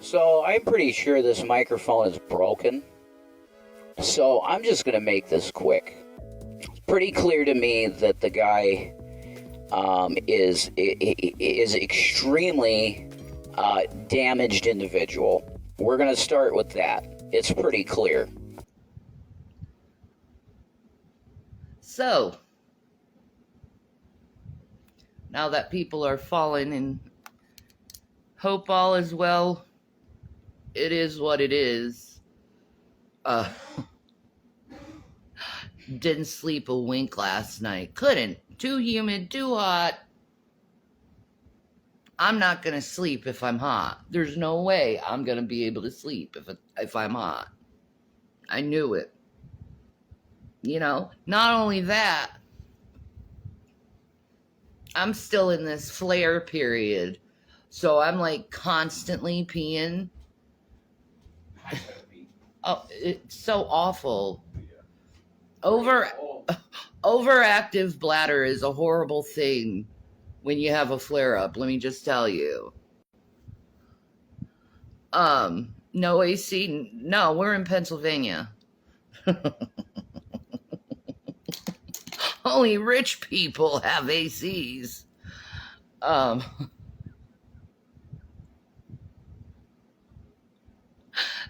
So I'm pretty sure this microphone is broken. So I'm just going to make this quick. It's pretty clear to me that the guy is extremely damaged individual. We're going to start with that. It's pretty clear. So, now that people are falling and hope all is well, it is what it is. Didn't sleep a wink last night. Couldn't. Too humid, too hot. I'm not going to sleep if I'm hot. There's no way I'm going to be able to sleep if I'm hot. I knew it. You know, not only that, I'm still in this flare period. So I'm like constantly peeing. Oh, it's so awful. Overactive bladder is a horrible thing when you have a flare up, let me just tell you. No AC. No, we're in Pennsylvania. Only rich people have ACs.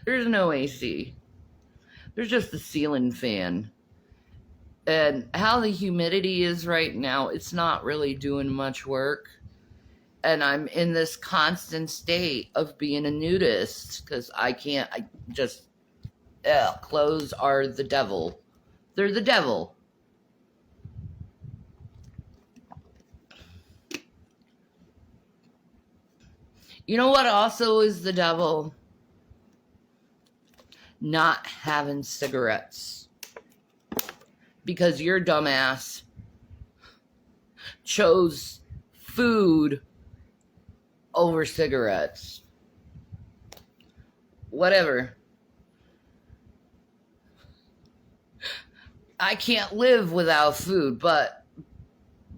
There's no AC. There's just the ceiling fan. And how the humidity is right now, it's not really doing much work. And I'm in this constant state of being a nudist because clothes are the devil. They're the devil. You know what also is the devil? Not having cigarettes. Because your dumbass chose food over cigarettes. Whatever. I can't live without food, but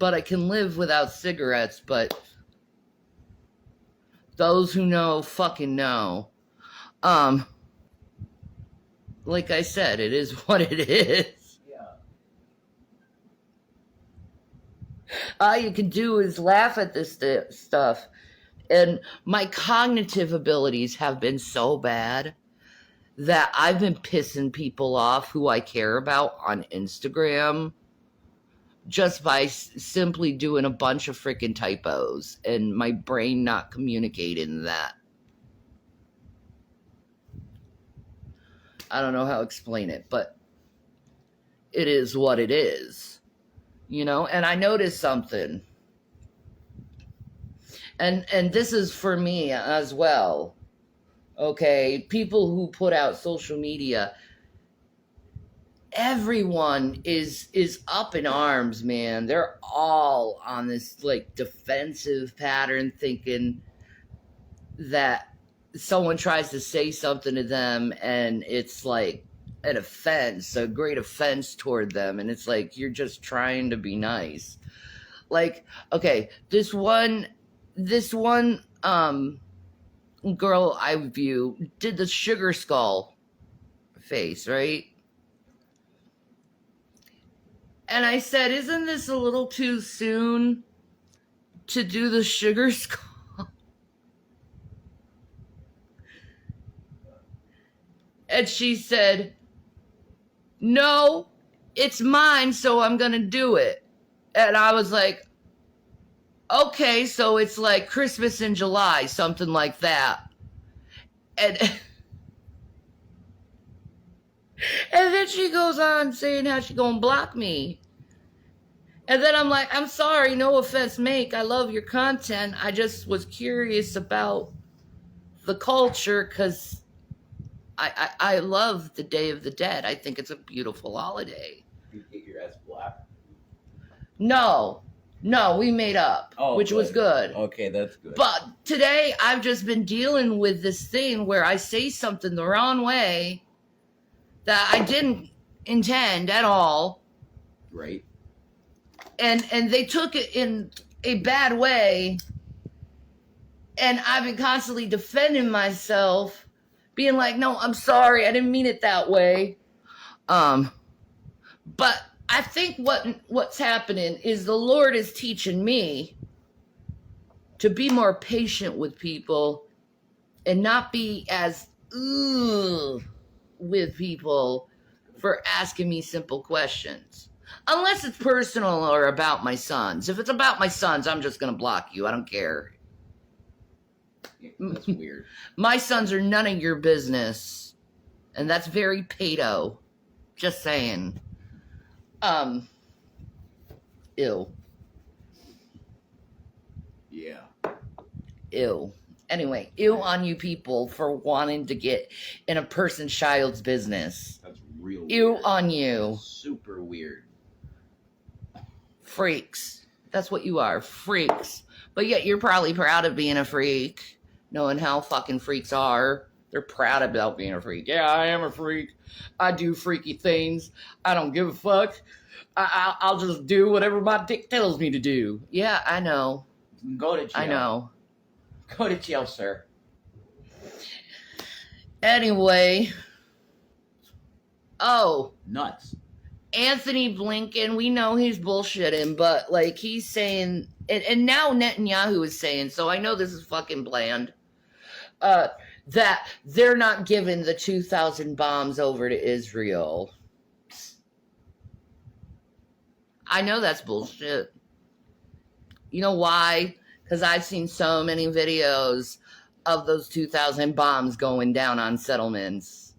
I can live without cigarettes, but those who know fucking know. Like I said, it is what it is. Yeah. All you can do is laugh at this stuff. And my cognitive abilities have been so bad that I've been pissing people off who I care about on Instagram just by simply doing a bunch of freaking typos and my brain not communicating that. I don't know how to explain it, but it is what it is, you know? And I noticed something. And this is for me as well. Okay, people who put out social media, everyone is up in arms, man. They're all on this like defensive pattern, thinking that someone tries to say something to them and it's like an offense, a great offense toward them, and it's like you're just trying to be nice. Like, okay, this one girl I view did the sugar skull face, right? And I said, isn't this a little too soon to do the sugar skull? And she said, no, it's mine, so I'm going to do it. And I was like, okay, so it's like Christmas in July, something like that. And then she goes on saying how she gonna block me. And then I'm like, I'm sorry, no offense, Make. I love your content. I just was curious about the culture because I love the Day of the Dead. I think it's a beautiful holiday. You get your ass black? No, we made up, which was good. Okay, that's good. But today I've just been dealing with this thing where I say something the wrong way that I didn't intend at all. Right. And they took it in a bad way. And I've been constantly defending myself, being like, no, I'm sorry, I didn't mean it that way. But I think what's happening is the Lord is teaching me to be more patient with people and not be as with people for asking me simple questions. Unless it's personal or about my sons. If it's about my sons, I'm just going to block you. I don't care. That's weird. My sons are none of your business. And that's very pedo. Just saying. Ew. Yeah. Ew. Anyway, ew on you people for wanting to get in a person's child's business. That's real Ew weird. on you. That's super weird. Freaks. That's what you are. Freaks. But yet you're probably proud of being a freak. Knowing how fucking freaks are. They're proud about being a freak. Yeah, I am a freak. I do freaky things. I don't give a fuck. I'll just do whatever my dick tells me to do. Yeah, I know. Go to jail. I know. Go to jail, sir. Anyway. Oh. Nuts. Anthony Blinken, we know he's bullshitting, but like he's saying, and now Netanyahu is saying, so I know this is fucking bland, that they're not giving the 2,000 bombs over to Israel. I know that's bullshit. You know why? Because I've seen so many videos of those 2,000 bombs going down on settlements.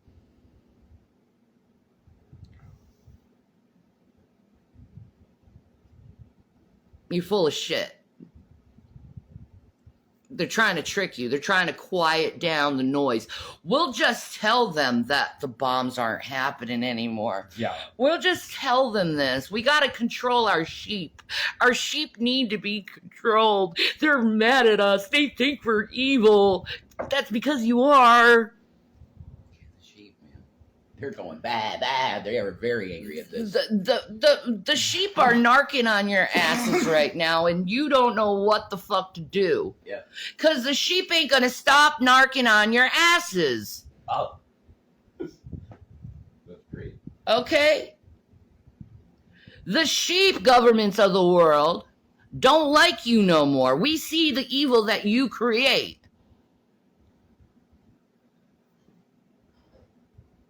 You're full of shit. They're trying to trick you. They're trying to quiet down the noise. We'll just tell them that the bombs aren't happening anymore. Yeah. We'll just tell them this. We got to control our sheep. Our sheep need to be controlled. They're mad at us. They think we're evil. That's because you are. They're going bad. They are very angry at this. The sheep are narking on your asses right now, and you don't know what the fuck to do. Yeah. Because the sheep ain't going to stop narking on your asses. Oh. That's great. Okay? The sheep governments of the world don't like you no more. We see the evil that you create.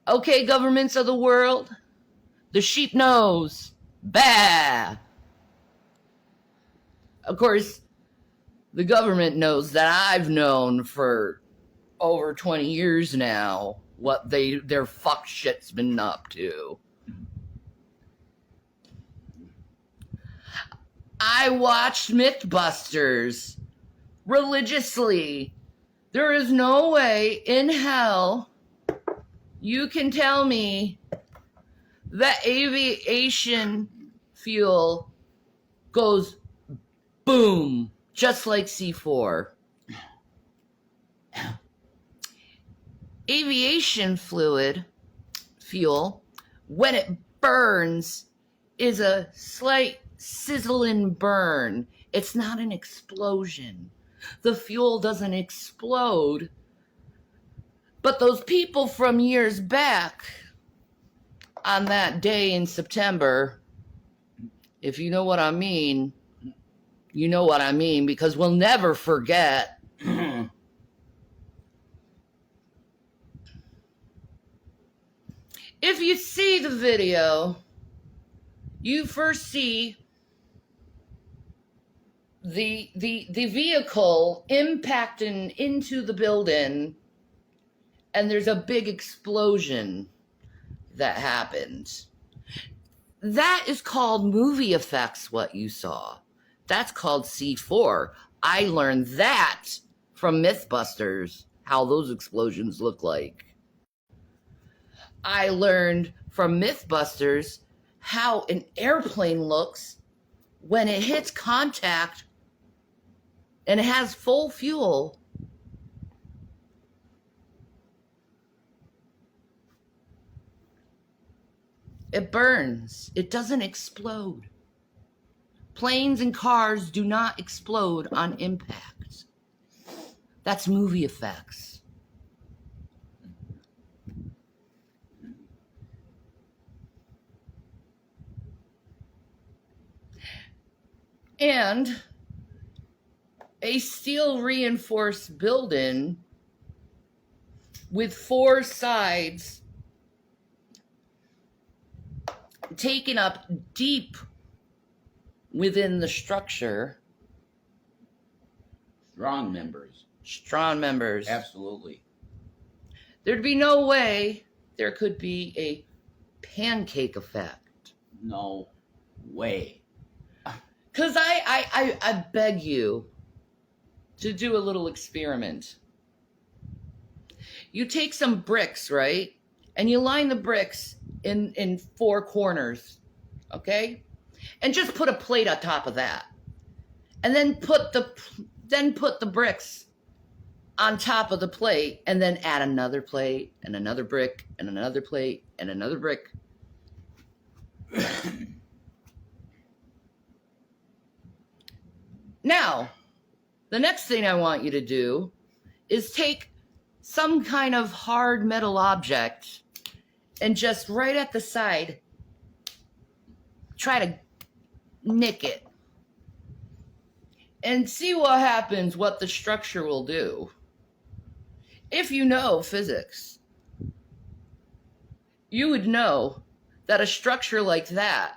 Okay, governments of the world, the sheep knows. Bah! Of course, the government knows that I've known for over 20 years now what their fuck shit's been up to. I watched Mythbusters religiously. There is no way in hell you can tell me that aviation fuel goes boom, just like C4. Aviation fuel, when it burns, is a slight sizzling burn. It's not an explosion. The fuel doesn't explode. But those people from years back, on that day in September, if you know what I mean, you know what I mean, because we'll never forget. If you see the video, you first see the vehicle impacting into the building. And there's a big explosion that happened. That is called movie effects, what you saw. That's called C4. I learned that from Mythbusters, how those explosions look like. I learned from Mythbusters how an airplane looks when it hits contact and it has full fuel. It burns. It doesn't explode. Planes and cars do not explode on impact. That's movie effects. And a steel reinforced building with 4 sides taken up deep within the structure. Strong members. Strong members. Absolutely. There'd be no way there could be a pancake effect. No way. Because I beg you to do a little experiment. You take some bricks, right? And you line the bricks in 4 corners, okay? And just put a plate on top of that. And then put the bricks on top of the plate, and then add another plate and another brick and another plate and another brick. Now, the next thing I want you to do is take some kind of hard metal object and just right at the side, try to nick it. And see what happens, what the structure will do. If you know physics, you would know that a structure like that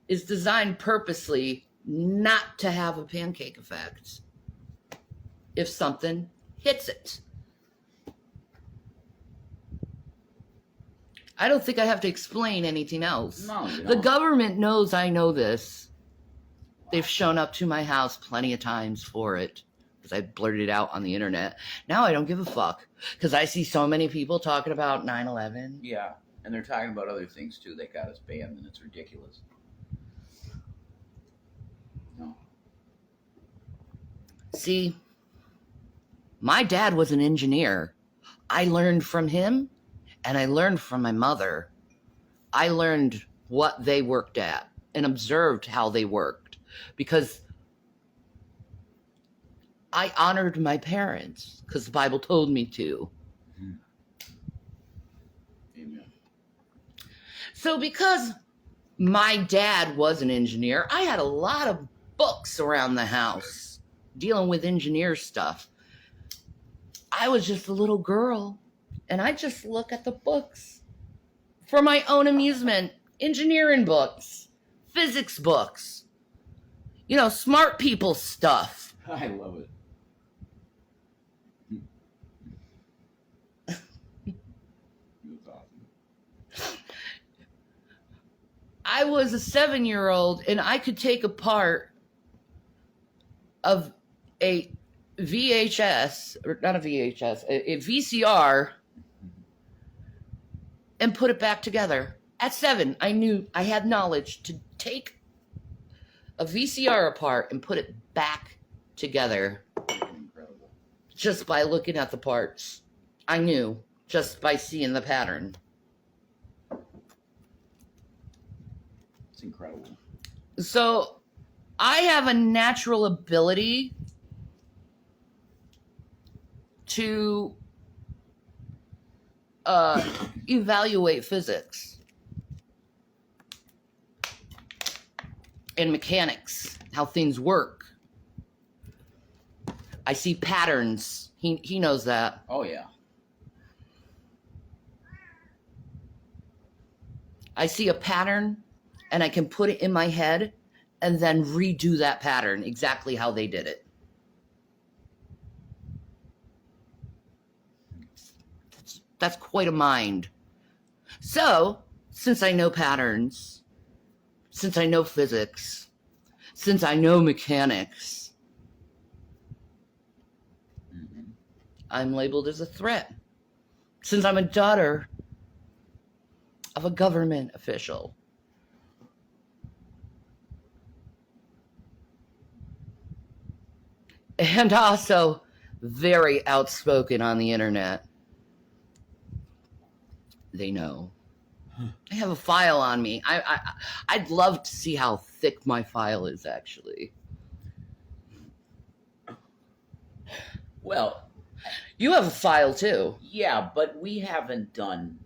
is designed purposely not to have a pancake effect if something hits it. I don't think I have to explain anything else. No, you The don't. government knows I know this. They've shown up to my house plenty of times for it because I blurted it out on the internet. Now I don't give a fuck because I see so many people talking about 9/11. Yeah, and they're talking about other things too. They got us banned, and it's ridiculous. No. See, my dad was an engineer. I learned from him, and I learned from my mother. I learned what they worked at and observed how they worked because I honored my parents because the Bible told me to. Amen. So because my dad was an engineer, I had a lot of books around the house dealing with engineer stuff. I was just a little girl, and I just look at the books for my own amusement. Engineering books, physics books, smart people stuff. I love it. That's awesome. I was a 7-year-old, and I could take a part of a VHS, or not a VHS, a VCR, and put it back together. At 7, I knew I had knowledge to take a VCR apart and put it back together Incredible. just by looking at the parts. I knew just by seeing the pattern. It's incredible. So I have a natural ability to evaluate physics and mechanics, how things work. I see patterns. He knows that. Oh yeah. I see a pattern and I can put it in my head and then redo that pattern exactly how they did it. That's quite a mind. So, since I know patterns, since I know physics, since I know mechanics, I'm labeled as a threat. Since I'm a daughter of a government official. And also very outspoken on the internet. They know. I have a file on me. I'd love to see how thick my file is, actually. Well, You have a file too. Yeah, but we haven't done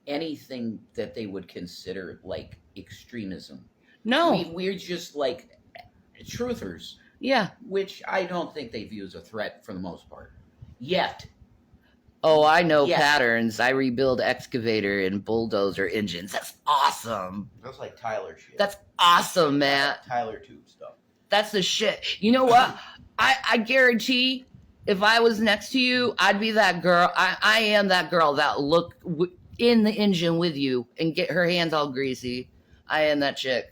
anything that they would consider like extremism. No. We're just like truthers, Yeah. which I don't think they view as a threat for the most part. Yet. Oh, I know Yes. patterns. I rebuild excavator and bulldozer engines. That's awesome. That's like Tyler shit. That's awesome, Matt. Tyler tube stuff. That's the shit. You know what? I guarantee if I was next to you, I'd be that girl. I am that girl that look in the engine with you and get her hands all greasy. I am that chick.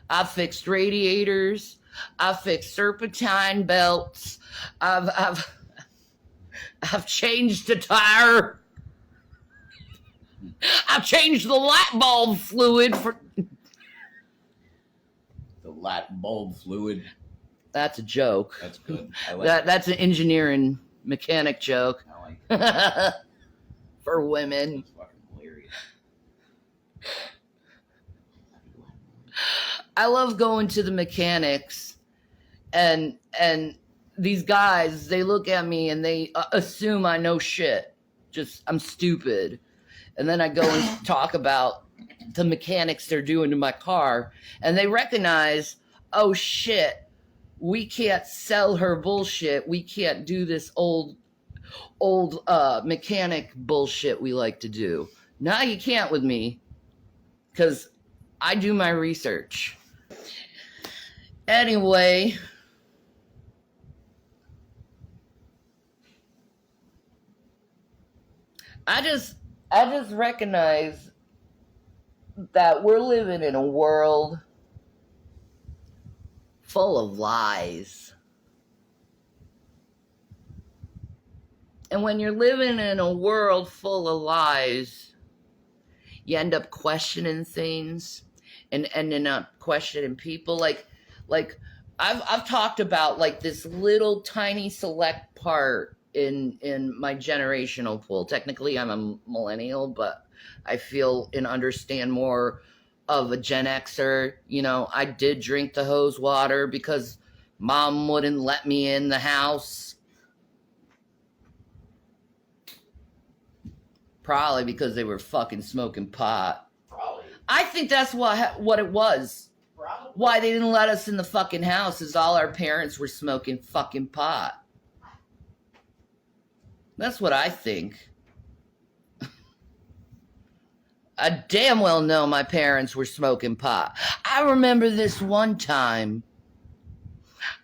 I've fixed radiators. I've fixed serpentine belts. I've changed the tire. I've changed the light bulb fluid for The light bulb fluid. That's a joke. That's good. I like That's an engineering mechanic joke. I like For women. That's fucking hilarious. I love going to the mechanics and these guys, they look at me and they assume I know shit. Just, I'm stupid. And then I go and talk about the mechanics they're doing to my car, and they recognize, oh shit, we can't sell her bullshit. We can't do this old mechanic bullshit we like to do. Now you can't with me, because I do my research. Anyway, I just recognize that we're living in a world full of lies. And when you're living in a world full of lies, you end up questioning things and ending up questioning people. Like I've talked about like this little tiny select part in my generational pool. Technically, I'm a millennial, but I feel and understand more of a Gen Xer. You know, I did drink the hose water because mom wouldn't let me in the house. Probably because they were fucking smoking pot. Probably. I think that's what it was. Probably. Why they didn't let us in the fucking house is all our parents were smoking fucking pot. That's what I think. I damn well know my parents were smoking pot. I remember this one time.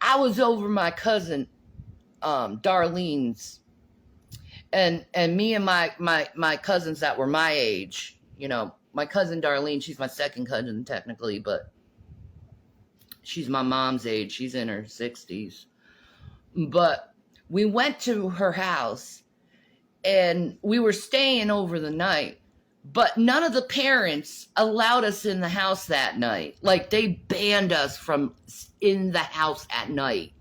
I was over my cousin Darlene's, and me and my cousins that were my age. You know, my cousin Darlene, she's my second cousin technically, but she's my mom's age. She's in her 60s. But we went to her house and we were staying over the night, but none of the parents allowed us in the house that night. Like, they banned us from in the house at night.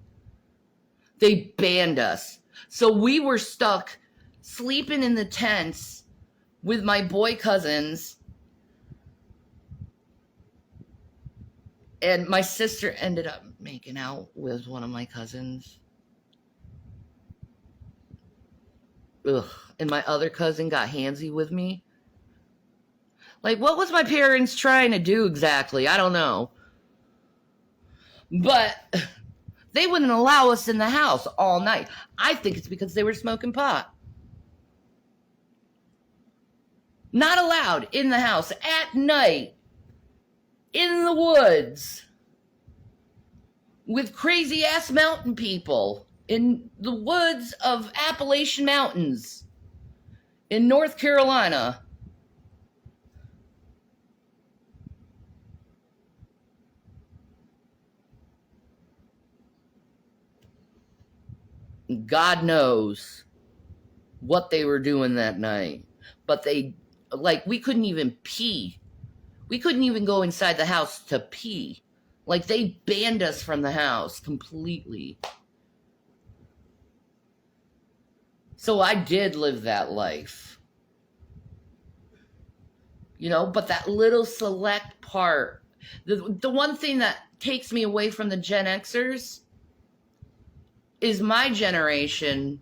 They banned us. So we were stuck sleeping in the tents with my boy cousins. And my sister ended up making out with one of my cousins. Ugh. And my other cousin got handsy with me. Like, what was my parents trying to do exactly? I don't know. But they wouldn't allow us in the house all night. I think it's because they were smoking pot. Not allowed in the house at night, in the woods, with crazy ass mountain people in the woods of Appalachian Mountains in North Carolina. God knows what they were doing that night. But they, like, we couldn't even pee. We couldn't even go inside the house to pee. Like, they banned us from the house completely. So I did live that life. You know, but that little select part, the one thing that takes me away from the Gen Xers is my generation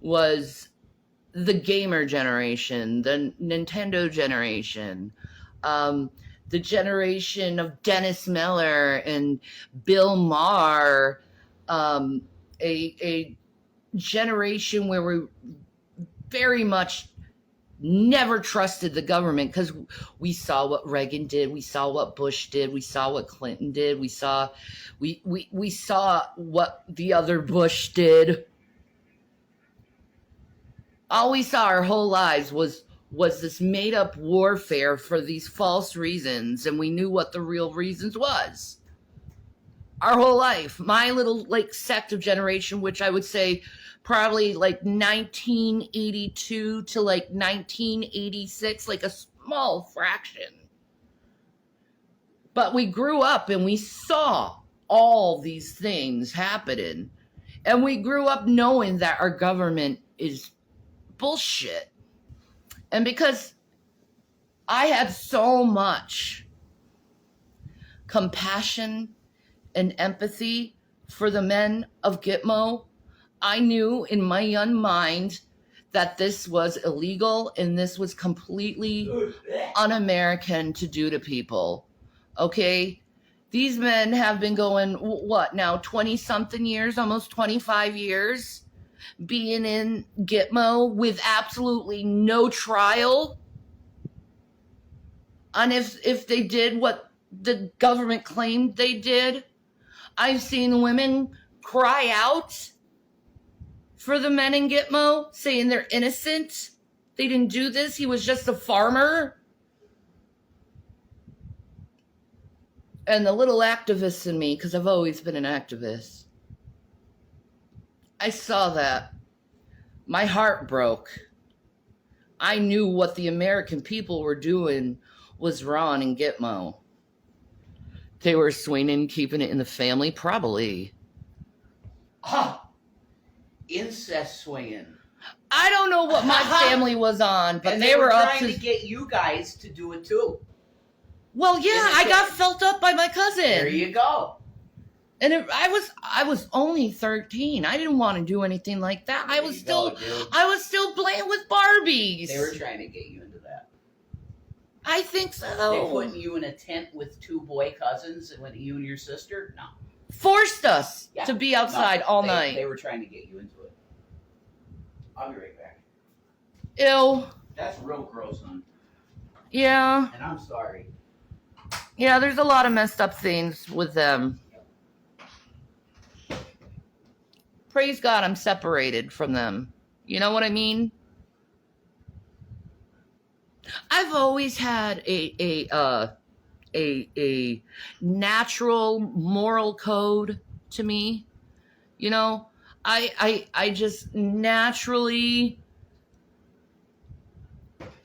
was the gamer generation, the Nintendo generation, the generation of Dennis Miller and Bill Maher, a generation where we very much never trusted the government because we saw what Reagan did, we saw what Bush did, we saw what Clinton did, we saw what the other Bush did. All we saw our whole lives was this made up warfare for these false reasons, and we knew what the real reasons was. Our whole life, my little like sect of generation, which I would say probably like 1982 to like 1986, like a small fraction. But we grew up and we saw all these things happening. And we grew up knowing that our government is bullshit. And because I had so much compassion and empathy for the men of Gitmo, I knew in my young mind that this was illegal and this was completely un-American to do to people. Okay? These men have been going, what now, 20-something years, almost 25 years, being in Gitmo with absolutely no trial. And if they did what the government claimed they did, I've seen women cry out for the men in Gitmo, saying they're innocent. They didn't do this. He was just a farmer. And the little activist in me, because I've always been an activist, I saw that. My heart broke. I knew what the American people were doing was wrong in Gitmo. They were swinging, keeping it in the family, probably. Incest swinging. I don't know what my family was on, but and they were up trying to get you guys to do it too. Well, yeah, I got felt up by my cousin. There you go. And I was only 13. I didn't want to do anything like that. I was still playing with Barbies. They were trying to get you into that. I think so. They putting you in a tent with two boy cousins and with you and your sister? No. Forced us to be outside all night. They were trying to get you into it. I'll be right back. Ew. That's real gross, son. Yeah. And I'm sorry. Yeah, there's a lot of messed up things with them. Praise God, I'm separated from them. You know what I mean? I've always had a natural moral code to me. You know, I just naturally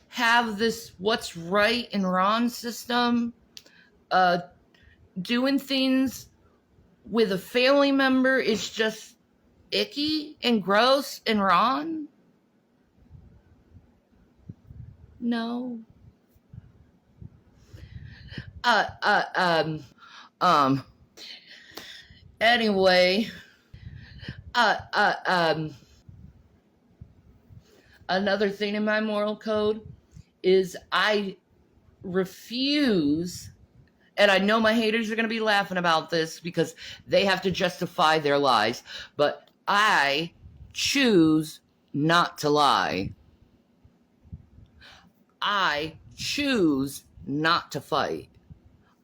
have this what's right and wrong system. Doing things with a family member is just icky and gross and wrong. No. Anyway, another thing in my moral code is I refuse, and I know my haters are going to be laughing about this because they have to justify their lies, but I choose not to lie. I choose not to fight.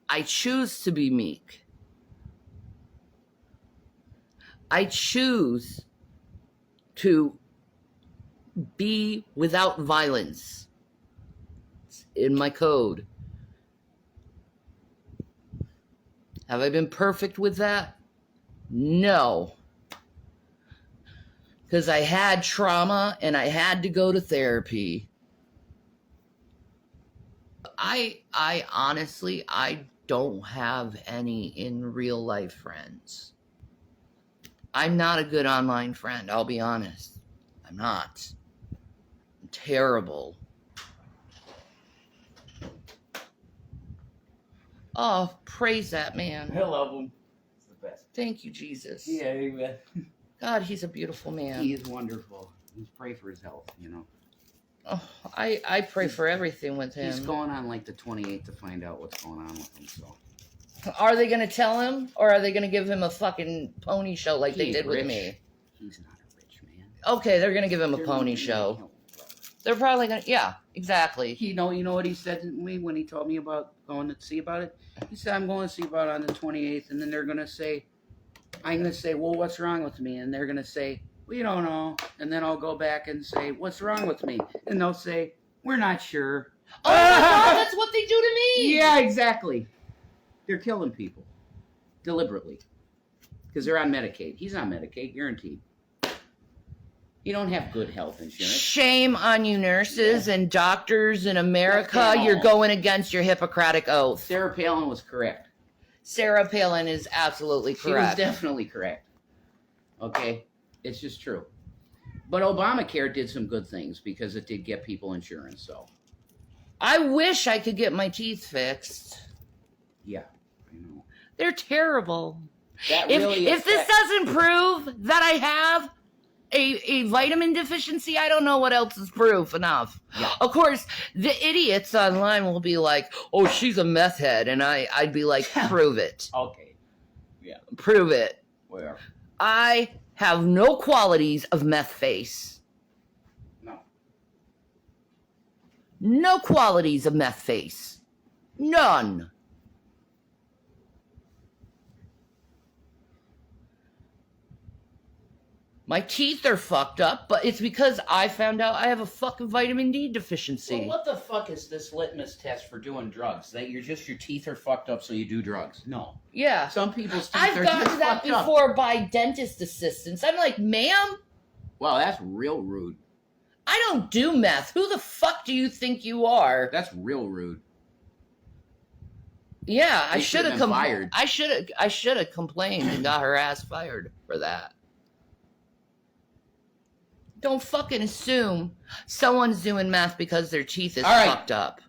I choose to be meek. I choose to be without violence. It's in my code. Have I been perfect with that? No. Because I had trauma and I had to go to therapy. I honestly, I don't have any in real life friends. I'm not a good online friend, I'll be honest. I'm not. I'm terrible. Oh, praise that man. I love him. It's the best. Thank you, Jesus. Yeah, amen. God, he's a beautiful man. He is wonderful. Just pray for his health, you know. Oh, I pray for everything with him. He's going on like the 28th to find out what's going on with him, so. Are they going to tell him, or are they going to give him a fucking pony show like they did with me? He's not a rich man. Okay, they're going to give him a pony show. They're probably going to, yeah, exactly. You know what he said to me when he told me about going to see about it? He said, I'm going to see about it on the 28th, and then they're going to say, I'm going to say, well, what's wrong with me? And they're going to say, we don't know. And then I'll go back and say, what's wrong with me? And they'll say, we're not sure. Oh my God, that's what they do to me. Yeah, exactly. They're killing people. Deliberately. Because they're on Medicaid. He's on Medicaid, guaranteed. You don't have good health insurance. Shame on you nurses and doctors in America. No. You're going against your Hippocratic oath. Sarah Palin was correct. Sarah Palin is absolutely correct. She was definitely correct. Okay? It's just true. But Obamacare did some good things because it did get people insurance, so. I wish I could get my teeth fixed. Yeah, I know. They're terrible. That really if this doesn't prove that I have a vitamin deficiency, I don't know what else is proof enough. Yeah. Of course, the idiots online will be like, oh, she's a meth head. And I'd be like, prove it. Okay. Yeah. Prove it. Where? I have no qualities of meth face. No. No qualities of meth face. None. My teeth are fucked up, but it's because I found out I have a fucking vitamin D deficiency. Well, what the fuck is this litmus test for doing drugs? That your teeth are fucked up, so you do drugs? No. Yeah. Some people's teeth I've are gotten just that fucked up. before by dentist assistants. I'm like, ma'am, Wow, that's real rude. I don't do meth. Who the fuck do you think you are? That's real rude. Yeah, I They should have been fired. I should have complained and got her ass fired for that. Don't fucking assume someone's doing meth because their teeth is All right. fucked up.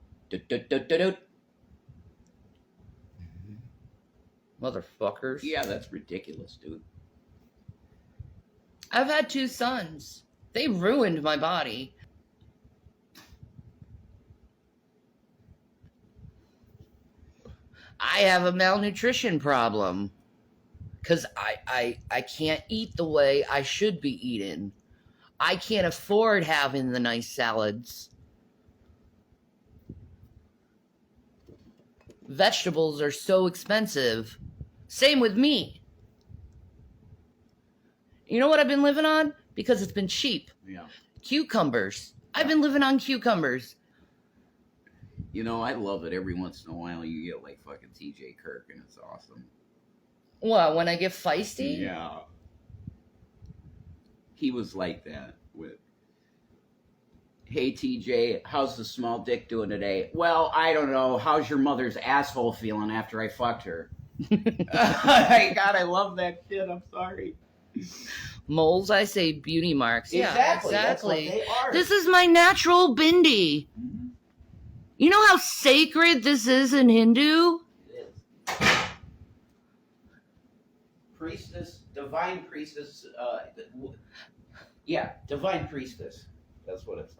Motherfuckers. Yeah, that's ridiculous, dude. I've had 2 sons. They ruined my body. I have a malnutrition problem because I can't eat the way I should be eating. I can't afford having the nice salads. Vegetables are so expensive. Same with meat. You know what I've been living on? Because it's been cheap. Yeah. Cucumbers. I've been living on cucumbers. You know, I love it. Every once in a while, you get like fucking TJ Kirk, and it's awesome. What, when I get feisty? Yeah. He was like that with, hey TJ, how's the small dick doing today? Well, I don't know. How's your mother's asshole feeling after I fucked her? God, I love that shit. I'm sorry. Moles, I say beauty marks. Yeah, Exactly. exactly. That's what they are. This is my natural bindi. Mhm. You know how sacred this is in Hindu? It is. Priestess, divine priestess, yeah, divine priestess. That's what it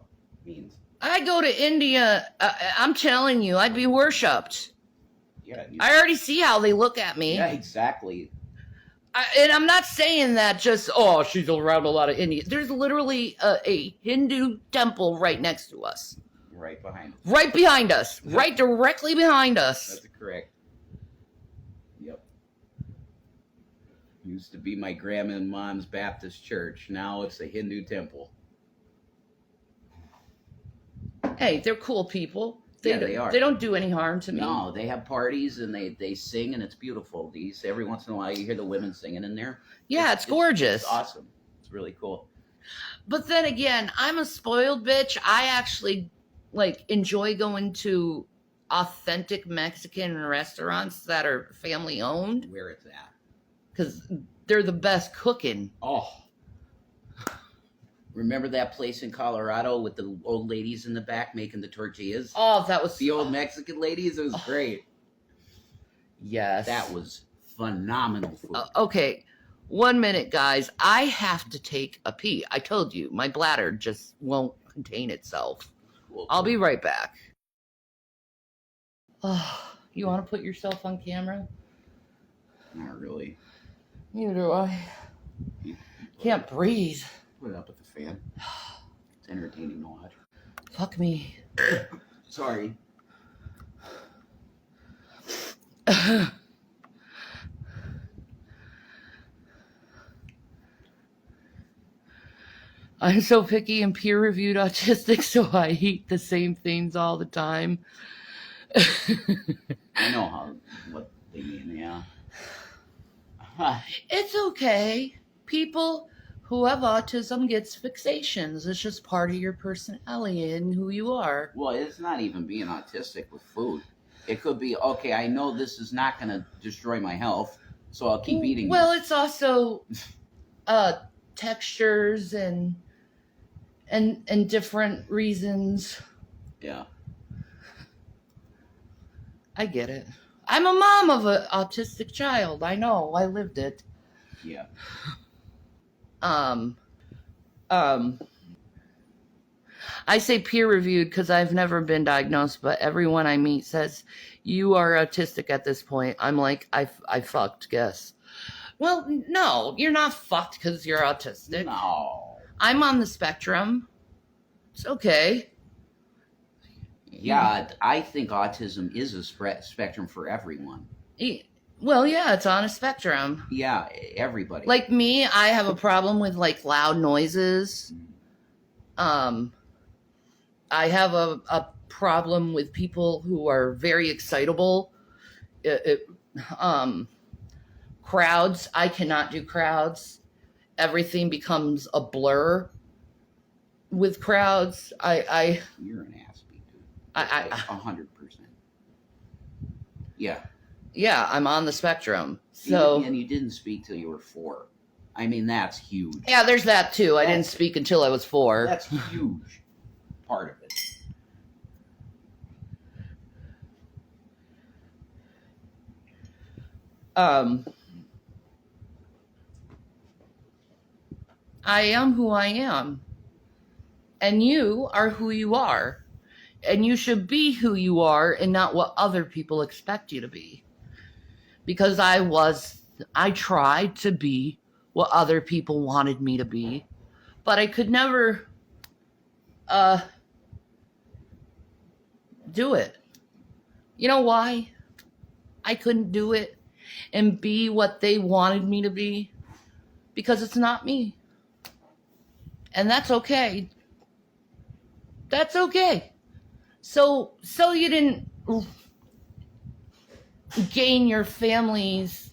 means. I go to India, I'm telling you, I'd be worshipped. Yeah. I already see how they look at me. Yeah, exactly. And I'm not saying that just, oh, she's around a lot of Indians. There's literally a Hindu temple right next to us. Right behind us. Right behind us. Right directly behind us. That's correct. Yep. Used to be my grandma and mom's Baptist church. Now it's a Hindu temple. Hey, they're cool people. They are. They don't do any harm to me. No, they have parties and they sing and it's beautiful. These every once in a while you hear the women singing in there. Yeah, it's gorgeous. It's awesome. It's really cool. But then again, I'm a spoiled bitch. I actually enjoy going to authentic Mexican restaurants that are family owned Where it's at. because they're the best cooking. Oh. Remember that place in Colorado with the old ladies in the back making the tortillas? Oh, that was The old Mexican ladies? It was great. Yes. That was phenomenal food. Okay. 1 minute, guys. I have to take a pee. I told you, my bladder just won't contain itself. I'll be right back. Oh, you want to put yourself on camera? Not really. Neither do I. Can't breathe. Put it up with the fan. It's entertaining to watch. Fuck me. Sorry. I'm so picky and peer-reviewed autistic, so I eat the same things all the time. I know what they mean, yeah. It's okay. People who have autism gets fixations. It's just part of your personality and who you are. Well, it's not even being autistic with food. It could be, okay, I know this is not going to destroy my health, so I'll keep eating Well, this. it's also textures and different reasons. Yeah. I get it. I'm a mom of an autistic child. I know. I lived it. Yeah. I say peer-reviewed because I've never been diagnosed, but everyone I meet says, you are autistic at this point. I'm like, I fucked, guess. Well, no, you're not fucked because you're autistic. No. I'm on the spectrum. It's okay. Yeah, I think autism is a spectrum for everyone. Well, yeah, it's on a spectrum. Yeah, everybody. Like me, I have a problem with like loud noises. I have a problem with people who are very excitable. Crowds, I cannot do crowds. Everything becomes a blur with crowds. You're an ass beat, dude. 100%. Yeah. Yeah, I'm on the spectrum. So And you didn't speak till you were 4. I mean, that's huge. yeah, there's that too. I didn't speak until I was 4. That's huge part of it. I am who I am. And you are who you are. And you should be who you are and not what other people expect you to be. Because I tried to be what other people wanted me to be, but I could never do it. You know why I couldn't do it and be what they wanted me to be? Because it's not me. And that's okay. That's okay. So you didn't gain your family's,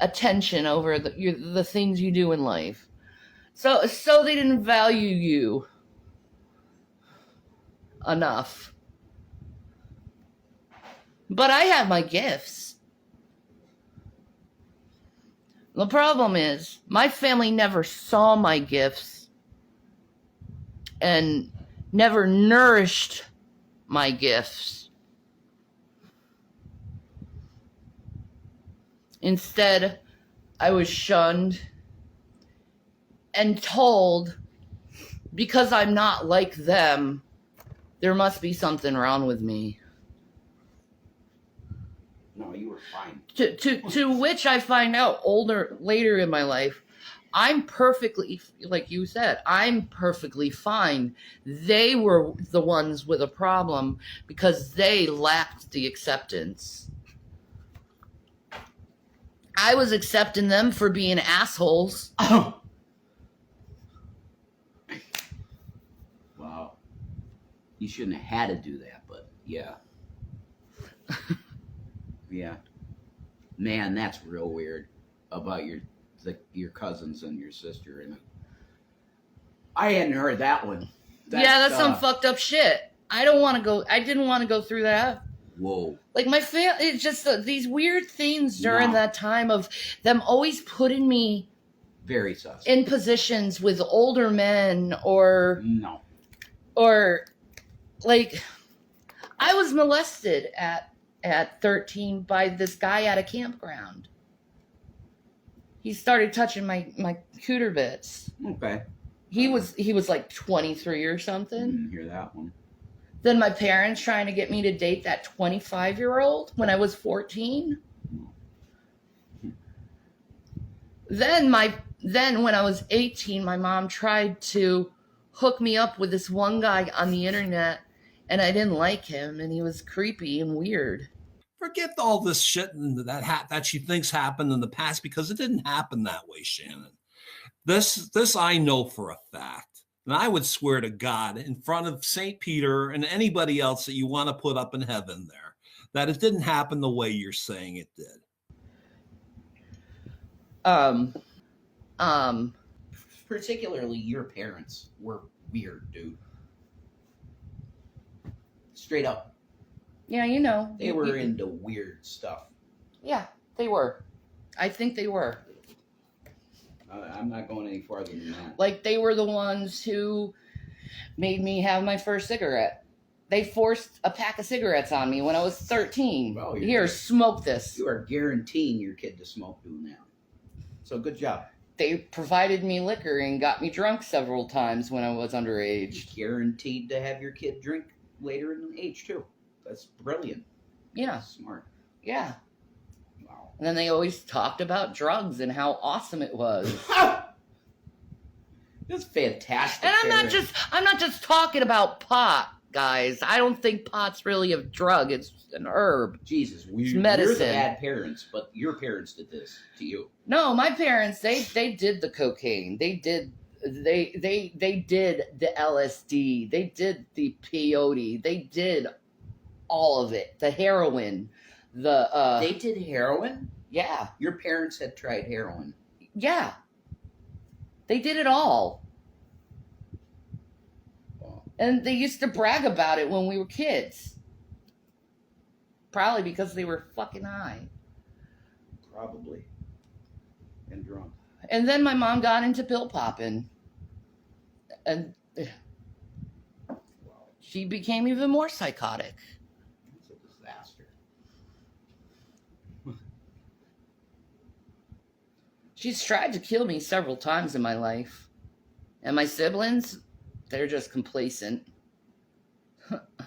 attention over the things you do in life. So they didn't value you enough. But I have my gifts. The problem is my family never saw my gifts and never nourished my gifts. Instead, I was shunned and told, because I'm not like them, there must be something wrong with me. No, you were fine. To which I find out later in my life, I'm perfectly, like you said, I'm perfectly fine. They were the ones with a problem because they lacked the acceptance. I was accepting them for being assholes. Oh. Wow. You shouldn't have had to do that, but yeah. Yeah. Man, that's real weird about your cousins and your sister. And I hadn't heard that one. That's some fucked up shit. I didn't want to go through that. Whoa. Like my family, it's just these weird things during that time of them always putting me very sus in positions with older men or like I was molested at 13 by this guy at a campground. He started touching my cooter bits. Okay. He was like 23 or I something. didn't hear that one. Then my parents trying to get me to date that 25-year-old when I was 14. Then when I was 18, my mom tried to hook me up with this one guy on the internet, and I didn't like him, and he was creepy and weird. Forget all this shit that she thinks happened in the past, because it didn't happen that way, Shannon. This I know for a fact. And I would swear to God in front of St. Peter and anybody else that you want to put up in heaven there, that it didn't happen the way you're saying it did. Particularly your parents were weird, dude. Straight up. Yeah, you know. They were into weird stuff. Yeah, they were. I think they were. I'm not going any farther than that. Like, they were the ones who made me have my first cigarette. They forced a pack of cigarettes on me when I was 13. Oh, Here, smoke this. You are guaranteeing your kid to smoke doing that. So good job. They provided me liquor and got me drunk several times when I was underage. Guaranteed to have your kid drink later in age, too. That's brilliant. Yeah. Smart. Yeah. Wow. And then they always talked about drugs and how awesome it was. That's fantastic. And I'm not just talking about pot, guys. I don't think pot's really a drug. It's an herb. Jesus, It's you're medicine. the bad parents, but your parents did this to you. No, my parents, they did the cocaine. They did the LSD. They did the peyote. They did all of it. The heroin. They did heroin? Yeah. Your parents had tried heroin. Yeah. They did it all. Wow. And they used to brag about it when we were kids. Probably because they were fucking high. Probably. And drunk. And then my mom got into pill popping. And Wow. she became even more psychotic. It's a disaster. She's tried to kill me several times in my life. And my siblings, they're just complacent.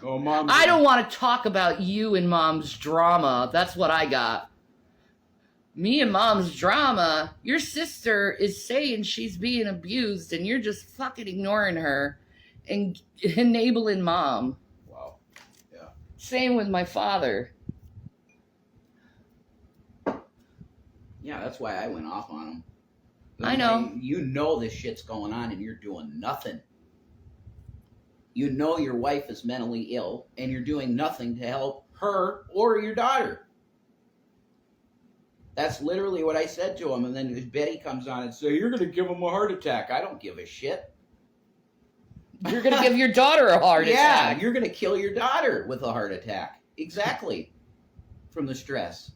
Oh, Mom. I don't want to talk about you and Mom's drama. That's what I got. Me and Mom's drama, your sister is saying she's being abused and you're just fucking ignoring her and enabling Mom. Wow. Yeah. Same with my father. Yeah, that's why I went off on him. I know. You know this shit's going on and you're doing nothing. You know your wife is mentally ill and you're doing nothing to help her or your daughter. That's literally what I said to him. And then Betty comes on and says, you're going to give him a heart attack. I don't give a shit. You're going to give your daughter a heart attack. Yeah, you're going to kill your daughter with a heart attack. Exactly. From the stress.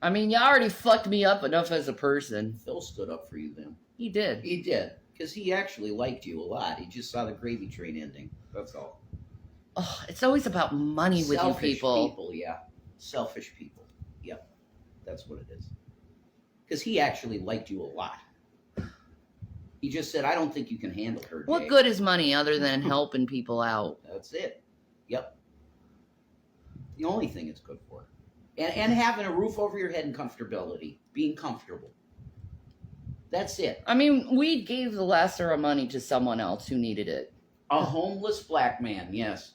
I mean, you already fucked me up enough as a person. Phil stood up for you then. He did. He did. Because he actually liked you a lot. He just saw the gravy train ending. That's all. Oh, it's always about money with Selfish you people. people, yeah. Selfish people. Yep. That's what it is. Because he actually liked you a lot. He just said, I don't think you can handle her. What Jay." good is money other than helping people out? That's it. Yep. The only thing it's good for. And having a roof over your head and comfortability. Being comfortable. That's it. I mean, we gave the lesser of money to someone else who needed it. A homeless black man, yes.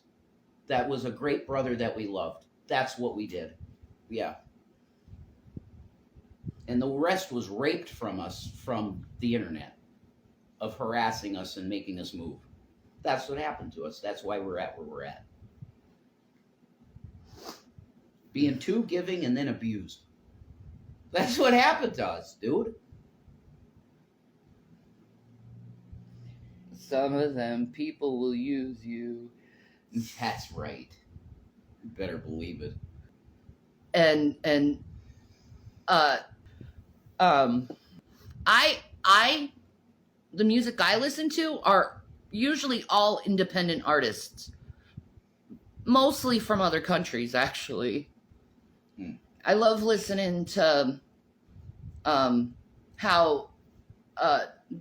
That was a great brother that we loved. That's what we did. Yeah. And the rest was raped from us from the internet. Of harassing us and making us move. That's what happened to us. That's why we're at where we're at. Being too giving and then abused. That's what happened to us, dude. Some of them people will use you. That's right. You better believe it. And the music I listen to are usually all independent artists. Mostly from other countries, actually. I love listening to how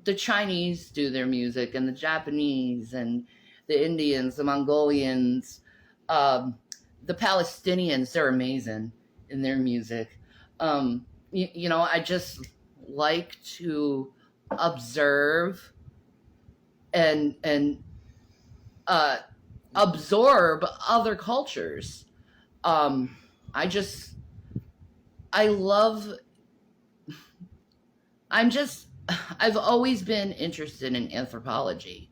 the Chinese do their music, and the Japanese, and the Indians, the Mongolians, the Palestinians. They're amazing in their music. You know, I just like to observe and absorb other cultures. I've always been interested in anthropology,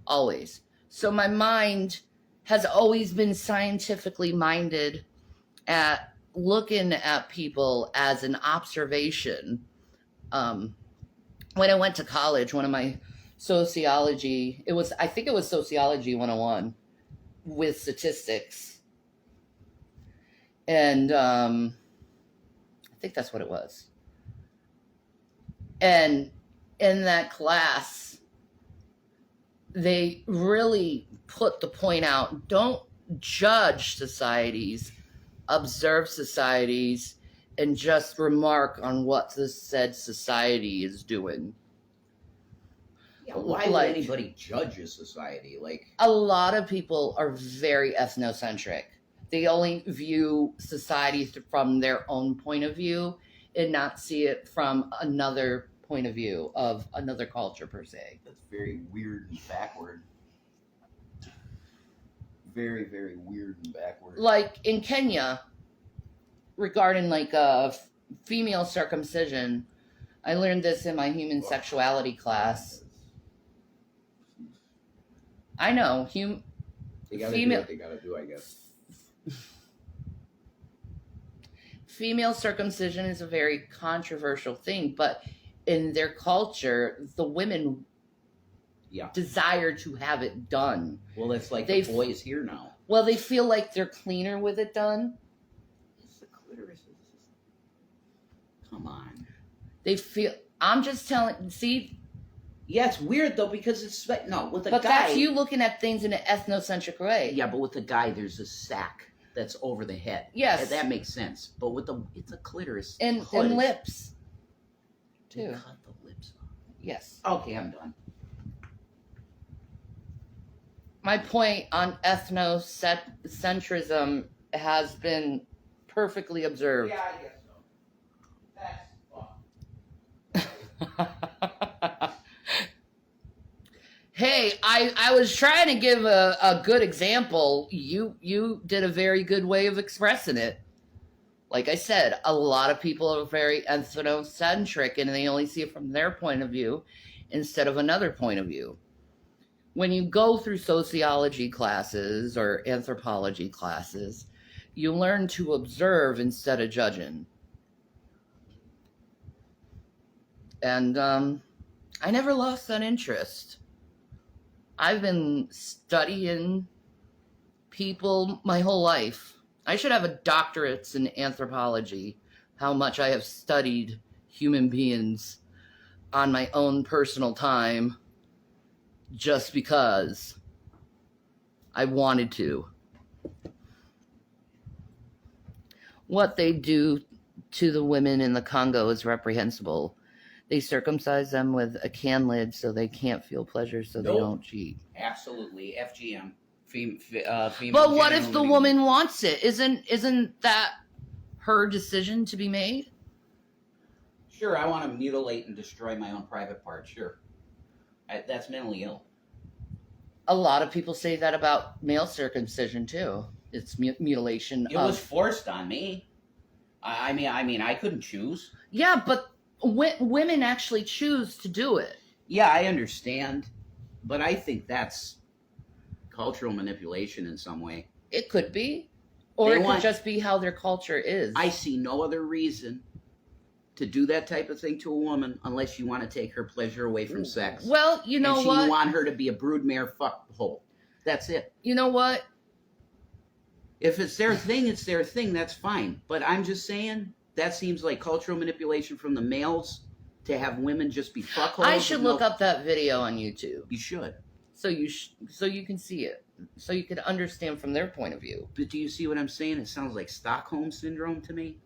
always. So my mind has always been scientifically minded at looking at people as an observation. When I went to college, one of my sociology, I think it was Sociology 101 with statistics. And I think that's what it was. And in that class, they really put the point out, don't judge societies, observe societies, and just remark on what the said society is doing. Yeah, why would anybody judge a society? Like, a lot of people are very ethnocentric. They only view society from their own point of view and not see it from another point of view of another culture per se. That's very weird and backward. Very, very weird and backward. Like in Kenya, regarding like female circumcision, I learned this in my human sexuality class. I know, they gotta do what they gotta do, I guess. Female circumcision is a very controversial thing, but in their culture, the women desire to have it done. Well, it's like the boys here now. Well, they feel like they're cleaner with it done. It's the clitoris. Come on. They feel. I'm just telling. See. Yeah, it's weird though because it's with a guy. But that's you looking at things in an ethnocentric way. Yeah, but with the guy, there's a sack that's over the head. Yes, that makes sense. But with it's a clitoris and lips. Too. Cut the lips off. Yes. Okay, I'm done. My point on ethnocentrism has been perfectly observed. Yeah, I guess so. That's Hey, I was trying to give a good example. You did a very good way of expressing it. Like I said, a lot of people are very ethnocentric and they only see it from their point of view instead of another point of view. When you go through sociology classes or anthropology classes, you learn to observe instead of judging. And I never lost that interest. I've been studying people my whole life. I should have a doctorate in anthropology, how much I have studied human beings on my own personal time just because I wanted to. What they do to the women in the Congo is reprehensible. They circumcise them with a can lid so they can't feel pleasure so they don't cheat. Absolutely. FGM. But what if the woman wants it? Isn't that her decision to be made? Sure, I want to mutilate and destroy my own private parts. Sure. That's mentally ill. A lot of people say that about male circumcision too. It's mutilation. It was forced on me. I mean, I couldn't choose. Yeah, but women actually choose to do it. Yeah, I understand, but I think that's cultural manipulation in some way. It could be, or it could just be how their culture is. I see no other reason to do that type of thing to a woman unless you want to take her pleasure away from sex. Well, you know what? You want her to be a broodmare fuckhole. That's it. You know what? If it's their thing, it's their thing. That's fine. But I'm just saying that seems like cultural manipulation from the males to have women just be fuckholes. I should look up that video on YouTube. You should. So you can see it. So you can understand from their point of view. But do you see what I'm saying? It sounds like Stockholm syndrome to me.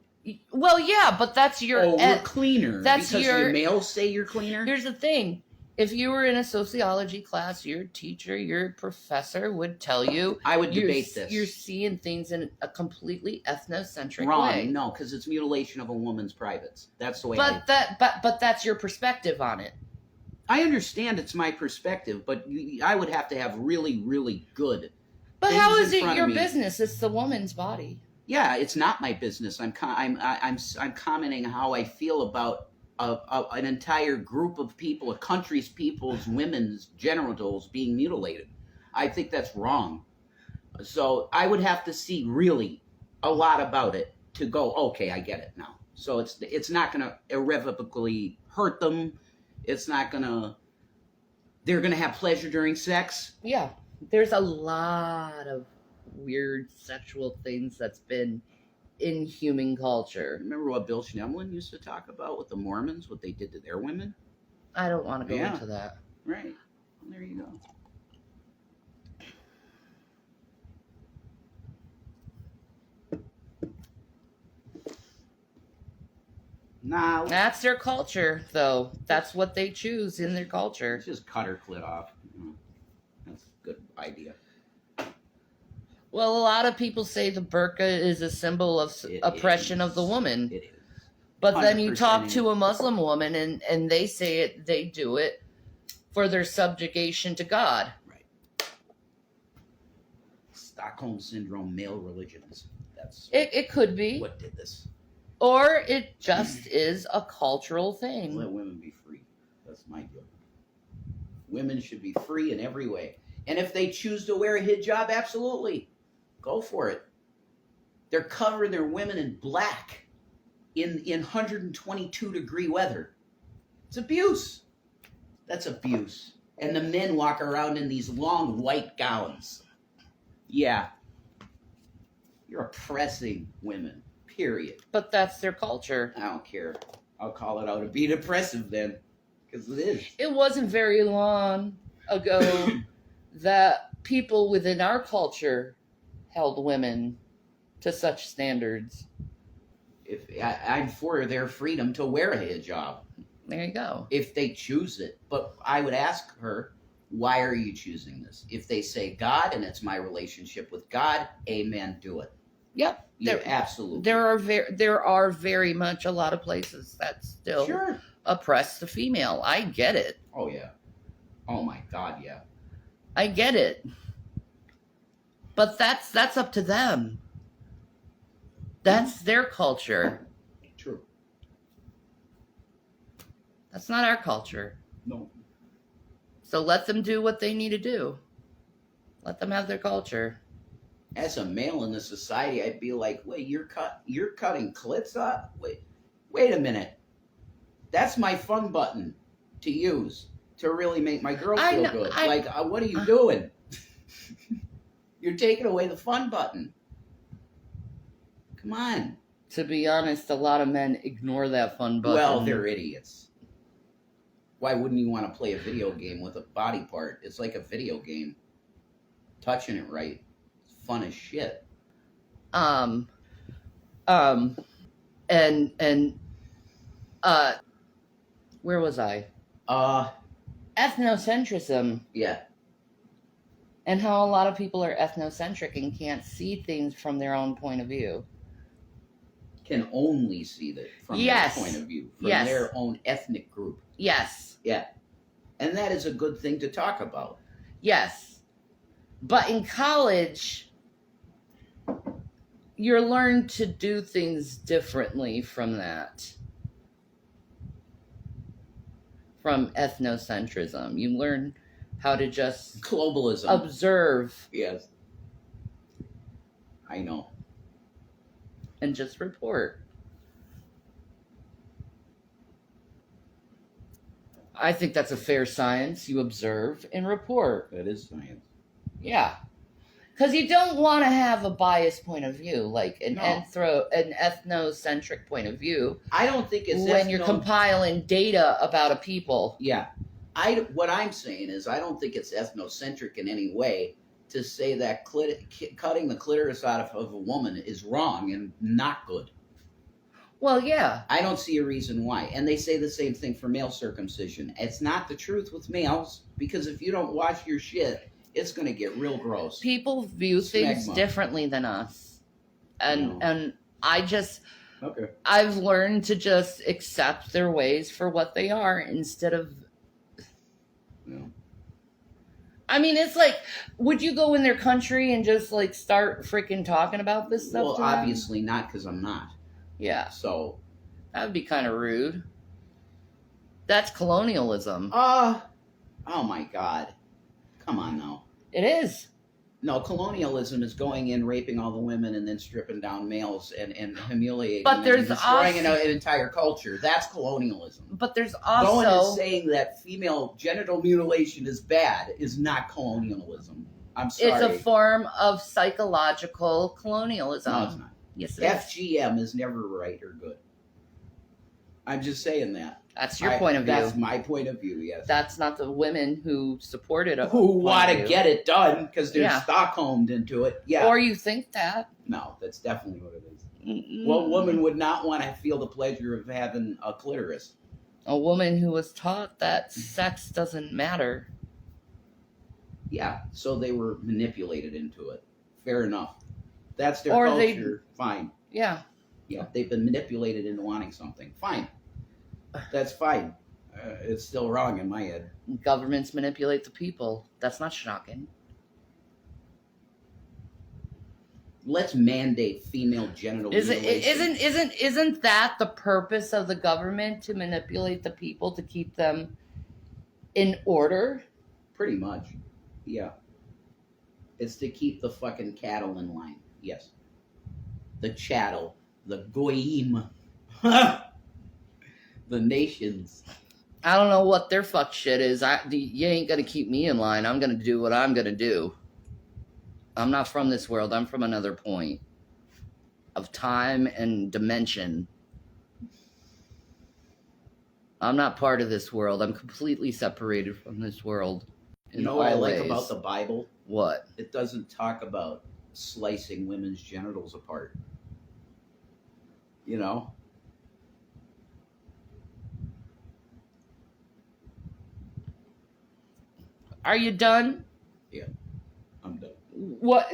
Well, yeah, but that's your. Oh, we're cleaner. That's because your the males say you're cleaner. Here's the thing. If you were in a sociology class, your teacher, your professor would tell you. I would debate this. You're seeing things in a completely ethnocentric Wrong. way. No, because it's mutilation of a woman's privates. That's the way. But that's your perspective on it. I understand it's my perspective, but I would have to have really, really good. But things how is in it front your of me. business? It's the woman's body. Yeah, it's not my business. I'm commenting how I feel about an entire group of people, a country's people's women's genitals being mutilated. I think that's wrong. So I would have to see really a lot about it to go, okay, I get it now. So it's not going to irrevocably hurt them. It's not going to. They're going to have pleasure during sex. Yeah, there's a lot of weird sexual things that's been in human culture. Remember what Bill Schneblin used to talk about with the Mormons, what they did to their women? I don't want to go Yeah. into that. Right. Well, there you go. Now, That's their culture, though. That's what they choose in their culture. let's just cut her clit off. That's a good idea. Well, a lot of people say the burqa is a symbol of It oppression is. of the woman. It is. But then you 100% talk it to is. a Muslim woman and they say they do it for their subjugation to God. Right. Stockholm Syndrome male religions. That's It could be. what did this. Or it just is a cultural Let thing. women be free. That's my deal. Women should be free in every way. And if they choose to wear a hijab, absolutely. Go for it. They're covering their women in black in 122-degree weather. It's abuse. That's abuse. And the men walk around in these long white gowns. Yeah. You're oppressing women. Period. But that's their culture. I don't care. I'll call it out to be oppressive then. Because it is. It wasn't very long ago that people within our culture held women to such standards. I'm for their freedom to wear a hijab There you go. if they choose it. But I would ask her, why are you choosing this? If they say God and it's my relationship with God, amen, do it. Yep. You absolutely. There are very much a lot of places that still Sure. oppress the female. I get it. Oh, yeah. Oh, my God, yeah. I get it. But that's up to them. That's their culture. True. That's not our culture. No. So let them do what they need to do. Let them have their culture. As a male in this society, I'd be like, wait, you're cutting clits off? Wait a minute. That's my fun button to use to really make my girl feel good. What are you doing? You're taking away the fun button. Come on. To be honest, a lot of men ignore that fun button. Well, they're idiots. Why wouldn't you want to play a video game with a body part? It's like a video game. Touching it right. It's fun as shit. and where was I? Ethnocentrism. Yeah. And how a lot of people are ethnocentric and can't see things from their own point of view. Can only see that from Yes. their point of view. From Yes. their own ethnic group. Yes. Yeah. And that is a good thing to talk about. Yes. But in college, you're learned to do things differently from that. From ethnocentrism. You learn how to just Globalism. observe Yes. I know. and just report. I think that's a fair science. You observe and report. That is science. Yeah. Because you don't want to have a biased point of view, like an No. ethnocentric point of view, I don't think it's when you're compiling data about a people. Yeah. What I'm saying is I don't think it's ethnocentric in any way to say that cutting the clitoris out of a woman is wrong and not good. Well, yeah. I don't see a reason why. And they say the same thing for male circumcision. It's not the truth with males, because if you don't wash your shit, it's going to get real gross. People view things Smegma. differently than us. And No. and I just Okay. I've learned to just accept their ways for what they are instead of No. I mean, it's like, would you go in their country and just like start freaking talking about this stuff? Well, to them? obviously not, because I'm not. Yeah, So. that would be kind of rude. That's colonialism. Oh my God. Come on now. It is. No, colonialism is going in, raping all the women, and then stripping down males and humiliating But them there's and destroying also- an entire culture. That's colonialism. But there's Going and also saying that female genital mutilation is bad is not colonialism. I'm sorry. it's a form of psychological colonialism. No, it's not. Yes, it is. FGM is never right or good. I'm just saying that. That's your point of view. That's my point of view, yes. That's not the women who supported it. Who want to get it done because they're Yeah. Stockholmed into it. Yeah. Or you think that. No, that's definitely what it is. Mm-mm. What woman would not want to feel the pleasure of having a clitoris? A woman who was taught that sex doesn't matter. Yeah, so they were manipulated into it. Fair enough. That's their Or culture. Fine. Yeah. Yeah, they've been manipulated into wanting something. Fine. That's fine. It's still wrong in my head. Governments manipulate the people. That's not shocking. Let's mandate female genital mutilation. Isn't that the purpose of the government, to manipulate the people to keep them in order? Pretty much. Yeah. It's to keep the fucking cattle in line. Yes. The chattel. The goyim. The nations. I don't know what their fuck shit is. You ain't gonna keep me in line. I'm gonna do what I'm gonna do. I'm not from this world. I'm from another point of time and dimension. I'm not part of this world. I'm completely separated from this world. You know what I like about the Bible? What? It doesn't talk about slicing women's genitals apart. You know? Are you done? Yeah, I'm done. What,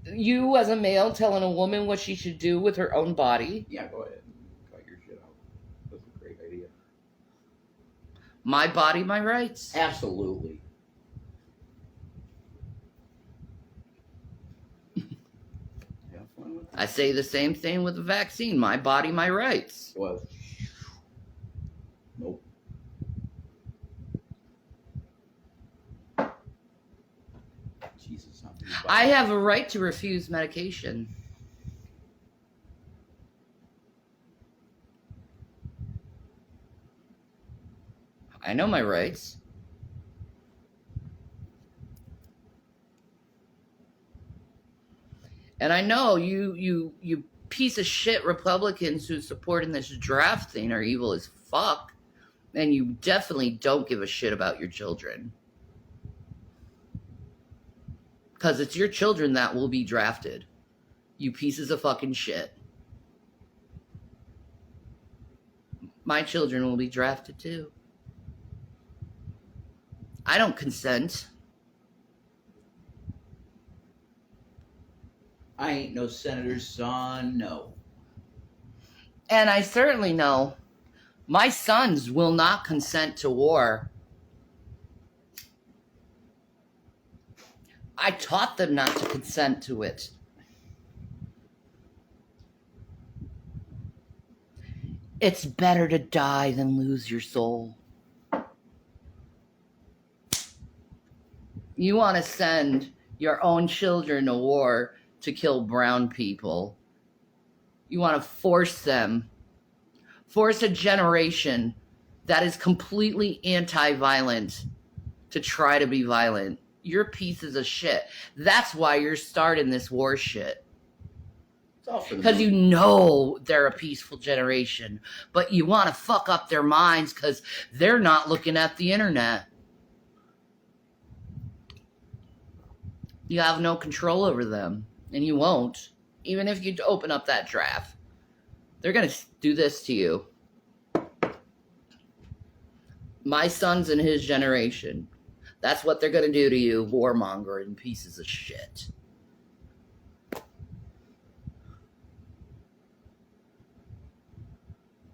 you as a male telling a woman what she should do with her own body? Yeah, go ahead. Cut your shit out. That's a great idea. My body, my rights. Absolutely. Have fun with I say the same thing with the vaccine. My body, my rights. Well, nope. Jesus, I'm being I have a right to refuse medication. I know my rights. And I know you piece of shit Republicans who supporting this draft thing are evil as fuck. And you definitely don't give a shit about your children. Because it's your children that will be drafted. You pieces of fucking shit. My children will be drafted too. I don't consent. I ain't no senator's son, no. And I certainly know my sons will not consent to war. I taught them not to consent to it. It's better to die than lose your soul. You want to send your own children to war to kill brown people. You want to force them, force a generation that is completely anti-violent to try to be violent. You're pieces of shit. That's why you're starting this war shit. It's all for the Because money. you know they're a peaceful generation, but you want to fuck up their minds because they're not looking at the internet. You have no control over them, and you won't, even if you open up that draft. They're going to do this to you. My son's in his generation. That's what they're going to do to you, warmongering pieces of shit.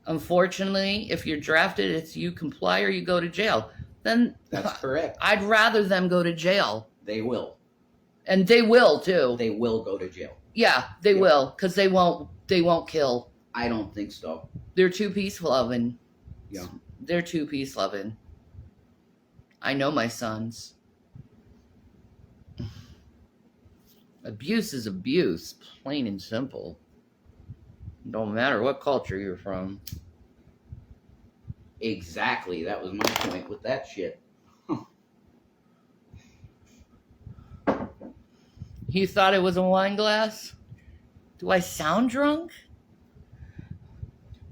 Unfortunately, if you're drafted, it's you comply or you go to jail. Then That's correct. I'd rather them go to jail. They will. And they will too. They will go to jail. Yeah, they will, because they won't kill. I don't think so. They're too peace loving. Yeah. They're too peace loving. I know my sons. Abuse is abuse, plain and simple. Don't matter what culture you're from. Exactly. That was my point with that shit. You thought it was a wine glass? Do I sound drunk?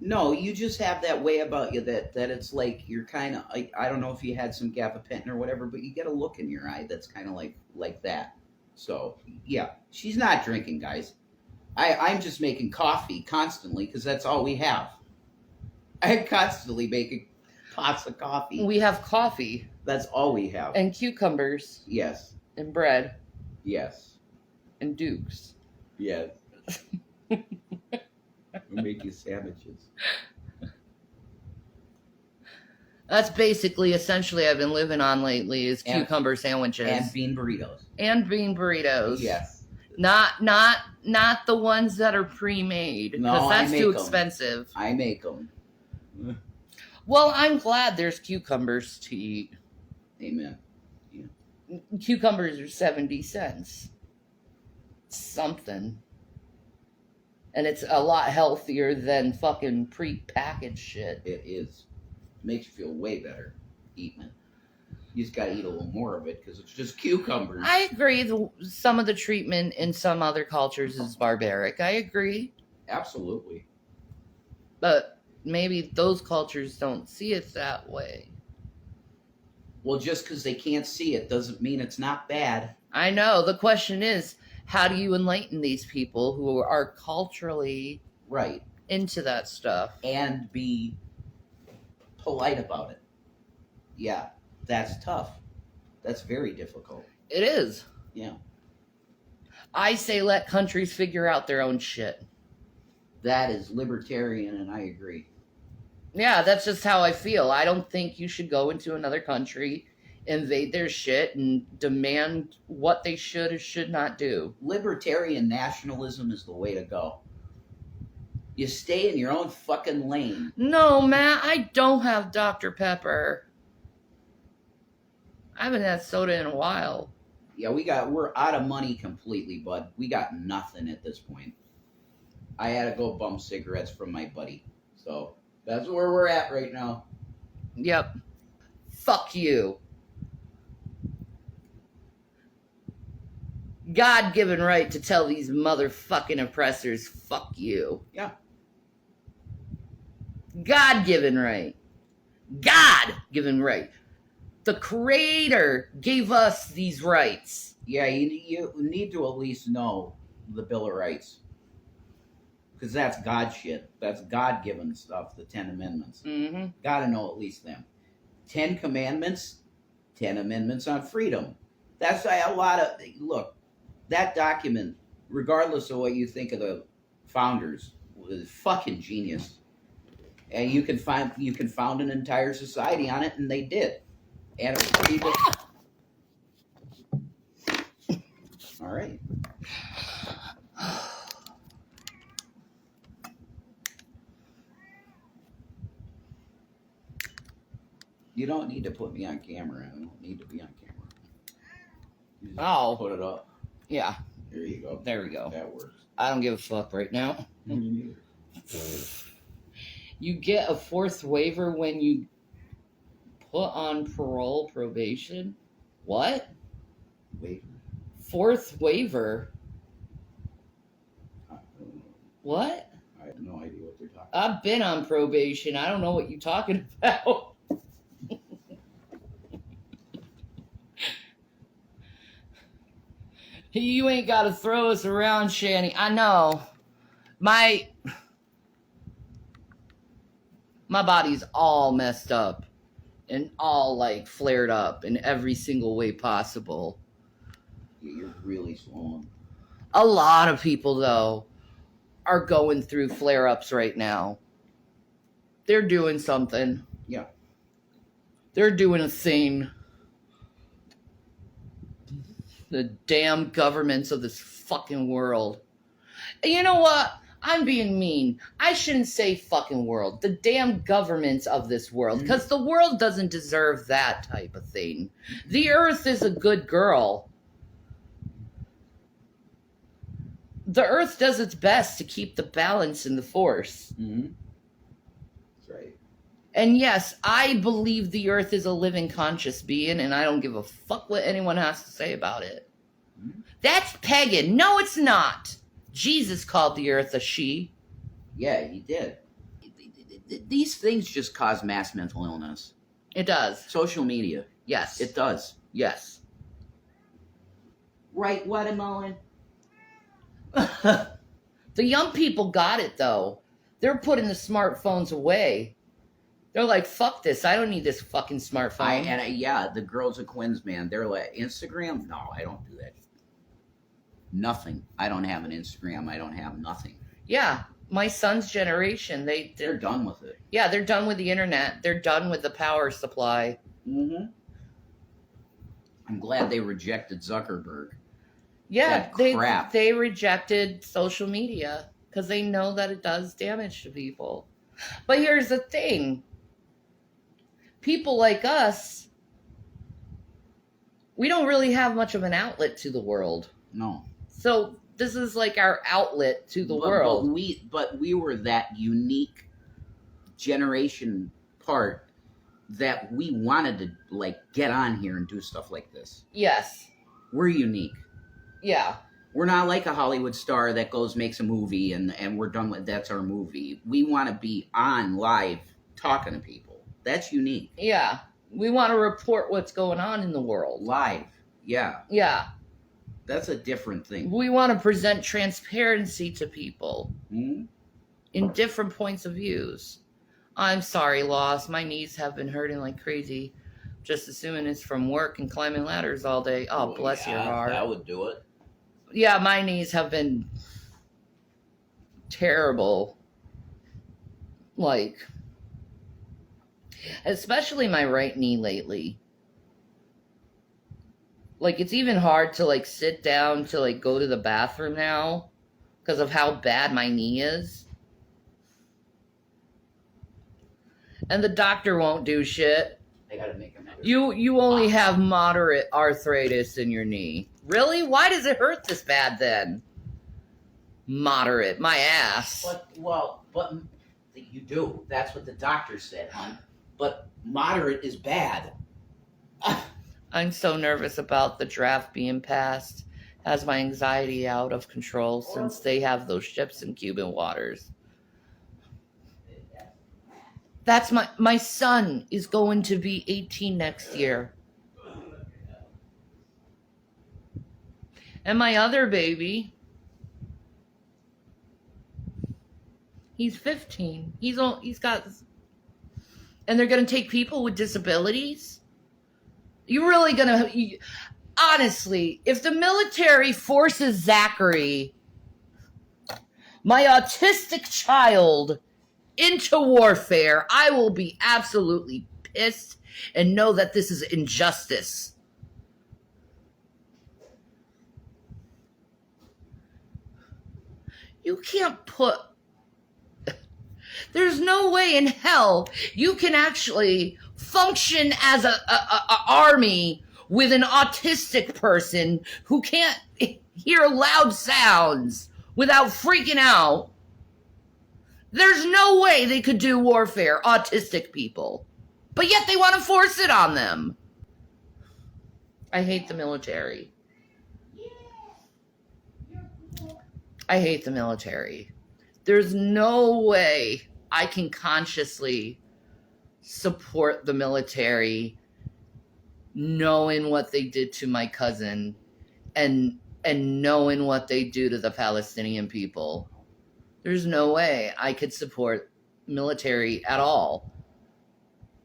No, you just have that way about you that it's like you're kind of, I don't know if you had some gabapentin or whatever, but you get a look in your eye that's kind of like that. So, yeah, she's not drinking, guys. I'm just making coffee constantly because that's all we have. I'm constantly making pots of coffee. We have coffee. That's all we have. And cucumbers. Yes. And bread. Yes. And dukes. Yes. We'll make you sandwiches. That's basically, essentially, I've been living on lately is cucumber sandwiches. And bean burritos. And bean burritos. Yes. Not the ones that are pre-made. Because No, that's I make too 'em. expensive. I make them. Well, I'm glad there's cucumbers to eat. Amen. Cucumbers are 70 cents. Something. And it's a lot healthier than fucking pre-packaged shit. It is. Makes you feel way better eating it. You just gotta eat a little more of it because it's just cucumbers. I agree. Some of the treatment in some other cultures is barbaric. I agree. Absolutely. But maybe those cultures don't see it that way. Well, just because they can't see it doesn't mean it's not bad. I know. The question is, how do you enlighten these people who are culturally Right. into that stuff? And be polite about it. Yeah, that's tough. That's very difficult. It is. Yeah. I say let countries figure out their own shit. That is libertarian, and I agree. Yeah, that's just how I feel. I don't think you should go into another country, invade their shit, and demand what they should or should not do. Libertarian nationalism is the way to go. You stay in your own fucking lane. No, Matt, I don't have Dr. Pepper. I haven't had soda in a while. Yeah, we're out of money completely, bud. We got nothing at this point. I had to go bum cigarettes from my buddy. So that's where we're at right now. Yep. Fuck you. God-given right to tell these motherfucking oppressors, fuck you. Yeah. God-given right. God-given right. The Creator gave us these rights. Yeah, you need to at least know the Bill of Rights. Because that's God shit. That's God-given stuff, the 10 Amendments. Mm-hmm. Gotta know at least them. 10 Commandments, 10 Amendments on freedom. That's a lot of... Look, that document, regardless of what you think of the founders, was fucking genius. And you can found an entire society on it, and they did. And it was pretty good. All right. You don't need to put me on camera. I don't need to be on camera. You just Oh. put it up. Yeah, There you go. there we go. That works. I don't give a fuck right now. Me neither. You get a fourth waiver when you put on parole probation? What? Wait. Fourth waiver? I don't know. What? I have no idea what they're talking about. I've been on probation. I don't know what you're talking about. You ain't got to throw us around, Shanny. I know. My body's all messed up and all like flared up in every single way possible. Yeah, you're really swollen. A lot of people, though, are going through flare-ups right now. They're doing something. Yeah. They're doing a thing. The damn governments of this fucking world. And you know what? I'm being mean. I shouldn't say fucking world. The damn governments of this world. Because the world doesn't deserve that type of thing. The earth is a good girl. The earth does its best to keep the balance and the force. Mm-hmm. That's right. And yes, I believe the earth is a living conscious being, and I don't give a fuck what anyone has to say about it. Mm-hmm. That's pagan. No, it's not. Jesus called the earth a she. Yeah, he did. These things just cause mass mental illness. It does. Social media. Yes. It does. Yes. Right, watermelon? The young people got it, though. They're putting the smartphones away. They're like, fuck this. I don't need this fucking smartphone. Yeah, the girls at Quinn's, man, they're like, Instagram? No, I don't do that. Nothing. I don't have an Instagram. I don't have nothing. Yeah. My son's generation, They're done with it. Yeah, they're done with the internet. They're done with the power supply. Mm-hmm. I'm glad they rejected Zuckerberg. Yeah, That crap. they rejected social media because they know that it does damage to people. But here's the thing. People like us, we don't really have much of an outlet to the world. No. So this is like our outlet to the world. But we were that unique generation part that we wanted to like get on here and do stuff like this. Yes. We're unique. Yeah. We're not like a Hollywood star that makes a movie and we're done with that's our movie. We want to be on live talking to people. That's unique. Yeah. We want to report what's going on in the world. Live. Yeah. Yeah. That's a different thing. We want to present transparency to people Mm-hmm. in different points of views. I'm sorry, Lost. My knees have been hurting like crazy. Just assuming it's from work and climbing ladders all day. Oh, bless your heart. That would do it. Yeah, my knees have been terrible. Like, especially my right knee lately. Like, it's even hard to, like, sit down to, like, go to the bathroom now because of how bad my knee is. And the doctor won't do shit. They gotta make another. You only have moderate arthritis in your knee. Really? Why does it hurt this bad then? Moderate. My ass. But you do. That's what the doctor said, hon. But moderate is bad. I'm so nervous about the draft being passed. Has my anxiety out of control since they have those ships in Cuban waters. That's my son is going to be 18 next year. And my other baby, he's 15. He's got, and they're going to take people with disabilities? You really going to, honestly, if the military forces Zachary, my autistic child, into warfare, I will be absolutely pissed and know that this is injustice. You can't put... There's no way in hell you can actually function as a army with an autistic person who can't hear loud sounds without freaking out. There's no way they could do warfare, autistic people. But yet they want to force it on them. I hate the military. I hate the military. There's no way I can consciously support the military knowing what they did to my cousin and knowing what they do to the Palestinian people. There's no way I could support military at all.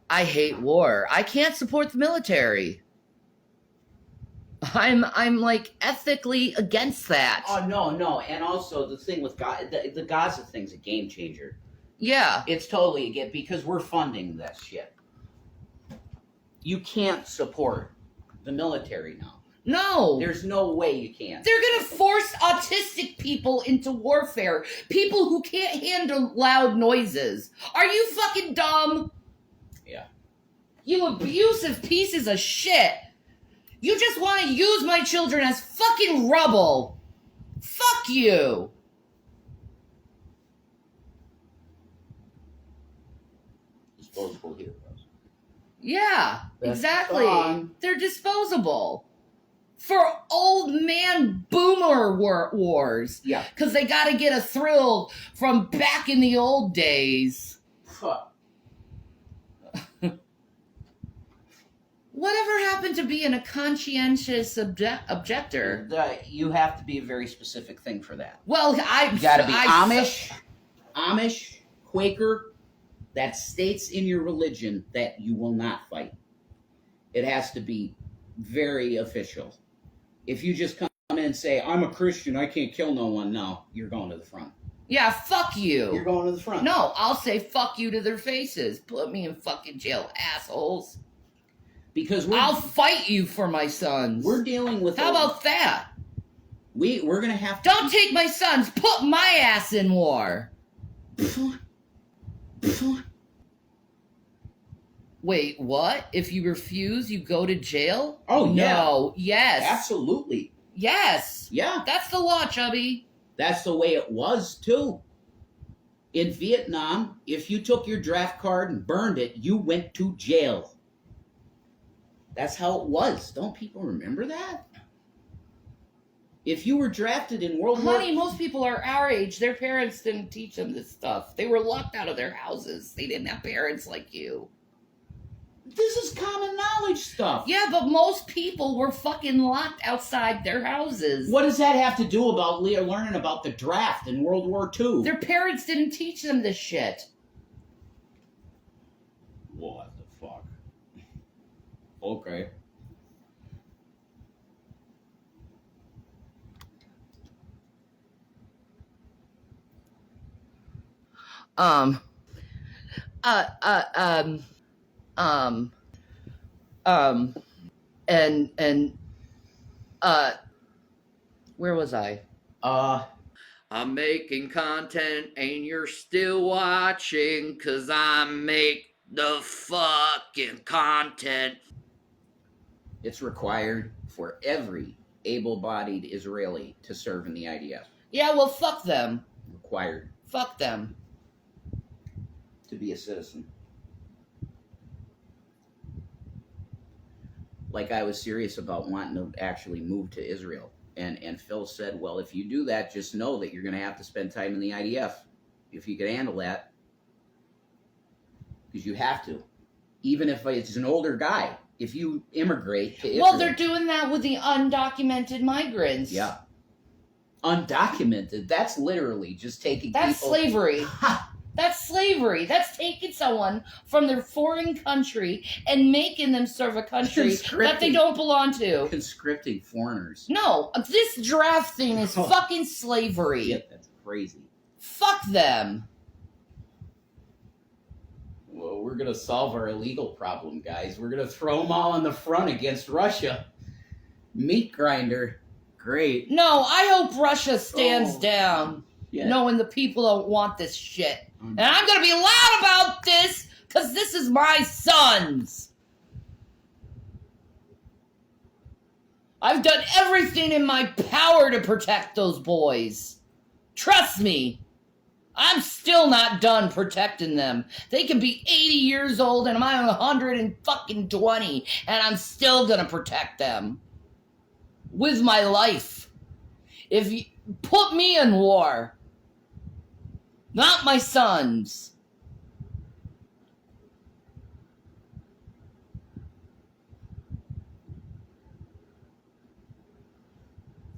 I hate war. I can't support the military. I'm like ethically against that. Oh no, and also the thing with the Gaza thing's a game changer. Yeah. It's totally a game because we're funding that shit. You can't support the military now. No. There's no way you can. They're going to force autistic people into warfare. People who can't handle loud noises. Are you fucking dumb? Yeah. You abusive pieces of shit. You just want to use my children as fucking rubble. Fuck you. Disposable heroes. Yeah, That's exactly. wrong. They're disposable. For old man boomer wars. Yeah. Because they got to get a thrill from back in the old days. Fuck. Whatever happened to being a conscientious objector? You have to be a very specific thing for that. Well, You got to be Amish, Quaker. That states in your religion that you will not fight. It has to be very official. If you just come in and say, I'm a Christian, I can't kill no one, no, you're going to the front. Yeah, fuck you. You're going to the front. No, I'll say fuck you to their faces. Put me in fucking jail, assholes. Because I'll fight you for my sons. We're dealing with... How about that? We're going to have to... Don't take my sons. Put my ass in war. Wait, what? If you refuse, you go to jail? Oh, yeah. No. Yes. Absolutely. Yes. Yeah. That's the law, Chubby. That's the way it was, too. In Vietnam, if you took your draft card and burned it, you went to jail. That's how it was. Don't people remember that? If you were drafted in World War... Honey, most people are our age. Their parents didn't teach them this stuff. They were locked out of their houses. They didn't have parents like you. This is common knowledge stuff. Yeah, but most people were fucking locked outside their houses. What does that have to do about learning about the draft in World War II? Their parents didn't teach them this shit. What the fuck? Okay. Where was I? I'm making content and you're still watching 'cause I make the fucking content. It's required for every able-bodied Israeli to serve in the IDF. Yeah, well, fuck them. Required Fuck them. to be a citizen. Like, I was serious about wanting to actually move to Israel. And Phil said, well, if you do that, just know that you're going to have to spend time in the IDF. If you can handle that. Because you have to. Even if it's an older guy. If you immigrate to Israel. Well, they're doing that with the undocumented migrants. Yeah. Undocumented. That's literally just taking That's people... slavery. That's slavery. That's taking someone from their foreign country and making them serve a country that they don't belong to. Conscripting foreigners. No, this draft thing is fucking slavery. Shit, that's crazy. Fuck them. Well, we're going to solve our illegal problem, guys. We're going to throw them all in the front against Russia. Meat grinder. Great. No, I hope Russia stands down, Yeah. knowing the people don't want this shit. And I'm going to be loud about this, because this is my sons. I've done everything in my power to protect those boys. Trust me. I'm still not done protecting them. They can be 80 years old and I'm 120, and I'm still going to protect them. With my life. If you put me in war, not my sons.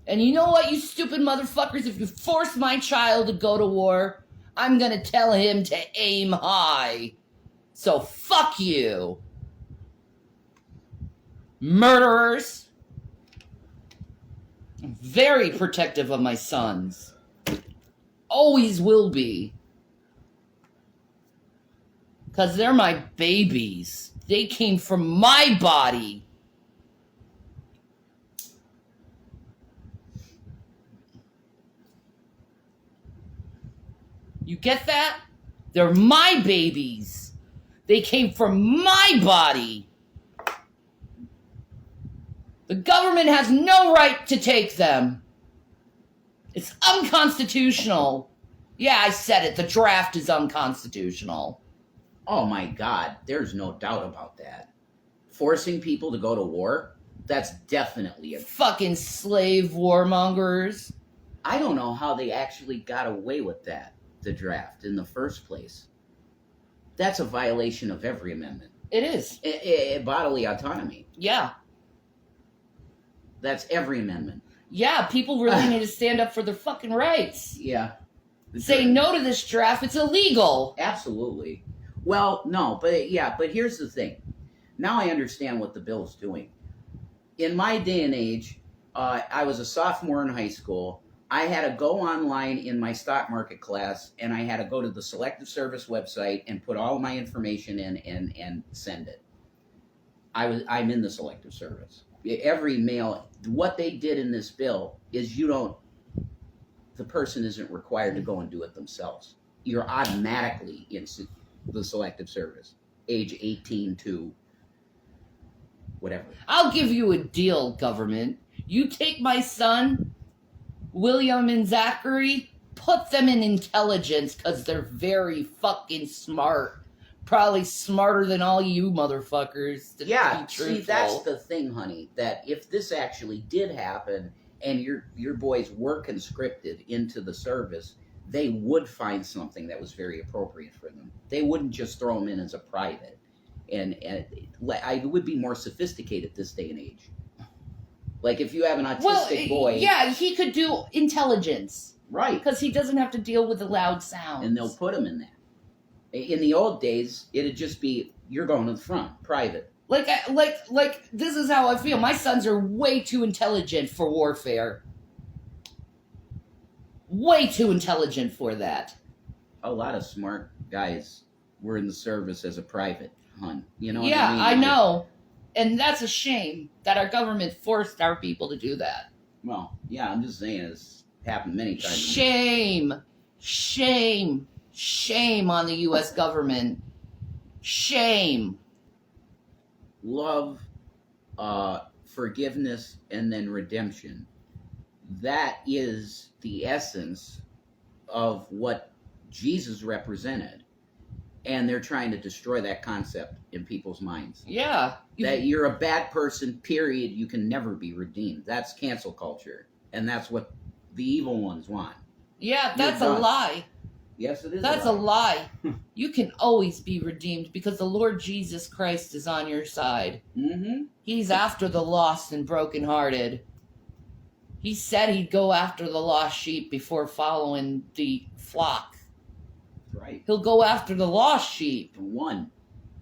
And you know what, you stupid motherfuckers? If you force my child to go to war, I'm going to tell him to aim high. So fuck you. Murderers. I'm very protective of my sons. Always will be. Because they're my babies. They came from my body. You get that? They're my babies. They came from my body. The government has no right to take them. It's unconstitutional. Yeah, I said it. The draft is unconstitutional. Oh my God, there's no doubt about that. Forcing people to go to war, that's definitely a... Fucking slave warmongers. I don't know how they actually got away with that, the draft, in the first place. That's a violation of every amendment. It is. Bodily autonomy. Yeah. That's every amendment. Yeah, people really need to stand up for their fucking rights. Yeah. Say no to this draft. It's illegal. Absolutely. Well, no, but here's the thing. Now I understand what the bill's doing. In my day and age, I was a sophomore in high school. I had to go online in my stock market class, and I had to go to the Selective Service website and put all of my information in and send it. I'm in the Selective Service. Every male, what they did in this bill is the person isn't required to go and do it themselves. You're automatically in the Selective Service, age 18 to whatever. I'll give you a deal, government. You take my son, William and Zachary, put them in intelligence because they're very fucking smart. Probably smarter than all you motherfuckers. Yeah, see, that's the thing, honey, that if this actually did happen and your boys were conscripted into the service, they would find something that was very appropriate for them. They wouldn't just throw them in as a private. And I would be more sophisticated this day and age. Like if you have an autistic boy. Yeah, he could do intelligence. Right. Because he doesn't have to deal with the loud sounds. And they'll put him in that. In the old days, it'd just be, you're going to the front, private. Like this is how I feel. My sons are way too intelligent for warfare. Way too intelligent for that. A lot of smart guys were in the service as a private, hon. You know what yeah, I mean? I know. And that's a shame that our government forced our people to do that. Well, yeah, I'm just saying it's happened many times. Shame. Shame. Shame on the U.S. government. Shame. Love, forgiveness, and then redemption. That is the essence of what Jesus represented. And they're trying to destroy that concept in people's minds. Yeah. That you're a bad person, period. You can never be redeemed. That's cancel culture. And that's what the evil ones want. Yeah, that's a lie. Yes, it is. That's a lie. You can always be redeemed because the Lord Jesus Christ is on your side. Mm-hmm. He's after the lost and brokenhearted. He said he'd go after the lost sheep before following the flock. Right. He'll go after the lost sheep. One.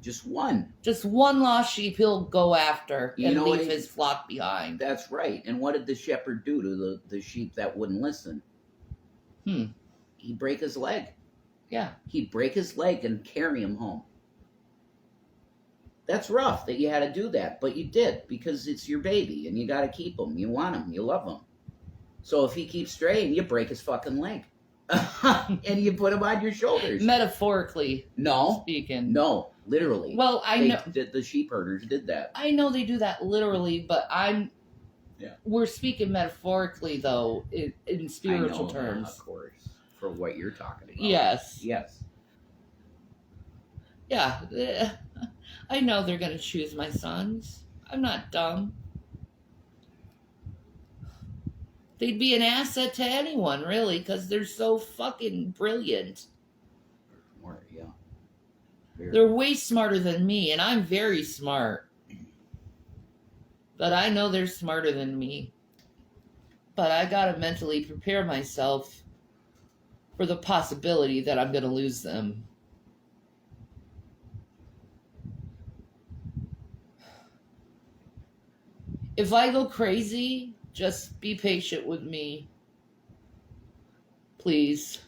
Just one. Just one lost sheep he'll go after and leave his flock behind. That's right. And what did the shepherd do to the sheep that wouldn't listen? He'd break his leg. Yeah. He'd break his leg and carry him home. That's rough that you had to do that, but you did because it's your baby and you got to keep him. You want him. You love him. So if he keeps straying, you break his fucking leg. And you put him on your shoulders. Metaphorically speaking. No, literally. Well, I know. The sheep herders did that. I know they do that literally, but we're speaking metaphorically, though, in spiritual terms. Of course. For what you're talking about. Yes. Yes. Yeah. I know they're going to choose my sons. I'm not dumb. They'd be an asset to anyone, really, because they're so fucking brilliant. Smart, yeah. They're way smarter than me, and I'm very smart. But I know they're smarter than me. But I gotta mentally prepare myself for the possibility that I'm going to lose them. If I go crazy, just be patient with me. Please.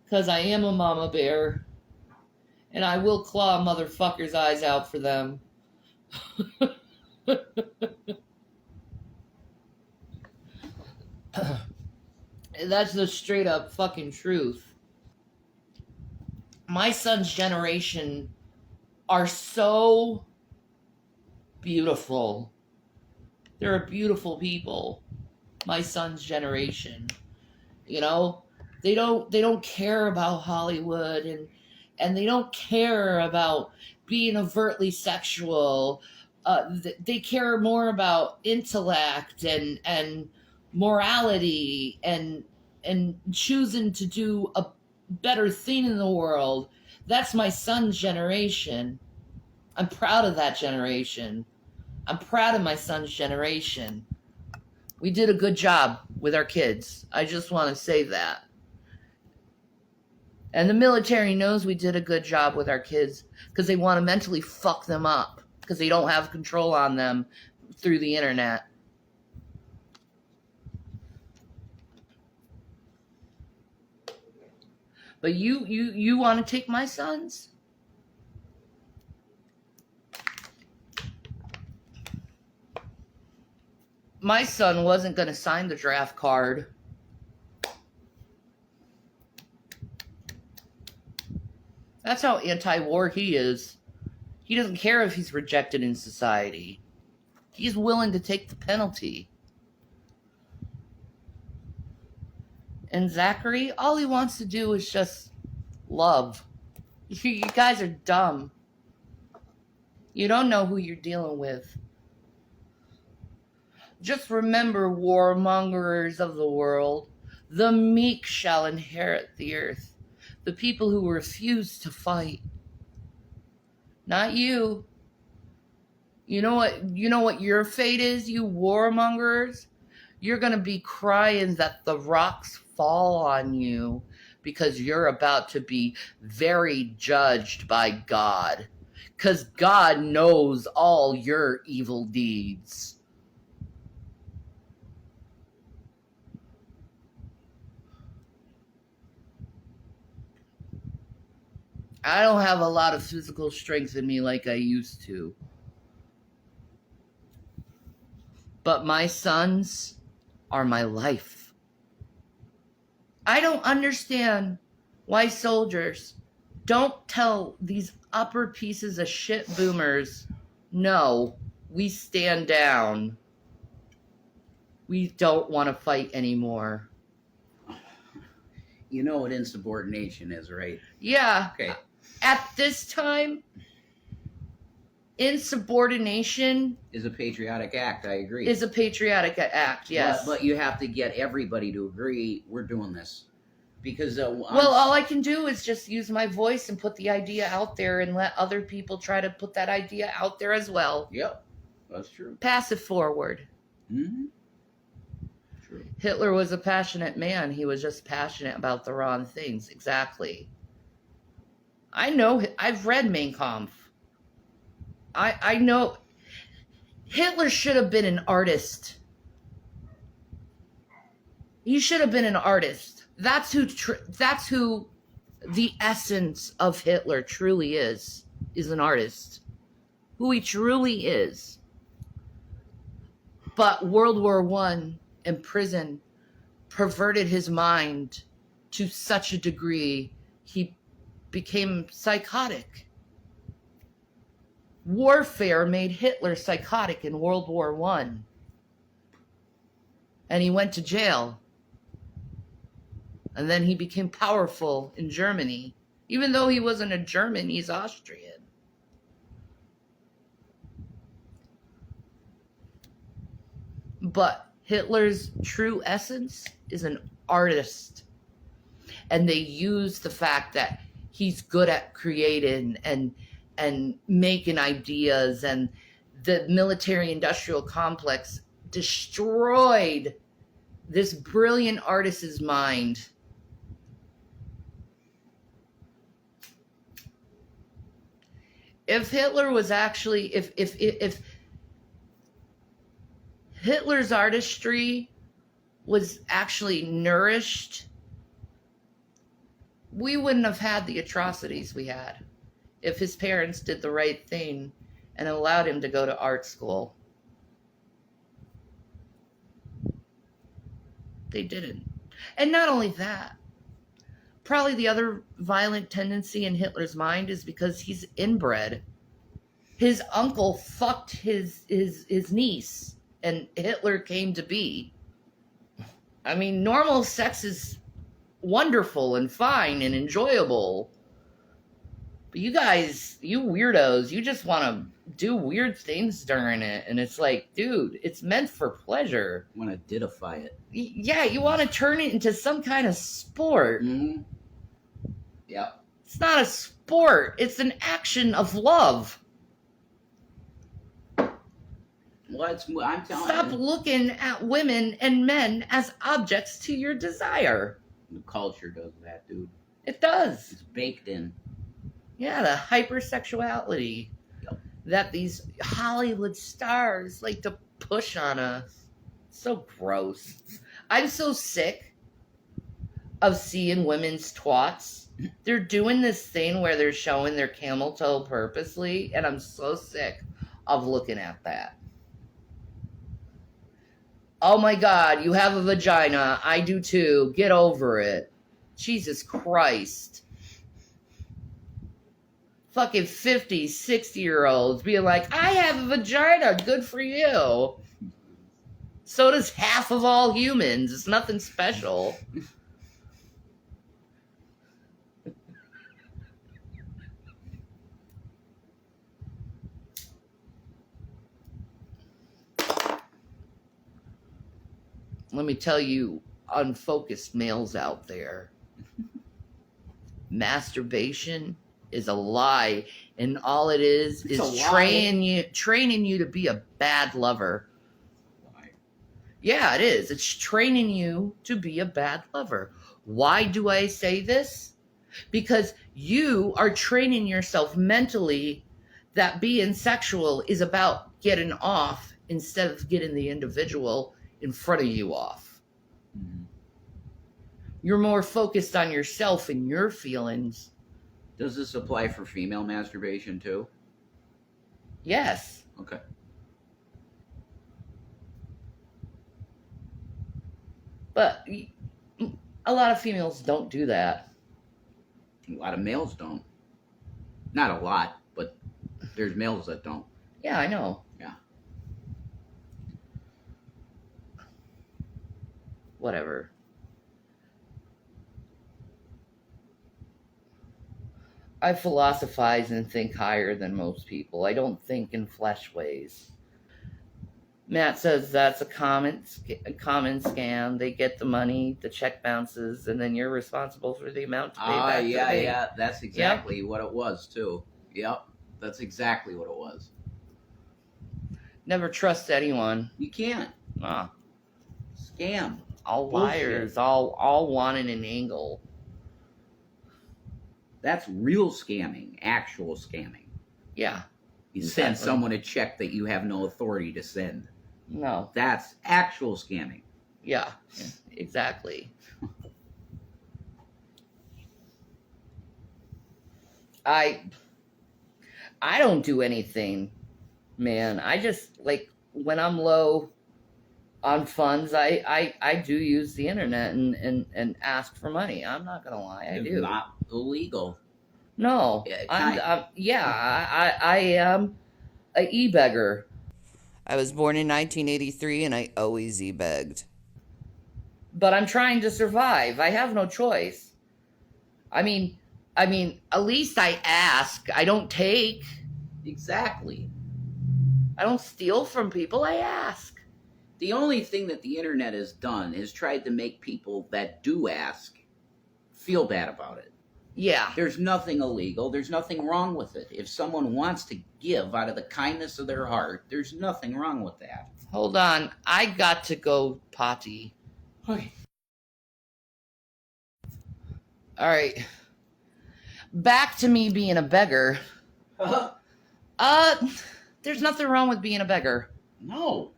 Because I am a mama bear. And I will claw motherfuckers' eyes out for them. That's the straight up fucking truth. My son's generation are so beautiful. They're beautiful people. My son's generation. You know, they don't care about Hollywood and they don't care about being overtly sexual. They care more about intellect and morality and choosing to do a better thing in the world. That's my son's generation. I'm proud of that generation. I'm proud of my son's generation. We did a good job with our kids. I just want to say that. And the military knows we did a good job with our kids because they want to mentally fuck them up because they don't have control on them through the internet. But you want to take my sons? My son wasn't going to sign the draft card. That's how anti-war he is. He doesn't care if he's rejected in society. He's willing to take the penalty. And Zachary, all he wants to do is just love. You guys are dumb. You don't know who you're dealing with. Just remember, warmongers of the world, the meek shall inherit the earth. The people who refuse to fight. Not you. You know what your fate is, you warmongers? You're going to be crying that the rocks fall on you because you're about to be very judged by God. Because God knows all your evil deeds. I don't have a lot of physical strength in me like I used to. But my sons are my life. I don't understand why soldiers don't tell these upper pieces of shit boomers, no, we stand down. We don't want to fight anymore. You know what insubordination is, right? Yeah. Okay. At this time, insubordination Is a patriotic act, I agree. is a patriotic act, yes. But you have to get everybody to agree we're doing this. Because well, all I can do is just use my voice and put the idea out there and let other people try to put that idea out there as well. Yep, that's true. Pass it forward. Mm-hmm. True. Hitler was a passionate man. He was just passionate about the wrong things. Exactly. I know. I've read Mein Kampf. I know. Hitler should have been an artist. He should have been an artist. That's who the essence of Hitler truly is an artist. Who he truly is. But World War I in prison perverted his mind to such a degree he became psychotic. Warfare made Hitler psychotic in World War I. And he went to jail. And then he became powerful in Germany. Even though he wasn't a German, he's Austrian. But Hitler's true essence is an artist. And they use the fact that he's good at creating and making ideas, and the military industrial complex destroyed this brilliant artist's mind. If Hitler was actually, if Hitler's artistry was actually nourished, we wouldn't have had the atrocities we had if his parents did the right thing and allowed him to go to art school. They didn't. And not only that, probably the other violent tendency in Hitler's mind is because he's inbred. His uncle fucked his niece, and Hitler came to be. I mean, normal sex is wonderful and fine and enjoyable. But you guys, you weirdos, you just want to do weird things during it. And it's like, dude, it's meant for pleasure. You want to didify it. Yeah, you want to turn it into some kind of sport. Mm-hmm. Yep. It's not a sport. It's an action of love. Well, I'm telling Stop you. looking at women and men as objects to your desire. The culture does that, dude. It does. It's baked in. Yeah, the hypersexuality that these Hollywood stars like to push on us. So gross. I'm so sick of seeing women's twats. They're doing this thing where they're showing their camel toe purposely, and I'm so sick of looking at that. Oh my God, you have a vagina. I do too. Get over it. Jesus Christ. Fucking 50, 60-year-olds being like, I have a vagina. Good for you. So does half of all humans. It's nothing special. Let me tell you, unfocused males out there, masturbation is a lie, and all it is training you to be a bad lover. Why? Yeah, it is. It's training you to be a bad lover. Why do I say this? Because you are training yourself mentally that being sexual is about getting off instead of getting the individual in front of you off. Mm-hmm. You're more focused on yourself and your feelings. Does this apply for female masturbation too? Yes. Okay. But a lot of females don't do that. A lot of males don't. Not a lot, but there's males that don't. Yeah, I know. Yeah. Whatever. I philosophize and think higher than most people. I don't think in flesh ways. Matt says that's a common scam. They get the money, the check bounces, and then you're responsible for the amount to pay back. Yeah. That's exactly what it was too. Yep. That's exactly what it was. Never trust anyone. You can't. Scam. All Bullshit. liars, all wanting an angle. That's real scamming, actual scamming. Yeah. You Exactly. send someone a check that you have no authority to send. No. That's actual scamming. Yeah. Exactly. I don't do anything, man. I just, like, when I'm low on funds, I do use the internet and ask for money. I'm not gonna lie, I It's do. not illegal. No, Yeah, I am a e-beggar. I was born in 1983 and I always e-begged. But I'm trying to survive. I have no choice. I mean, at least I ask. I don't take. Exactly. I don't steal from people. I ask. The only thing that the internet has done is tried to make people that do ask feel bad about it. Yeah. There's nothing illegal. There's nothing wrong with it. If someone wants to give out of the kindness of their heart, there's nothing wrong with that. Hold on. I got to go potty. Okay. All right. Back to me being a beggar. There's nothing wrong with being a beggar. No.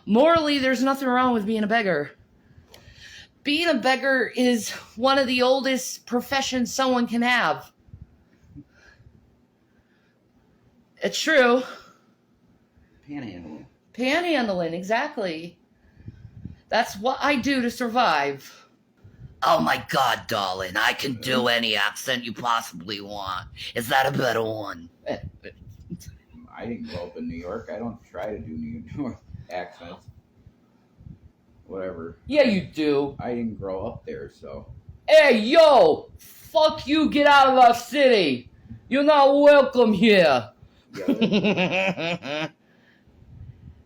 Morally, there's nothing wrong with being a beggar. Being a beggar is one of the oldest professions someone can have. It's true. Panhandling. Panhandling, exactly. That's what I do to survive. Oh my God, darling, I can do any accent you possibly want. Is that a better one? I didn't grow up in New York. I don't try to do New York accents. Whatever. Yeah, you do. I didn't grow up there, so. Hey, yo! Fuck you, get out of our city! You're not welcome here! Yeah,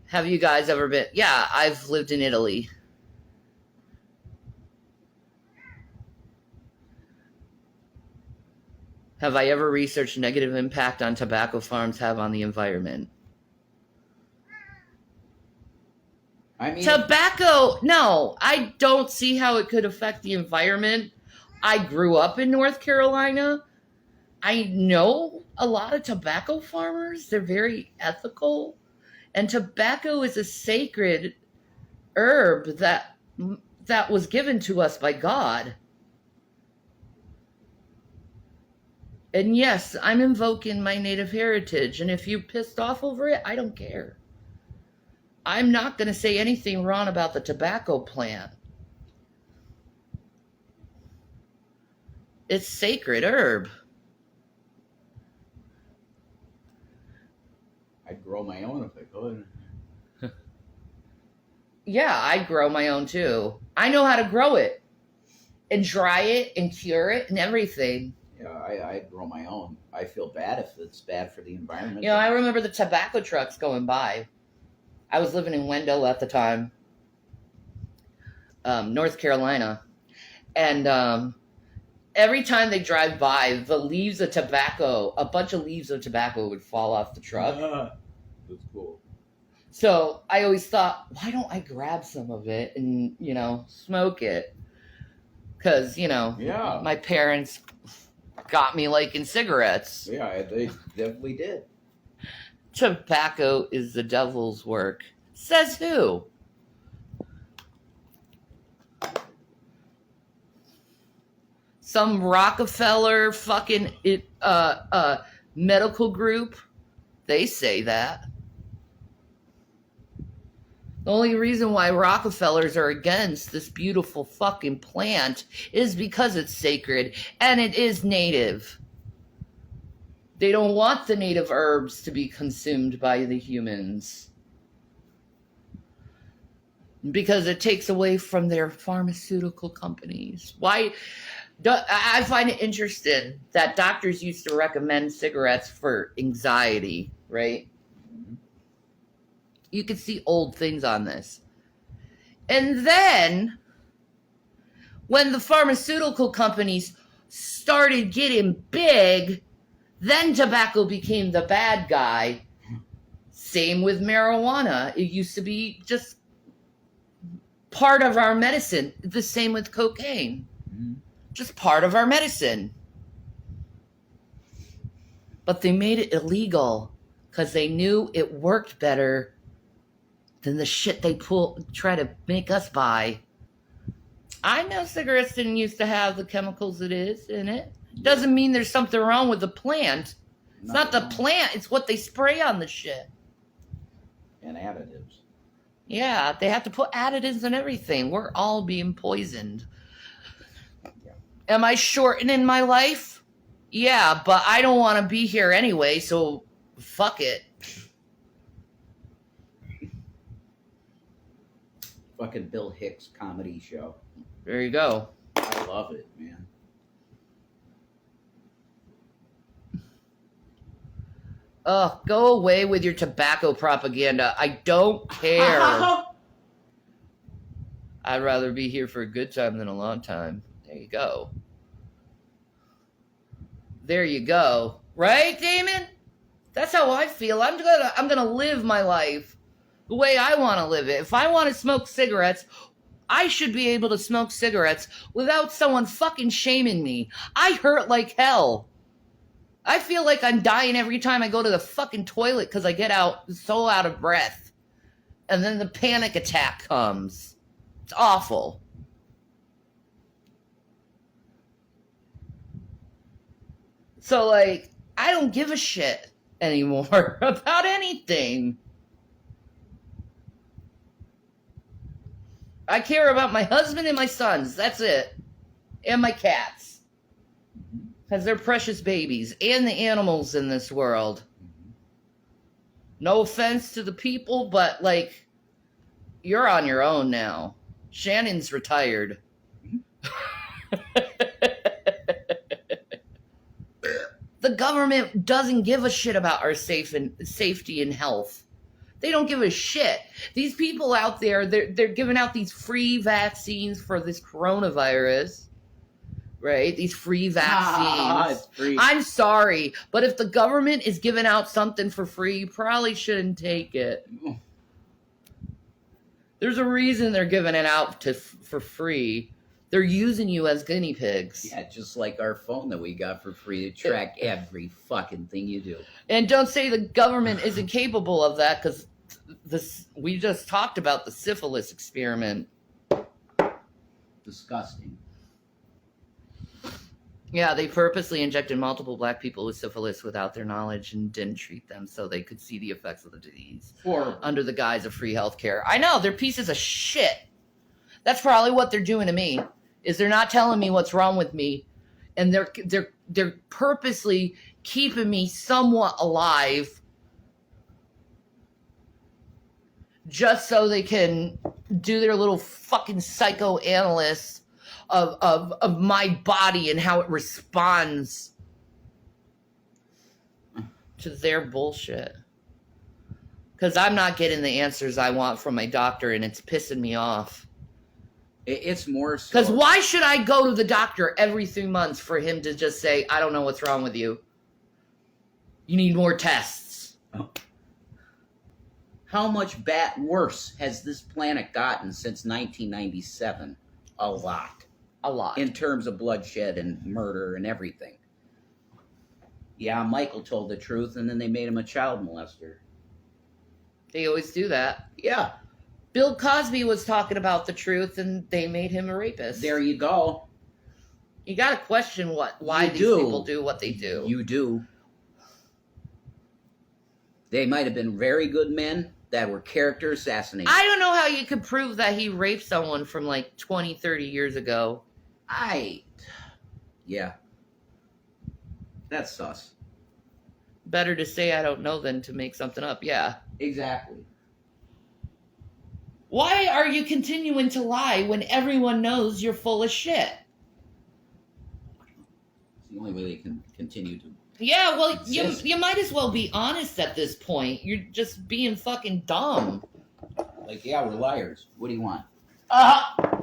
Have you guys ever been? Yeah, I've lived in Italy. Have I ever researched negative impact on tobacco farms have on the environment? I mean, Tobacco, no, I don't see how it could affect the environment. I grew up in North Carolina. I know a lot of tobacco farmers. They're very ethical. And tobacco is a sacred herb that was given to us by God. And yes, I'm invoking my native heritage. And if you pissed off over it, I don't care. I'm not going to say anything wrong about the tobacco plant. It's sacred herb. I'd grow my own if I could. Yeah, I grow my own too. I know how to grow it and dry it and cure it and everything. Yeah, I'd grow my own. I feel bad if it's bad for the environment. You know, I remember the tobacco trucks going by. I was living in Wendell at the time, North Carolina. And every time they drive by, the leaves of tobacco, a bunch of leaves of tobacco would fall off the truck. That's cool. So I always thought, why don't I grab some of it and, you know, smoke it? Because, you know, Yeah. my parents got me liking cigarettes. Yeah, they definitely did. Tobacco is the devil's work. Says who? Some Rockefeller fucking medical group. They say that. The only reason why Rockefellers are against this beautiful fucking plant is because it's sacred and it is native. They don't want the native herbs to be consumed by the humans because it takes away from their pharmaceutical companies. Why? I find it interesting that doctors used to recommend cigarettes for anxiety, right? You can see old things on this. And then, when the pharmaceutical companies started getting big, then tobacco became the bad guy. Same with marijuana. It used to be just part of our medicine. The same with cocaine. Mm-hmm. Just part of our medicine. But they made it illegal because they knew it worked better than the shit they try to make us buy. I know cigarettes didn't used to have the chemicals it is in it. Doesn't mean there's something wrong with the plant. It's not the plant, it's what they spray on the shit. And additives. Yeah, they have to put additives in everything. We're all being poisoned. Yeah. Am I shortening my life? Yeah, but I don't want to be here anyway, so fuck it. Fucking Bill Hicks comedy show. There you go. I love it, man. Ugh, go away with your tobacco propaganda. I don't care. I'd rather be here for a good time than a long time. There you go. There you go. Right, Damon? That's how I feel. I'm gonna live my life the way I want to live it. If I want to smoke cigarettes, I should be able to smoke cigarettes without someone fucking shaming me. I hurt like hell. I feel like I'm dying every time I go to the fucking toilet because I get so out of breath. And then the panic attack comes. It's awful. So, like, I don't give a shit anymore about anything. I care about my husband and my sons. That's it. And my cats. Because they're precious babies. And the animals in this world. No offense to the people, but, like, you're on your own now. Shannon's retired. The government doesn't give a shit about our safety and health. They don't give a shit. These people out there, they're giving out these free vaccines for this coronavirus, right? These free vaccines. It's free. I'm sorry, but if the government is giving out something for free, you probably shouldn't take it. There's a reason they're giving it out for free. They're using you as guinea pigs. Yeah, just like our phone that we got for free to track every fucking thing you do. And don't say the government isn't capable of that, because we just talked about the syphilis experiment. Disgusting. Yeah, they purposely injected multiple black people with syphilis without their knowledge and didn't treat them so they could see the effects of the disease. Horrible. Under the guise of free health care. I know, they're pieces of shit. That's probably what they're doing to me, is they're not telling me what's wrong with me, and they're purposely keeping me somewhat alive just so they can do their little fucking psychoanalysis of my body and how it responds to their bullshit. Because I'm not getting the answers I want from my doctor, and it's pissing me off. It's more so. Because why should I go to the doctor every 3 months for him to just say, I don't know what's wrong with you? You need more tests. Oh. How much worse has this planet gotten since 1997? A lot. A lot. In terms of bloodshed and murder and everything. Yeah, Michael told the truth, and then they made him a child molester. They always do that. Yeah. Bill Cosby was talking about the truth, and they made him a rapist. There you go. You got to question why these people do what they do. You do. They might have been very good men that were character assassinators. I don't know how you could prove that he raped someone from like 20, 30 years ago. Yeah. That's sus. Better to say I don't know than to make something up. Yeah. Exactly. Why are you continuing to lie when everyone knows you're full of shit? It's the only way they can continue to. Yeah, well, exist. you might as well be honest at this point. You're just being fucking dumb. Like, yeah, we're liars. What do you want? I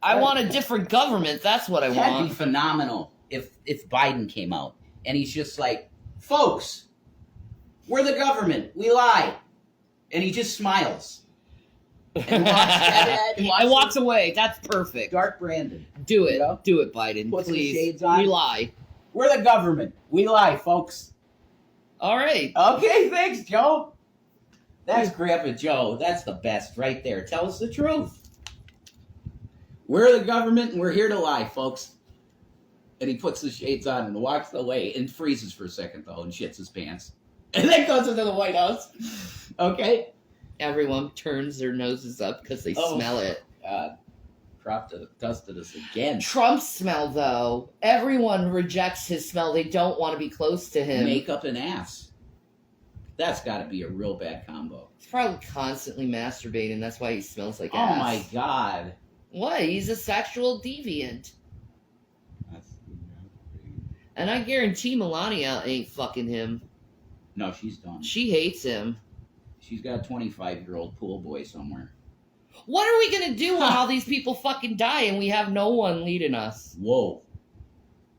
want a different government. That's what I That'd want. be phenomenal if Biden came out and he's just like, folks, we're the government. We lie. And he just smiles. And walks away. That's perfect. Dark Brandon. Do it. You know? Do it, Biden. Puts the Please. shades on. We lie. We're the government. We lie, folks. All right. Okay, thanks, Joe. That's Grandpa Joe. That's the best right there. Tell us the truth. We're the government, and we're here to lie, folks. And he puts the shades on and walks away and freezes for a second, though, and shits his pants. And then goes into the White House. Okay? Everyone turns their noses up because they smell it. God. Crop dusted us again. Trump's smell, though. Everyone rejects his smell. They don't want to be close to him. Makeup and ass. That's got to be a real bad combo. He's probably constantly masturbating. That's why he smells like Oh, ass. my God. What? He's a sexual deviant. And I guarantee Melania ain't fucking him. No, she's done. She hates him. She's got a 25-year-old pool boy somewhere. What are we going to do when all these people fucking die and we have no one leading us? Whoa.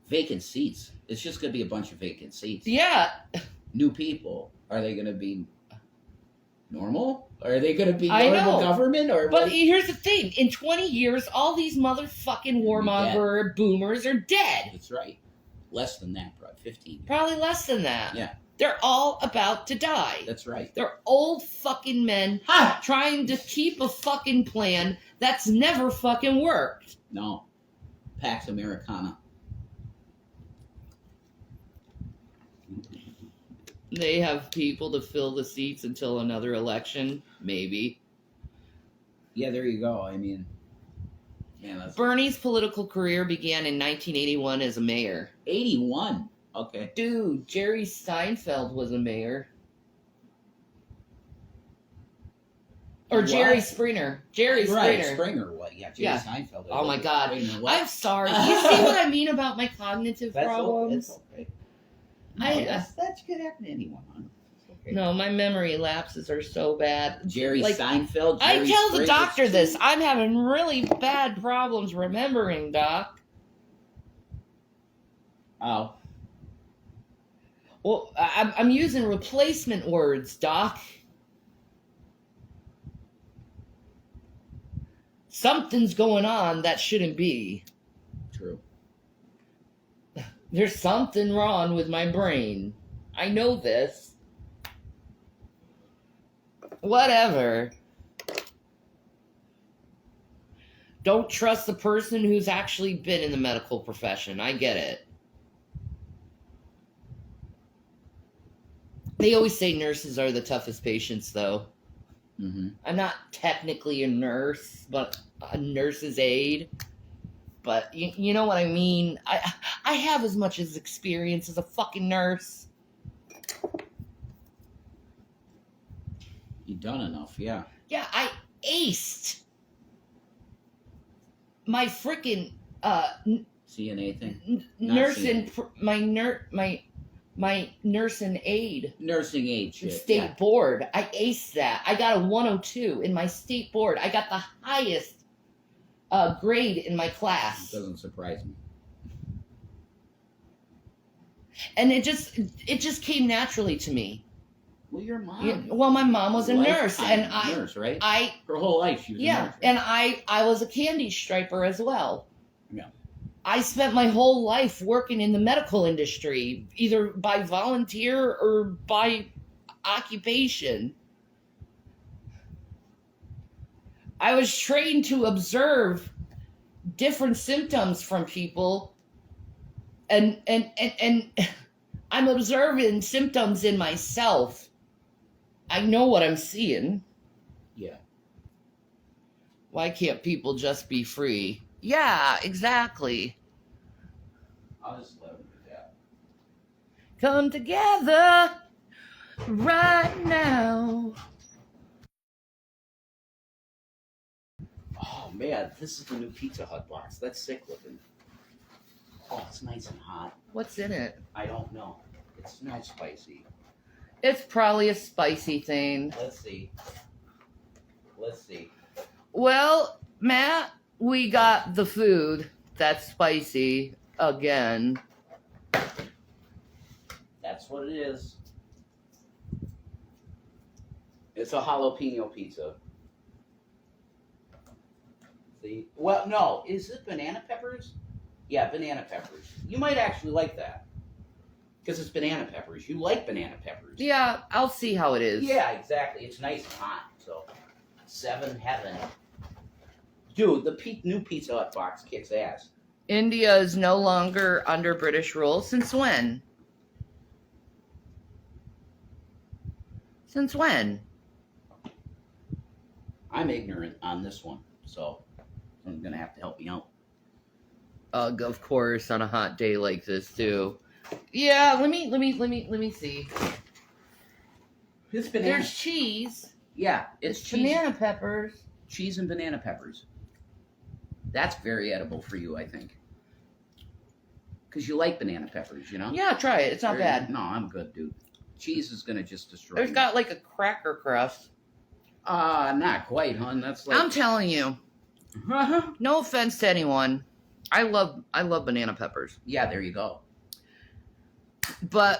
Vacant seats. It's just going to be a bunch of vacant seats. Yeah. New people. Are they going to be Normal? Are they going to be I normal know. government or But what? here's the thing. In 20 years, all these motherfucking warmonger boomers are dead. That's right. Less than that, probably 15. Probably less than that. Yeah. They're all about to die. That's right. They're old fucking men trying to keep a fucking plan that's never fucking worked. No. Pax Americana. They have people to fill the seats until another election, maybe. Yeah, there you go. I mean, man, that's Bernie's political career began in 1981 as a mayor. 81. Okay. Dude, Jerry Seinfeld was a mayor. Or What? Jerry Springer. Jerry Right, Springer. Springer, what? Yeah, Jerry Yeah. Seinfeld. Oh my God. Springer, what? I'm sorry. You see what I mean about my cognitive That's problems? okay. No, I- that could happen to anyone, hon. It's okay. No, my memory lapses are so bad. Jerry Like, Seinfeld. I Jerry tell the Springer, doctor too. this. I'm having really bad problems remembering, Doc. Oh, Well, I'm using replacement words, Doc. Something's going on that shouldn't be. true. There's something wrong with my brain. I know this. Whatever. Don't trust the person who's actually been in the medical profession. I get it. They always say nurses are the toughest patients, though. Mm-hmm. I'm not technically a nurse, but a nurse's aide. But you know what I mean? I have as much as experience as a fucking nurse. You done enough, yeah. Yeah, I aced my freaking CNA thing. Not nursing my nursing aide Nursing aid shit. state yeah. board. I aced that. I got a 102 in my state board. I got the highest grade in my class. Doesn't surprise me. And it just came naturally to me. Well, your mom. Yeah, well, my mom was a nurse, Lifetime and nurse, right? I Her whole life she was a nurse. and I was a candy striper as well. Yeah. I spent my whole life working in the medical industry, either by volunteer or by occupation. I was trained to observe different symptoms from people, and I'm observing symptoms in myself. I know what I'm seeing. Yeah. Why can't people just be free? Yeah, exactly. I'll just let him do that. Come together right now. Oh man, this is the new Pizza Hut box. That's sick looking. Oh, it's nice and hot. What's in it? I don't know. It's not spicy. It's probably a spicy thing. Let's see. Let's see. Well, Matt, we got the food that's spicy again. That's what it is. It's a jalapeno pizza. See? Well, no. Is it banana peppers? Yeah, banana peppers. You might actually like that. Because it's banana peppers. You like banana peppers. Yeah, I'll see how it is. Yeah, exactly. It's nice and hot. So, 7 heaven. Dude, the new Pizza Hut box kicks ass. India is no longer under British rule. Since when? Since when? I'm ignorant on this one, so I'm gonna have to help me out. Ugh, of course, on a hot day like this too. Yeah, let me see. It's banana. There's cheese. Yeah, it's cheese. Banana peppers. Cheese and banana peppers. That's very edible for you, I think. Because you like banana peppers, you know? Yeah, try it. It's not Very- bad. No, I'm good, dude. Cheese is gonna just destroy There's me. got like a cracker crust. Not quite, hon. That's like. I'm telling you. No offense to anyone. I love banana peppers. Yeah, there you go. But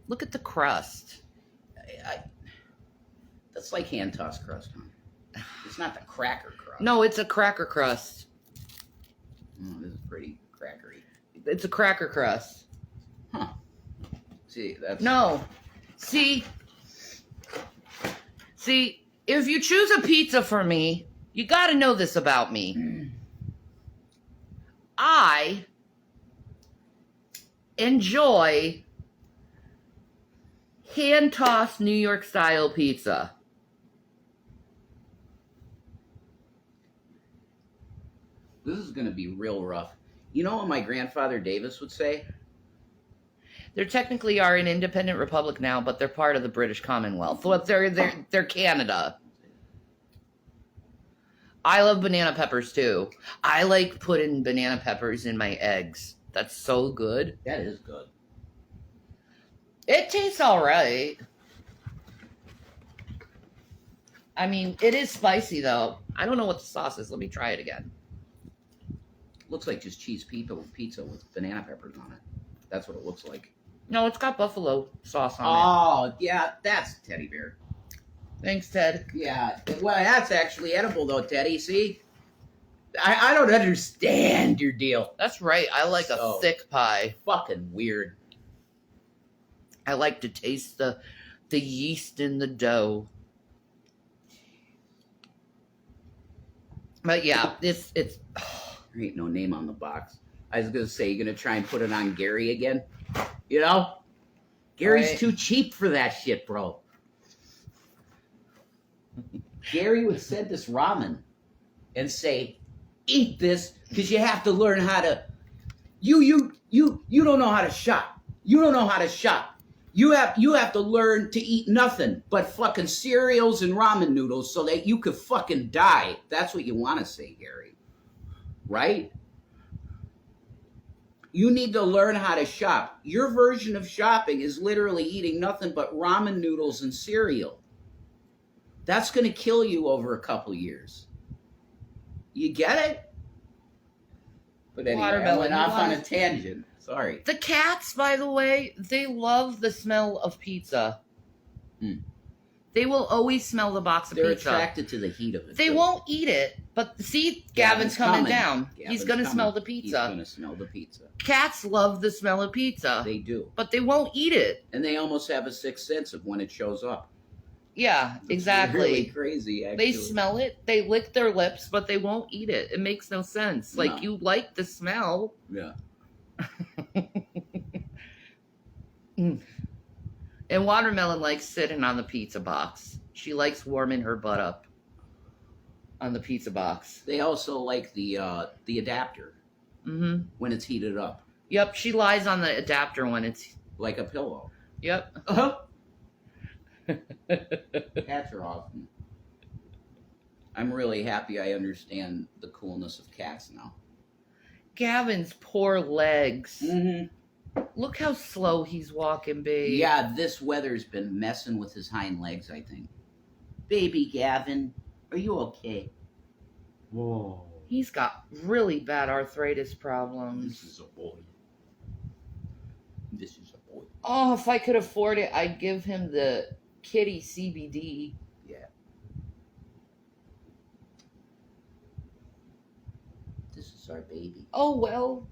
look at the crust. The It's like hand tossed crust, huh? It's not the cracker crust. No, it's a cracker crust. Oh, this is pretty crackery. It's a cracker crust. Huh. See, that's... No. See, if you choose a pizza for me, you got to know this about me. I enjoy hand-tossed New York style pizza. This is going to be real rough. You know what my grandfather Davis would say? They technically are an independent republic now, but they're part of the British Commonwealth. Well, they're Canada. I love banana peppers too. I like putting banana peppers in my eggs. That's so good. That is good. It tastes all right. I mean, it is spicy though. I don't know what the sauce is. Let me try it again. Looks like just cheese pizza with banana peppers on it. That's what it looks like. No, it's got buffalo sauce on it. Oh, yeah, that's teddy bear. Thanks, Ted. Yeah, well, that's actually edible though, Teddy. See? I don't understand your deal. That's right. I like So- a thick pie. Fucking weird. I like to taste the yeast in the dough. But yeah, it's There ain't no name on the box. I was gonna say, you're gonna try and put it on Gary again. You know? Gary's Right. too cheap for that shit, bro. Gary would send us ramen and say, eat this, because you have to learn how to you don't know how to shop. You don't know how to shop. You have to learn to eat nothing but fucking cereals and ramen noodles so that you could fucking die. That's what you want to say, Gary. Right? You need to learn how to shop. Your version of shopping is literally eating nothing but ramen noodles and cereal. That's going to kill you over a couple years. You get it? But anyway, I Watermelon, went you off on want- a tangent. Sorry. the cats, by the way, they love the smell of pizza. Hmm. They will always smell the box of They're pizza. attracted to the heat of it. They too. won't eat it, but see, Gavin's coming down. He's Gavin's gonna coming. smell the He's pizza. going to smell the pizza. Cats love the smell of pizza, They do. but they won't eat it. And they almost have a sixth sense of when it shows up. Yeah, It's exactly. really crazy, actually. They smell it, they lick their lips, but they won't eat it. It makes no sense. Like, No. you like the smell. Yeah. And Watermelon likes sitting on the pizza box. She likes warming her butt up on the pizza box. They also like the adapter Mm-hmm. when it's heated up, Yep, she lies on the adapter when it's... like a pillow. Yep. Uh-huh. Cats are awesome. I'm really happy I understand the coolness of cats now. Gavin's poor legs. Mm-hmm. Look how slow he's walking, babe. Yeah, this weather's been messing with his hind legs, I think. Baby Gavin, are you okay? Whoa. He's got really bad arthritis problems. This is a boy. This is a boy. Oh, if I could afford it, I'd give him the kitty CBD. Yeah. This is our baby. Oh, well.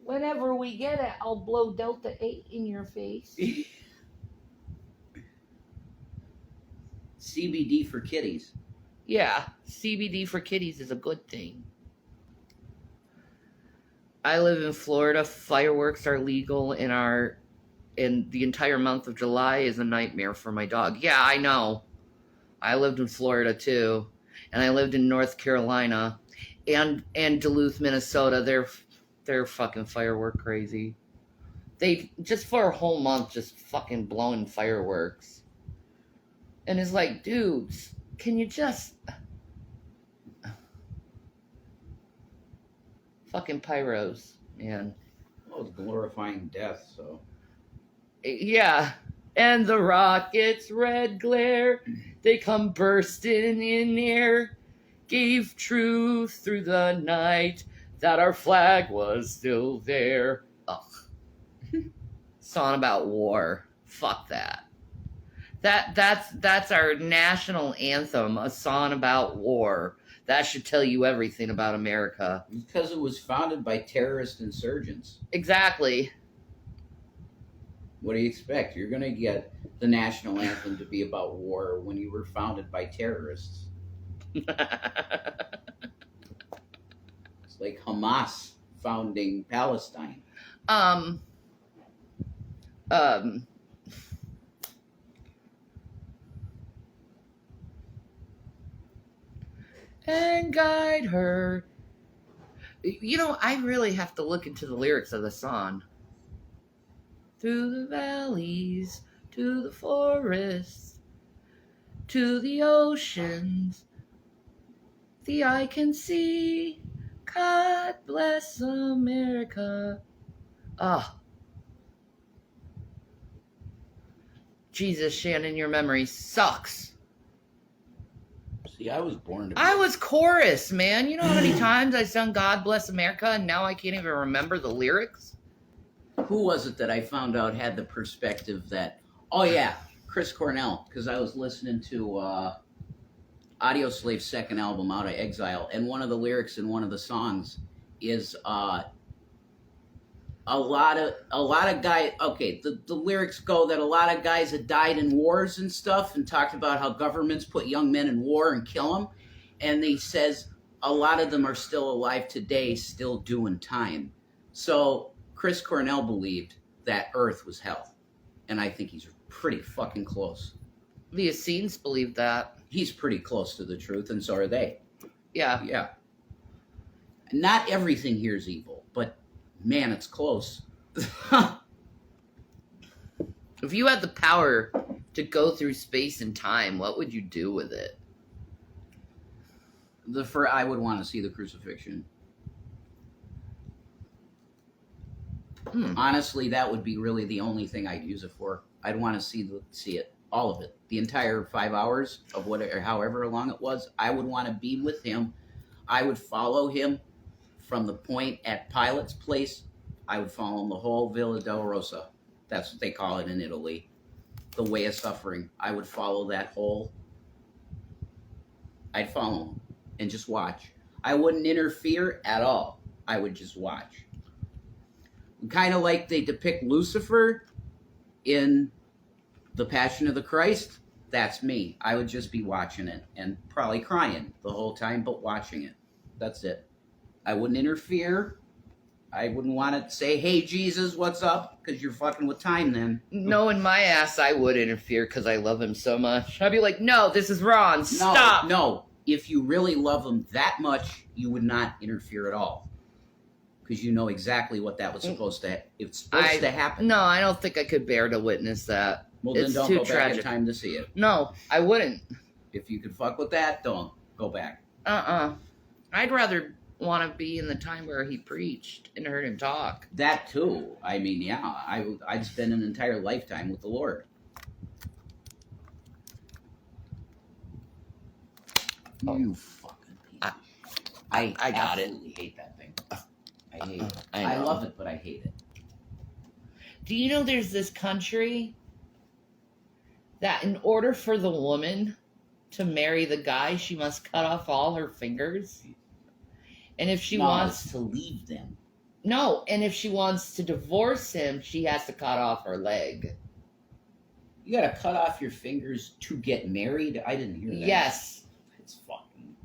Whenever we get it, I'll blow Delta 8 in your face. CBD for kitties. Yeah, CBD for kitties is a good thing. I live in Florida. Fireworks are legal and the entire month of July is a nightmare for my dog. Yeah, I know. I lived in Florida too, and I lived in North Carolina and Duluth, Minnesota. They're fucking firework crazy. They just for a whole month just fucking blowing fireworks. And it's like, dudes, can you just fucking pyros, man. Well, it's glorifying death, so. Yeah. And the rockets' red glare, they come bursting in air, gave truth through the night that our flag was still there. Ugh. Song about war. Fuck that. That's our national anthem, a song about war. That should tell you everything about America. Because it was founded by terrorist insurgents. Exactly. What do you expect? You're going to get the national anthem to be about war when you were founded by terrorists. It's like Hamas founding Palestine. um and guide her. You know, I really have to look into the lyrics of the song. Through the valleys, to the forests, to the oceans, the eye can see. God bless America. Ah. Jesus, Shannon, your memory sucks. See, I was born to be. I was chorus, man. You know how many times I sung God Bless America and now I can't even remember the lyrics? Who was it that I found out had the perspective that, oh yeah, Chris Cornell, because I was listening to Audio Slave's second album, Out of Exile, and one of the lyrics in one of the songs is a lot of guys. Okay, the lyrics go that a lot of guys had died in wars and stuff, and talked about how governments put young men in war and kill them, and he says a lot of them are still alive today, still doing time. So Chris Cornell believed that Earth was hell, and I think he's pretty fucking close. The Essenes believe that. He's pretty close to the truth, and so are they. Yeah. Yeah. Not everything here is evil, but man, it's close. If you had the power to go through space and time, what would you do with it? I would want to see the crucifixion. Honestly, that would be really the only thing I'd use it for. I'd want to see it, all of it, the entire 5 hours of whatever, however long it was. I would want to be with him. I would follow him from the point at Pilate's place. I would follow him the whole Villa Dolorosa. That's what they call it in Italy. The way of suffering. I would follow that whole. I'd follow him and just watch. I wouldn't interfere at all. I would just watch. Kind of like they depict Lucifer in The Passion of the Christ. That's me. I would just be watching it and probably crying the whole time, but watching it. That's it. I wouldn't interfere. I wouldn't want to say, hey, Jesus, what's up? Because you're fucking with time then. Knowing my ass, I would interfere because I love him so much. I'd be like, no, this is wrong. Stop. No. If you really love him that much, you would not interfere at all. Because you know exactly what that was supposed to to happen. No, I don't think I could bear to witness that. Well, then It's don't too go back tragic. in time to see it. No, I wouldn't. If you could fuck with that, don't go back. I'd rather want to be in the time where he preached and heard him talk. That too. I mean, yeah, I'd spend an entire lifetime with the Lord. You fucking piece. I got it. absolutely hate that thing. I hate it. I I know. love it, but I hate it. Do you know there's this country that in order for the woman to marry the guy, she must cut off all her fingers? And if she wants to leave them. No, and if she wants to divorce him, she has to cut off her leg. You gotta cut off your fingers to get married? I didn't hear that. Yes. It's fucking.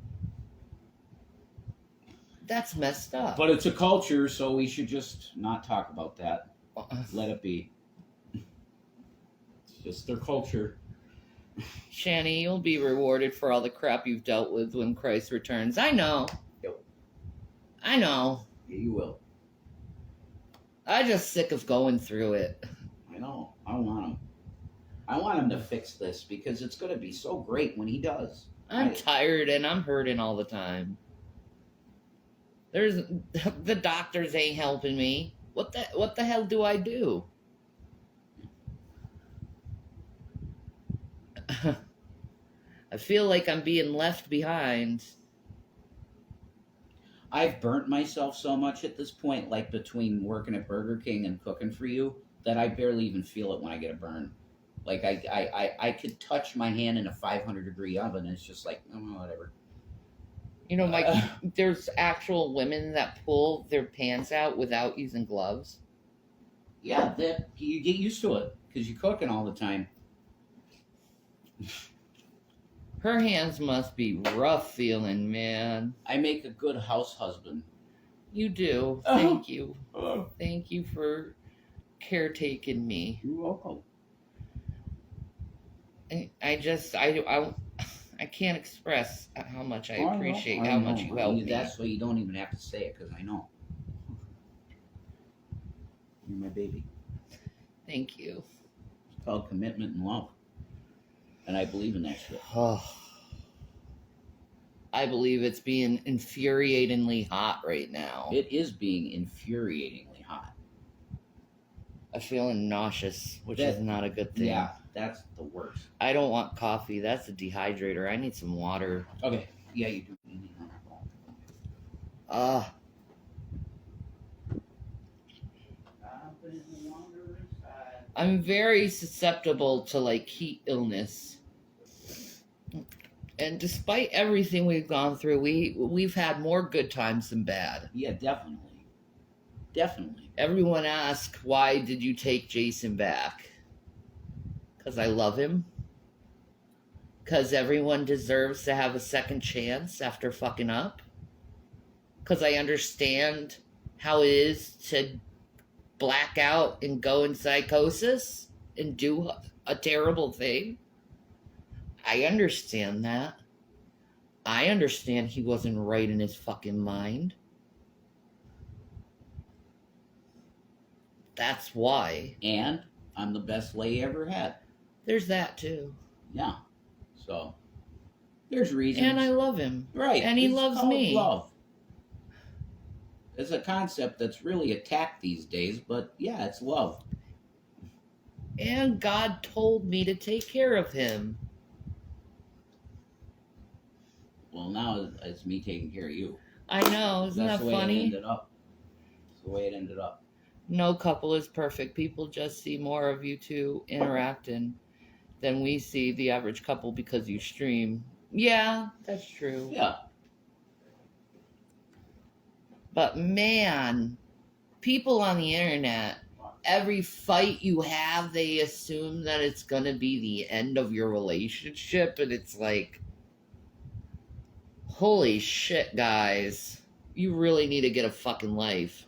That's messed up. But it's a culture, so we should just not talk about that. Let it be. It's just their culture. Shanny, you'll be rewarded for all the crap you've dealt with when Christ returns. I know. Yep. I know. Yeah, you will. I'm just sick of going through it. I know. I want him. I want him to fix this because it's going to be so great when he does. I'm tired and I'm hurting all the time. The doctors ain't helping me. What the hell do I do? I feel like I'm being left behind. I've burnt myself so much at this point, like between working at Burger King and cooking for you, that I barely even feel it when I get a burn. Like I could touch my hand in a 500-degree oven. And it's just like, oh, whatever. You know, Mike, there's actual women that pull their pants out without using gloves. Yeah, that you get used to it because you're cooking all the time. Her hands must be rough feeling, man. I make a good house husband. You do. Thank you. Thank you for caretaking me. You're welcome. I can't express how much I Oh, I know. appreciate I how know. much you help me. That's why you don't even have to say it, because I know. You're my baby. Thank you. It's called commitment and love. And I believe in that shit. Oh, I believe it's being infuriatingly hot right now. It is being infuriatingly hot. I'm feeling nauseous, which is not a good thing. Yeah, that's the worst. I don't want coffee. That's a dehydrator. I need some water. Okay. Yeah, you do. You need I'm very susceptible to like heat illness. And despite everything we've gone through, we've had more good times than bad. Yeah, definitely. Definitely. Everyone asks, why did you take Jason back? Because I love him. Because everyone deserves to have a second chance after fucking up. Because I understand how it is to black out and go in psychosis and do a terrible thing. I understand that. I understand he wasn't right in his fucking mind. That's why. And I'm the best lay you ever had. There's that too. Yeah. So there's reasons. And I love him. Right. And he It's loves called me. Love. It's a concept that's really attacked these days, but yeah, it's love. And God told me to take care of him. Well, now it's me taking care of you. I know, isn't That's that the way funny? it ended up. That's the way it ended up. No couple is perfect. People just see more of you two interacting than we see the average couple because you stream. Yeah, that's true. Yeah. But man, people on the internet, every fight you have, they assume that it's going to be the end of your relationship. And it's like, holy shit, guys. You really need to get a fucking life.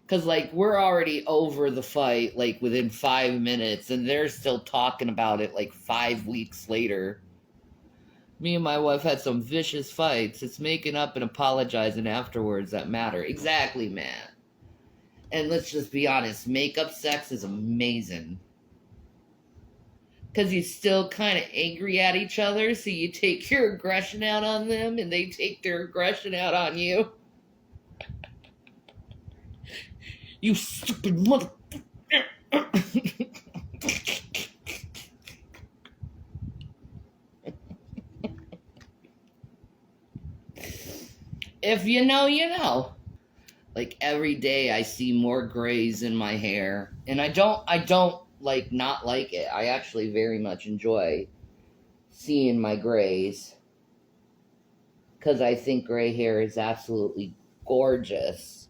Because, like, we're already over the fight, like, within 5 minutes. And they're still talking about it, like, 5 weeks later. Me and my wife had some vicious fights. It's making up and apologizing afterwards that matter. Exactly, Matt. And let's just be honest, makeup sex is amazing. Because you're still kind of angry at each other, so you take your aggression out on them, and they take their aggression out on you. You stupid mother... If you know, you know. Like, every day I see more grays in my hair. And I don't like, not like it. I actually very much enjoy seeing my grays. Because I think gray hair is absolutely gorgeous.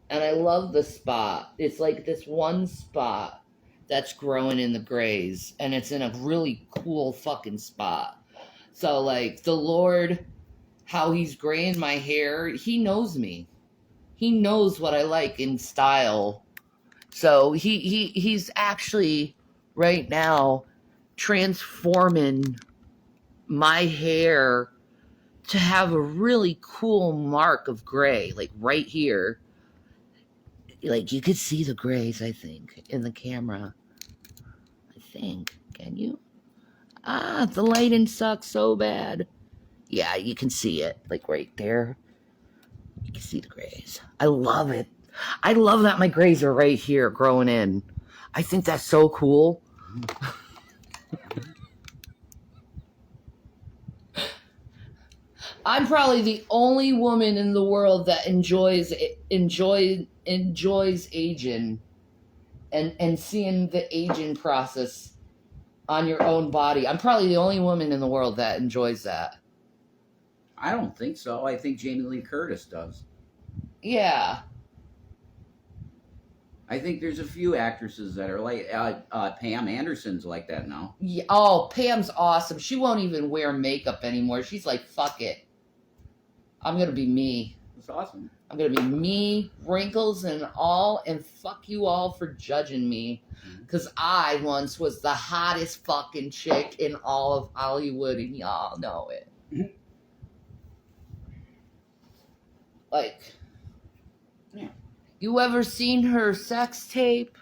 And I love the spot. It's like this one spot that's growing in the grays. And it's in a really cool fucking spot. So, like, the Lord... how he's graying my hair, he knows me. He knows what I like in style. So he's actually right now transforming my hair to have a really cool mark of gray, like right here. Like you could see the grays, I think, in the camera. I think. Can you? The lighting sucks so bad. Yeah, you can see it, like right there. You can see the grays. I love it. I love that my grays are right here growing in. I think that's so cool. I'm probably the only woman in the world that enjoys aging and seeing the aging process on your own body. I'm probably the only woman in the world that enjoys that. I don't think so. I think Jamie Lee Curtis does. Yeah. I think there's a few actresses that are like Pam Anderson's like that now. Yeah. Oh, Pam's awesome. She won't even wear makeup anymore. She's like, fuck it. I'm going to be me. It's awesome. I'm going to be me, wrinkles and all, and fuck you all for judging me. Because I once was the hottest fucking chick in all of Hollywood, and y'all know it. Like, yeah. You ever seen her sex tape?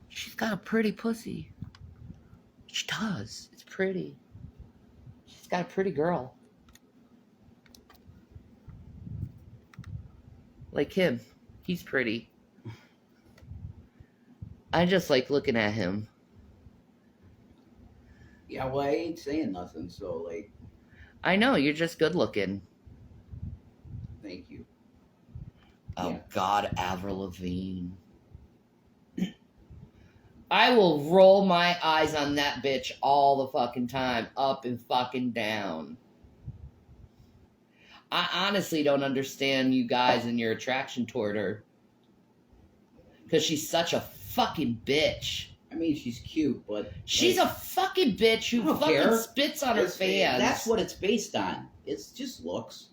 She's got a pretty pussy. She does. It's pretty. She's got a pretty girl. Like him. He's pretty. I just like looking at him. Yeah, well, I ain't saying nothing, so, like... I know, you're just good looking. Thank you. Oh, Yeah. God, Avril Lavigne. I will roll my eyes on that bitch all the fucking time, up and fucking down. I honestly don't understand you guys and your attraction toward her. Because she's such a fucking bitch. I mean, she's cute, but... She's like, a fucking bitch who fucking care. spits on her fans. That's what it's based on. It's just looks.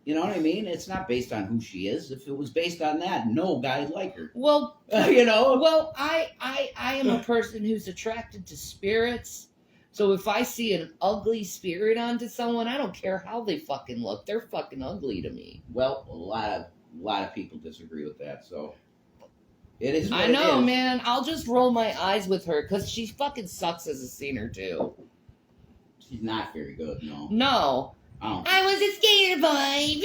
You know what I mean? It's not based on who she is. If it was based on that, no guy'd like her. Well, you know? Well, I am a person who's attracted to spirits. So if I see an ugly spirit onto someone, I don't care how they fucking look. They're fucking ugly to me. Well, a lot of people disagree with that, so it is what I know, it is. man. I'll just roll my eyes with her because she fucking sucks as a singer too. She's not very good, no. No. I was a skater boy.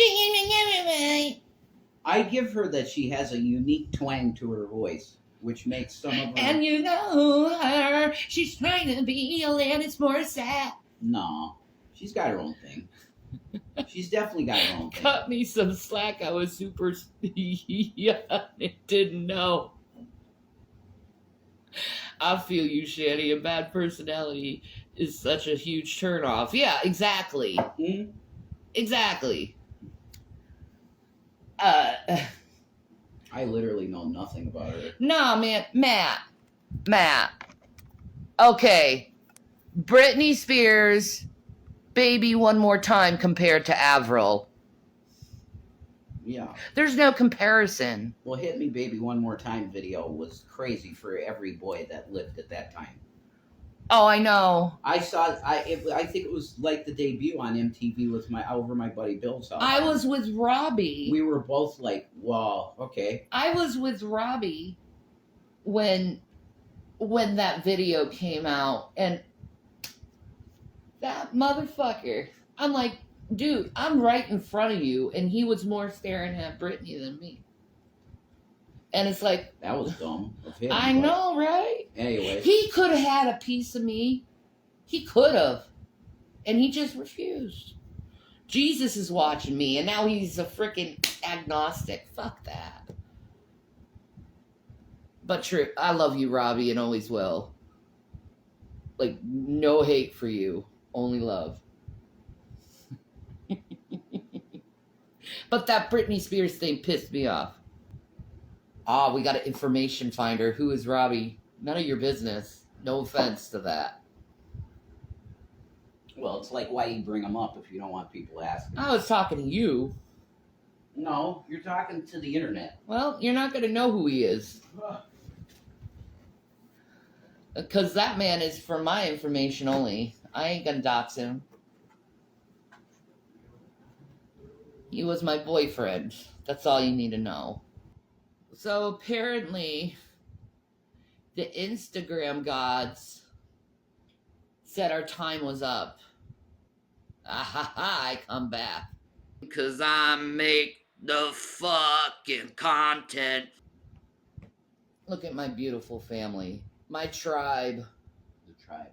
I give her that she has a unique twang to her voice, which makes some of her... And you know her. She's trying to be Alanis Morissette. No. She's got her own thing. She's definitely got her own thing. Cut me some slack. I was super young and didn't know. I feel you, Shanny. A bad personality is such a huge turnoff. Yeah, exactly. Mm-hmm. Exactly. I literally know nothing about her. Nah, man. Matt. Okay. Britney Spears, Baby One More Time compared to Avril. Yeah. There's no comparison. Well, Hit Me Baby One More Time video was crazy for every boy that lived at that time. Oh, I know. I think it was like the debut on MTV with over my buddy Bill's house. I was with Robbie. We were both like, "Wow, okay." I was with Robbie when that video came out, and that motherfucker. I'm like, dude, I'm right in front of you, and he was more staring at Britney than me. And it's like, That was dumb of him. I but know, right? Anyway, He could have had a piece of me. He could have. And he just refused. Jesus is watching me, and now he's a freaking agnostic. Fuck that. But true, I love you, Robbie, and always will. Like, no hate for you. Only love. But that Britney Spears thing pissed me off. Ah, we got an information finder. Who is Robbie? None of your business. No offense to that. well, it's like why you bring them up if you don't want people asking. I was talking to you. No, you're talking to the internet. Well, you're not going to know who he is. Because that man is for my information only. I ain't going to dox him. He was my boyfriend. That's all you need to know. So apparently, the Instagram gods said our time was up. I come back. Because I make the fucking content. Look at my beautiful family. My tribe. The tribe.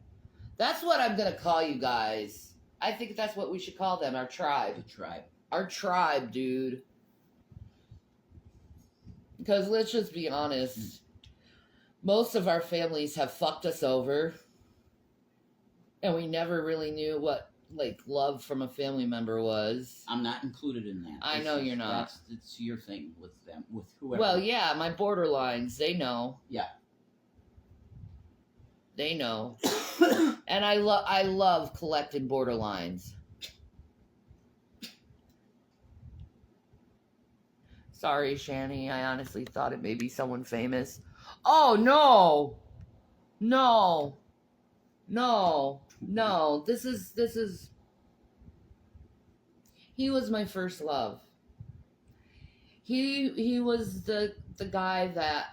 That's what I'm going to call you guys. I think that's what we should call them, our tribe. The tribe. Our tribe, dude. Because let's just be honest. most of our families have fucked us over, and we never really knew what like love from a family member was. I'm not included in that. I know you're not. It's your thing with them, with whoever. Well, yeah, my borderlines, they know. Yeah. They know. And I love collecting borderlines. Sorry, Shanny. I honestly thought it may be someone famous. Oh, no. No. No. No. This is... He was my first love. He was the guy that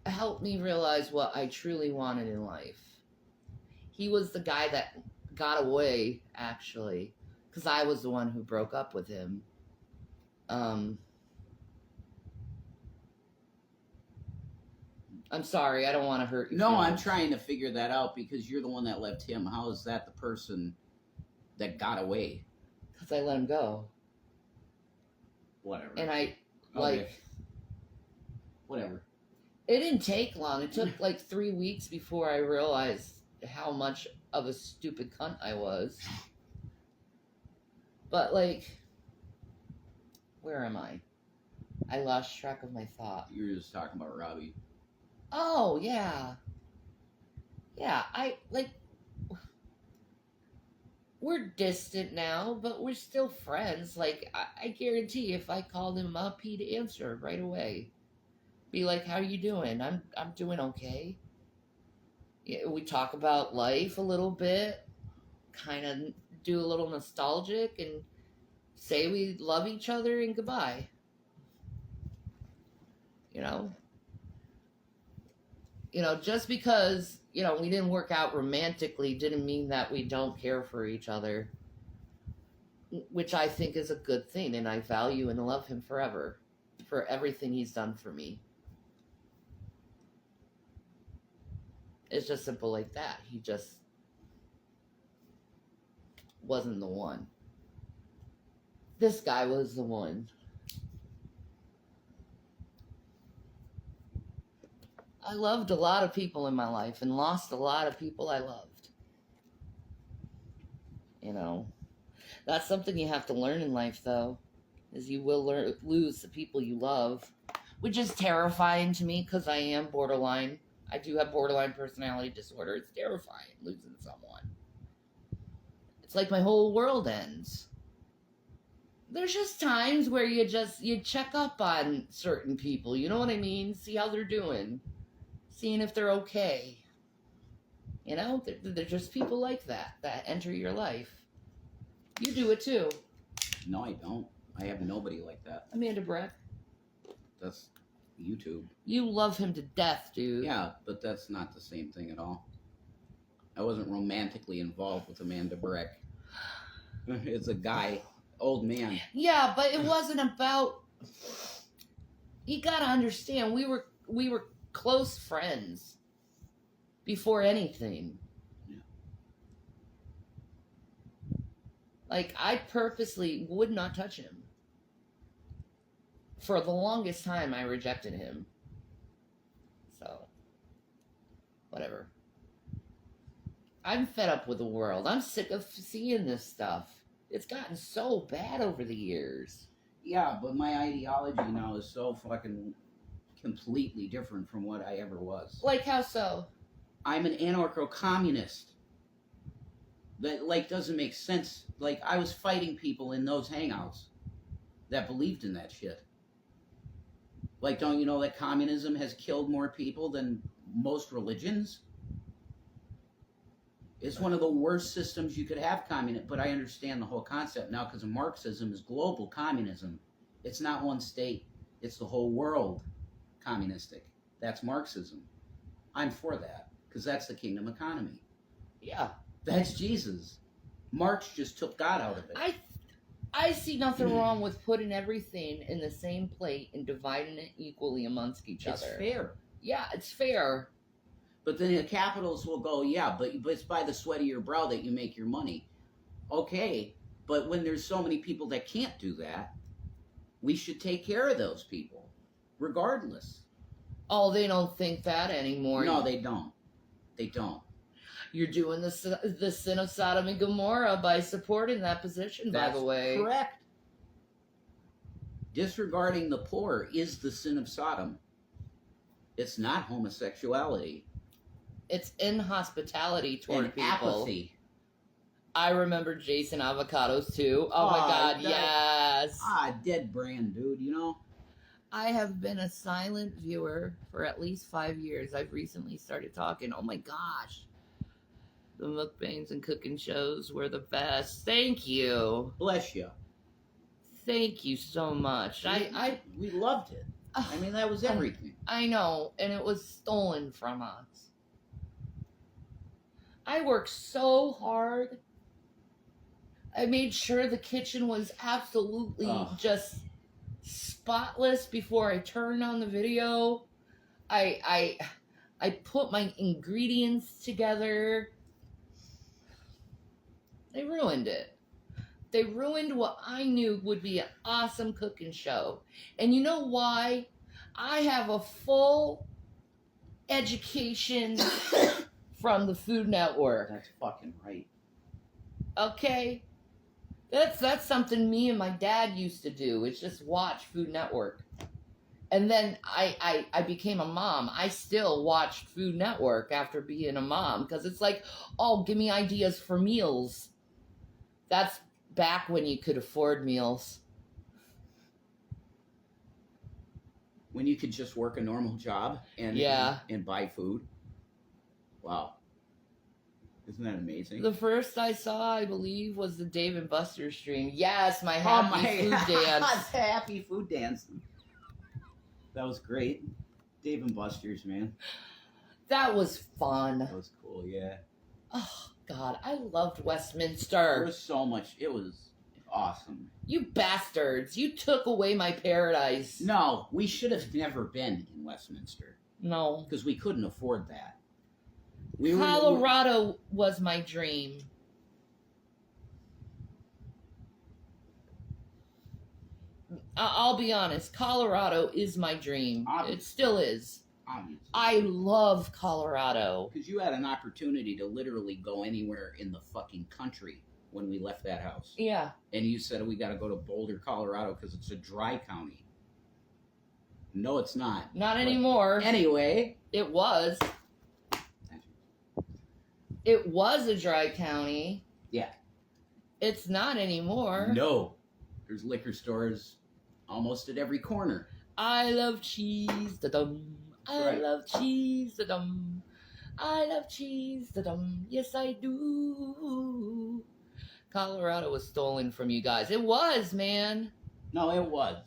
helped me realize what I truly wanted in life. He was the guy that got away, actually, because I was the one who broke up with him. I'm sorry, I don't want to hurt you. No, I'm trying to figure that out because you're the one that left him. How is that the person that got away? Because I let him go. Whatever. And I, Okay. Whatever. It didn't take long. It took like 3 weeks before I realized how much of a stupid cunt I was. But, like, where am I? I lost track of my thought. You were just talking about Robbie. Oh, yeah. Yeah, we're distant now, but we're still friends. Like, I guarantee if I called him up, he'd answer right away. Be like, how you doing? I'm doing okay. Yeah, we talk about life a little bit, kind of do a little nostalgic, and say we love each other and goodbye. You know, just because, we didn't work out romantically didn't mean that we don't care for each other, which I think is a good thing, and I value and love him forever for everything he's done for me. It's just simple like that. He just wasn't the one. This guy was the one. I loved a lot of people in my life and lost a lot of people I loved. That's something you have to learn in life, though, is you will lose the people you love, which is terrifying to me because I am borderline. I do have borderline personality disorder. It's terrifying losing someone. It's like my whole world ends. There's just times where you check up on certain people. You know what I mean? See how they're doing. Seeing if they're okay. They're just people like that enter your life. You do it too. No, I don't. I have nobody like that. Amanda Breck. That's YouTube. You love him to death, dude. Yeah, but that's not the same thing at all. I wasn't romantically involved with Amanda Breck. It's a guy, old man. Yeah, but it wasn't about... You gotta understand, we were close friends before anything. Yeah. Like, I purposely would not touch him. For the longest time, I rejected him. So, whatever. I'm fed up with the world. I'm sick of seeing this stuff. It's gotten so bad over the years. Yeah, but my ideology now is so fucking completely different from what I ever was. Like how so? I'm an anarcho-communist. That, doesn't make sense. I was fighting people in those hangouts that believed in that shit. Don't you know that communism has killed more people than most religions? It's one of the worst systems you could have, communism. But I understand the whole concept now because Marxism is global communism. It's not one state. It's the whole world communistic. That's Marxism. I'm for that because that's the kingdom economy. Yeah. That's Jesus. Marx just took God out of it. I see nothing wrong with putting everything in the same plate and dividing it equally amongst each other. It's fair. Yeah, it's fair. But then the capitalists will go, yeah, but it's by the sweat of your brow that you make your money. Okay, but when there's so many people that can't do that, we should take care of those people. regardless. Oh, they don't think that anymore. No, they don't. They don't. You're doing the sin of Sodom and Gomorrah by supporting that position, by the way. Correct. Disregarding the poor is the sin of Sodom. It's not homosexuality. It's inhospitality toward And people. apathy. I remember Jason Avocados too. Oh my God, yes. Dead brand, dude, you know? I have been a silent viewer for at least 5 years. I've recently started talking. Oh my gosh. The mukbangs and cooking shows were the best. Thank you. Bless you. Thank you so much. We loved it. I mean, that was everything. I know, and it was stolen from us. I worked so hard. I made sure the kitchen was absolutely just spotless before I turned on the video. I put my ingredients together. They ruined it. They ruined what I knew would be an awesome cooking show. And you know why? I have a full education from the Food Network. That's fucking right. Okay? That's something me and my dad used to do, is just watch Food Network. And then I became a mom. I still watched Food Network after being a mom, because it's like, oh, give me ideas for meals. That's back when you could afford meals. When you could just work a normal job and buy food. Wow. Isn't that amazing? The first I saw, I believe, was the Dave and Buster's stream. Yes, my happy food dance. Happy food dance. That was great. Dave and Buster's, man. That was fun. That was cool, yeah. Oh, God, I loved There Westminster. was so much. It was awesome. You bastards. You took away my paradise. No, we should have never been in Westminster No. because we couldn't afford that. Colorado was my dream. I'll be honest. Colorado is my dream. Obviously. It still is. Obviously. I love Colorado. Because you had an opportunity to literally go anywhere in the fucking country when we left that house. Yeah. And you said we got to go to Boulder, Colorado because it's a dry county. No, it's not. Not But anymore. Anyway. It was. It was a dry county. Yeah. It's not anymore. No. There's liquor stores almost at every corner. I love cheese, da-dum. I Right. love cheese, da-dum. I love cheese, da-dum. Yes, I do. Colorado was stolen from you guys. It was, man. No, it was.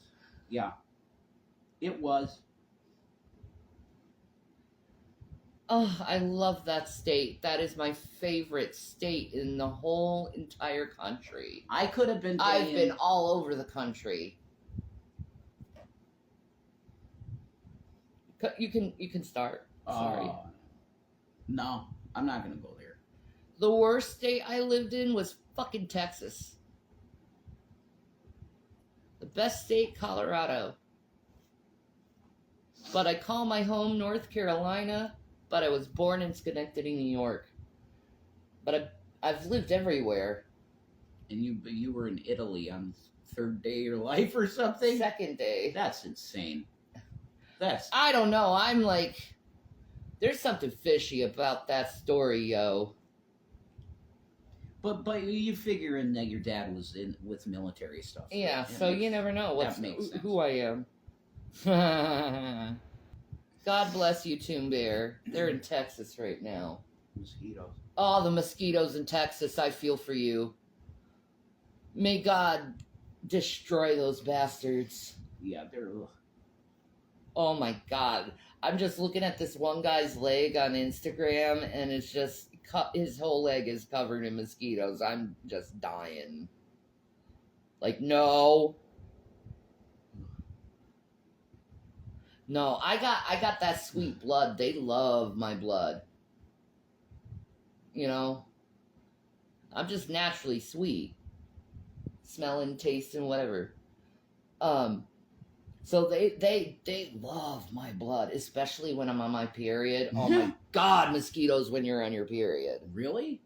Yeah. It was. Oh, I love that state. That is my favorite state in the whole entire country. I could have been I've been all over the country. You can start. Sorry. No, I'm not going to go there. The worst state I lived in was fucking Texas. The best state, Colorado. But I call my home North Carolina, but I was born in Schenectady, New York. But I've lived everywhere. And you were in Italy on the third day of your life or something? Second day. That's insane. I don't know. I'm like, there's something fishy about that story, yo. But you figure in that your dad was in with military stuff. Yeah, so you never know who I am. God bless you, Toon Bear. They're in Texas right now. Mosquitoes. Oh, the mosquitoes in Texas, I feel for you. May God destroy those bastards. Yeah, they're... Ugh. Oh my God. I'm just looking at this one guy's leg on Instagram, and it's just, his whole leg is covered in mosquitoes. I'm just dying. Like, no. No, I got that sweet blood. They love my blood. You know? I'm just naturally sweet. Smelling, tasting, whatever. So they love my blood, especially when I'm on my period. Oh my God, mosquitoes when you're on your period. Really?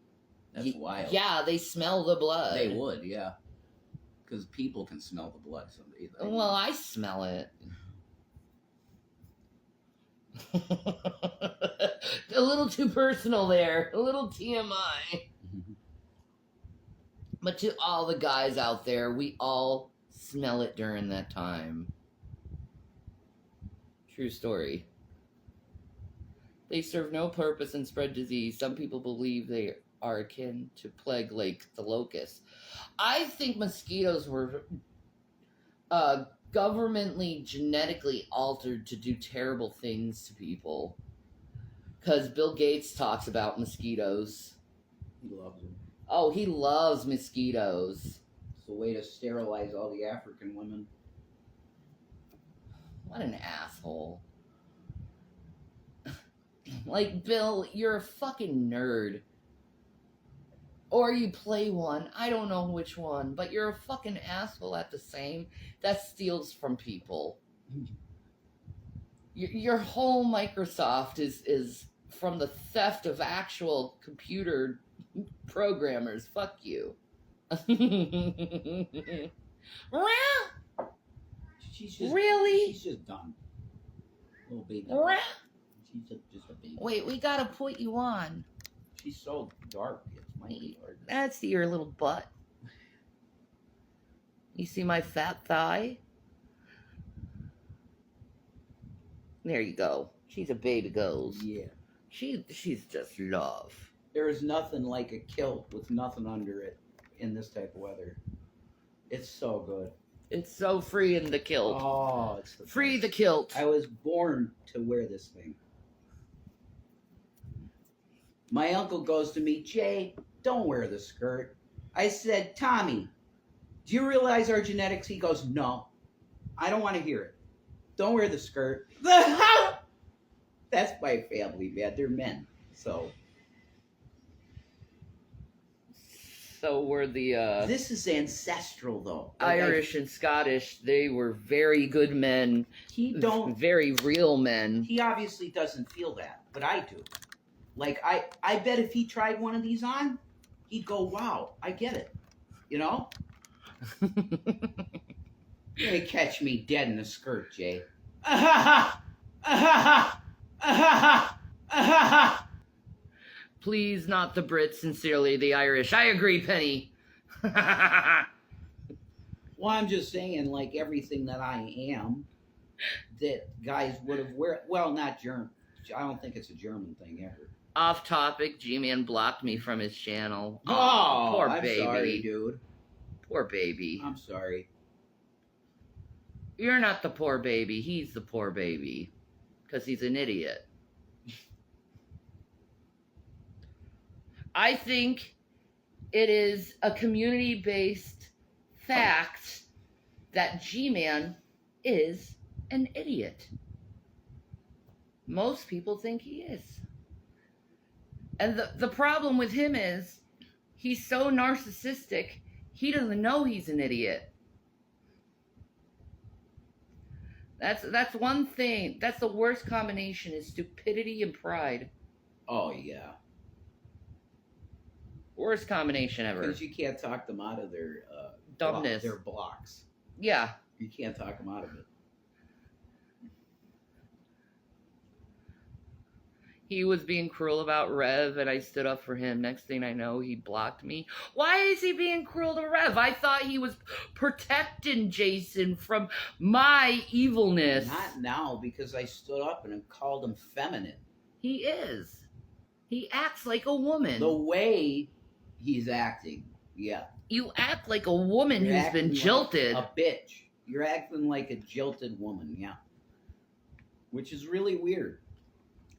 That's wild. Yeah, they smell the blood. They would, yeah. Because people can smell the blood. So Well, I smell it. A little too personal there. A little TMI. But to all the guys out there, we all smell it during that time. True story. They serve no purpose and spread disease. Some people believe they are akin to plague like the locust. I think mosquitoes were governmentally, genetically altered to do terrible things to people. Because Bill Gates talks about mosquitoes. He loves them. Oh, he loves mosquitoes. It's a way to sterilize all the African women. What an asshole. Like, Bill, you're a fucking nerd. Or you play one. I don't know which one. But you're a fucking asshole at the same. That steals from people. Your whole Microsoft is from the theft of actual computer programmers. Fuck you. Really? She's just done. Little baby. She's just a baby. Wait, we gotta put you on. She's so dark. It's might be hard. That's your little butt. You see my fat thigh? There you go. She's a baby ghost. Yeah. She's just love. There is nothing like a kilt with nothing under it in this type of weather. It's so good. It's so free in the kilt. Oh, it's the Free best. the kilt. I was born to wear this thing. My uncle goes to me, Jay, don't wear the skirt. I said, Tommy, do you realize our genetics? He goes, no, I don't want to hear it. Don't wear the skirt. That's my family, man. They're men. So were the this is ancestral, though. Irish and Scottish. They were very good men. Very real men. He obviously doesn't feel that, but I do. Like, I bet if he tried one of these on, he'd go, wow, I get it. You know? You're going to catch me dead in a skirt, Jay. Please, not the Brits, sincerely, the Irish. I agree, Penny. Well, I'm just saying, like, everything that I am, that guys would have wear. Well, not German. I don't think it's a German thing ever. Off topic, G-Man blocked me from his channel. Oh, poor I'm baby. sorry, dude. Poor baby. I'm sorry. You're not the poor baby. He's the poor baby. Because he's an idiot. I think it is a community-based fact that G-Man is an idiot. Most people think he is. And the problem with him is he's so narcissistic, he doesn't know he's an idiot. That's one thing. That's the worst combination is stupidity and pride. Oh, yeah. Worst combination ever. Because you can't talk them out of their dumbness. Their blocks. Yeah. You can't talk them out of it. He was being cruel about Rev, and I stood up for him. Next thing I know, he blocked me. Why is he being cruel to Rev? I thought he was protecting Jason from my evilness. Not now, because I stood up and called him feminine. He is. He acts like a woman. The way he's acting, yeah. You act like a woman You're who's been acting jilted. Like a bitch. You're acting like a jilted woman, yeah. Which is really weird.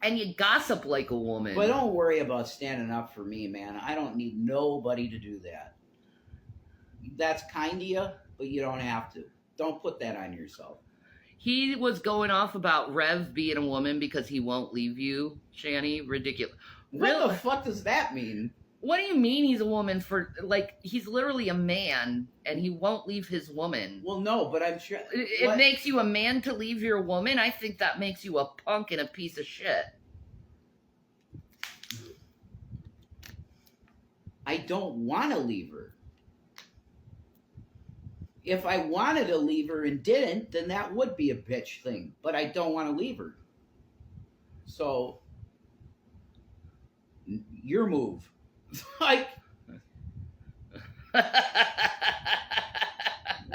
And you gossip like a woman. But don't worry about standing up for me, man. I don't need nobody to do that. That's kind of you, but you don't have to. Don't put that on yourself. He was going off about Rev being a woman because he won't leave you, Shanny. Ridiculous. What the fuck does that mean? What do you mean he's a woman for, like, he's literally a man and he won't leave his woman? Well, no, but I'm sure It makes you a man to leave your woman? I think that makes you a punk and a piece of shit. I don't want to leave her. If I wanted to leave her and didn't, then that would be a bitch thing. But I don't want to leave her. So, your move. Like,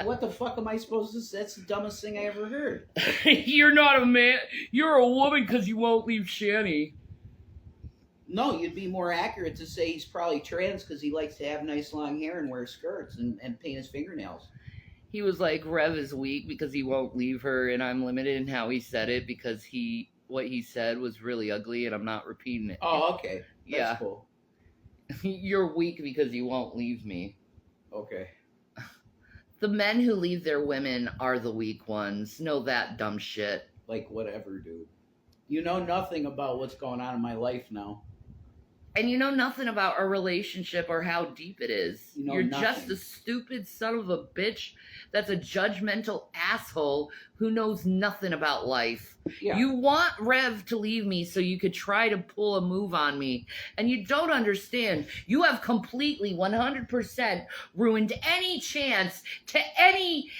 what the fuck am I supposed to say? That's the dumbest thing I ever heard. You're not a man. You're a woman because you won't leave Shanny. No, you'd be more accurate to say he's probably trans because he likes to have nice long hair and wear skirts and paint his fingernails. He was like, Rev is weak because he won't leave her, and I'm limited in how he said it because what he said was really ugly, and I'm not repeating it. Oh, okay. That's Yeah. cool. You're weak because you won't leave me. Okay. The men who leave their women are the weak ones. Know that, dumb shit. Like, whatever, dude. You know nothing about what's going on in my life now. And you know nothing about our relationship or how deep it is. You know You're nothing. just a stupid son of a bitch that's a judgmental asshole who knows nothing about life. Yeah. You want Rev to leave me so you could try to pull a move on me. And you don't understand. You have completely 100% ruined any chance to any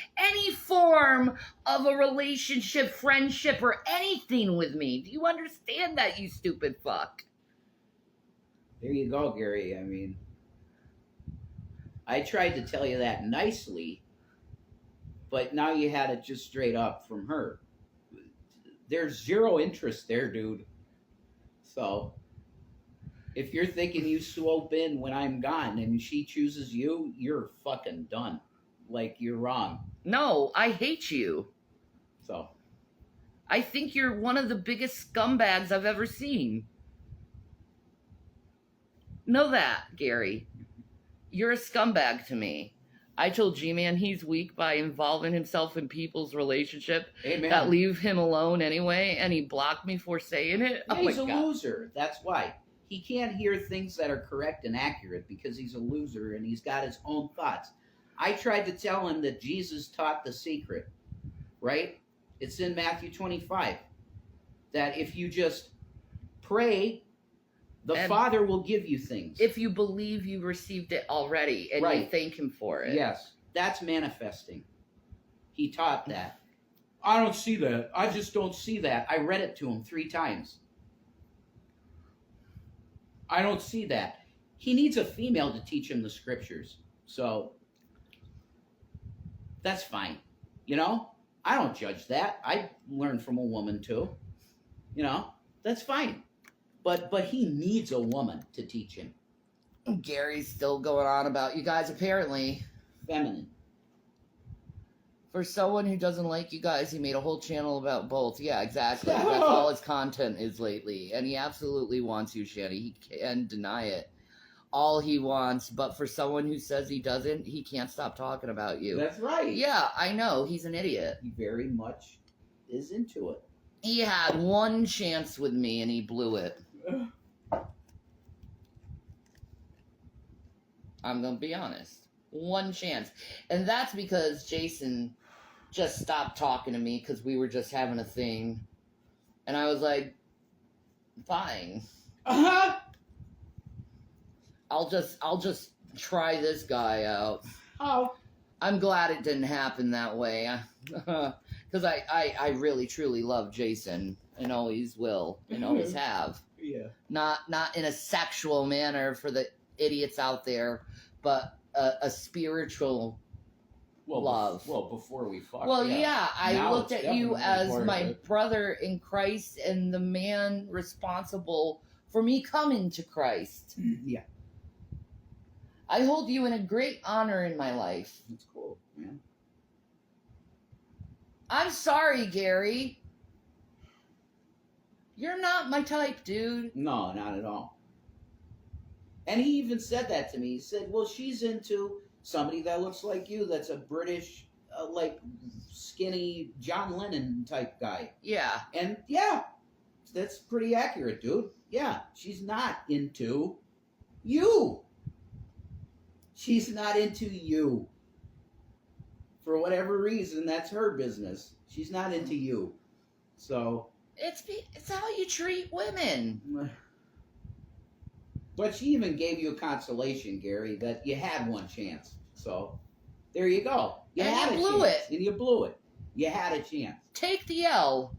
form of a relationship, friendship, or anything with me. Do you understand that, you stupid fuck? There you go, Gary. I mean, I tried to tell you that nicely, but now you had it just straight up from her. There's zero interest there, dude. So, if you're thinking you swoop in when I'm gone and she chooses you, you're fucking done. Like, you're wrong. No, I hate you. So, I think you're one of the biggest scumbags I've ever seen. Know that, Gary. You're a scumbag to me. I told G-Man he's weak by involving himself in people's relationship amen. that leave him alone anyway, and he blocked me for saying it. Yeah, Oh my he's a God. loser. That's why. He can't hear things that are correct and accurate because he's a loser and he's got his own thoughts. I tried to tell him that Jesus taught the secret, right? It's in Matthew 25. That if you just pray, the And Father will give you things. If you believe you received it already and you Right. thank him for it. Yes, that's manifesting. He taught that. I don't see that. I just don't see that. I read it to him 3 times. I don't see that. He needs a female to teach him the scriptures. So, that's fine. You know? I don't judge that. I learn from a woman too. You know? That's fine. But he needs a woman to teach him. Gary's still going on about you guys, apparently. Feminine. For someone who doesn't like you guys, he made a whole channel about both. Yeah, exactly. That's all his content is lately. And he absolutely wants you, Shanny. He can deny it all he wants. But for someone who says he doesn't, he can't stop talking about you. That's right. Yeah, I know. He's an idiot. He very much is into it. He had one chance with me and he blew it. I'm going to be honest. One chance. And that's because Jason just stopped talking to me because we were just having a thing. And I was like, fine. Uh-huh. I'll just try this guy out. Oh. I'm glad it didn't happen that way. Because I really, truly love Jason and always will and always have. Yeah. Not in a sexual manner for the idiots out there, but a spiritual love. Before we fucked. Well, yeah, I Now looked it's at you definitely as part of my it. brother in Christ and the man responsible for me coming to Christ. Yeah. I hold you in a great honor in my life. That's cool, man. I'm sorry, Gary. You're not my type, dude. No, not at all. And he even said that to me. He said, well, she's into somebody that looks like you, that's a British, like, skinny John Lennon type guy. Yeah. And, yeah, that's pretty accurate, dude. Yeah, she's not into You. She's not into you. For whatever reason, that's her business. She's not into you. So. It's how you treat women. But she even gave you a consolation, Gary, that you had one chance. So, there you go. And had you a blew chance, it. And you blew it. You had a chance. Take the L.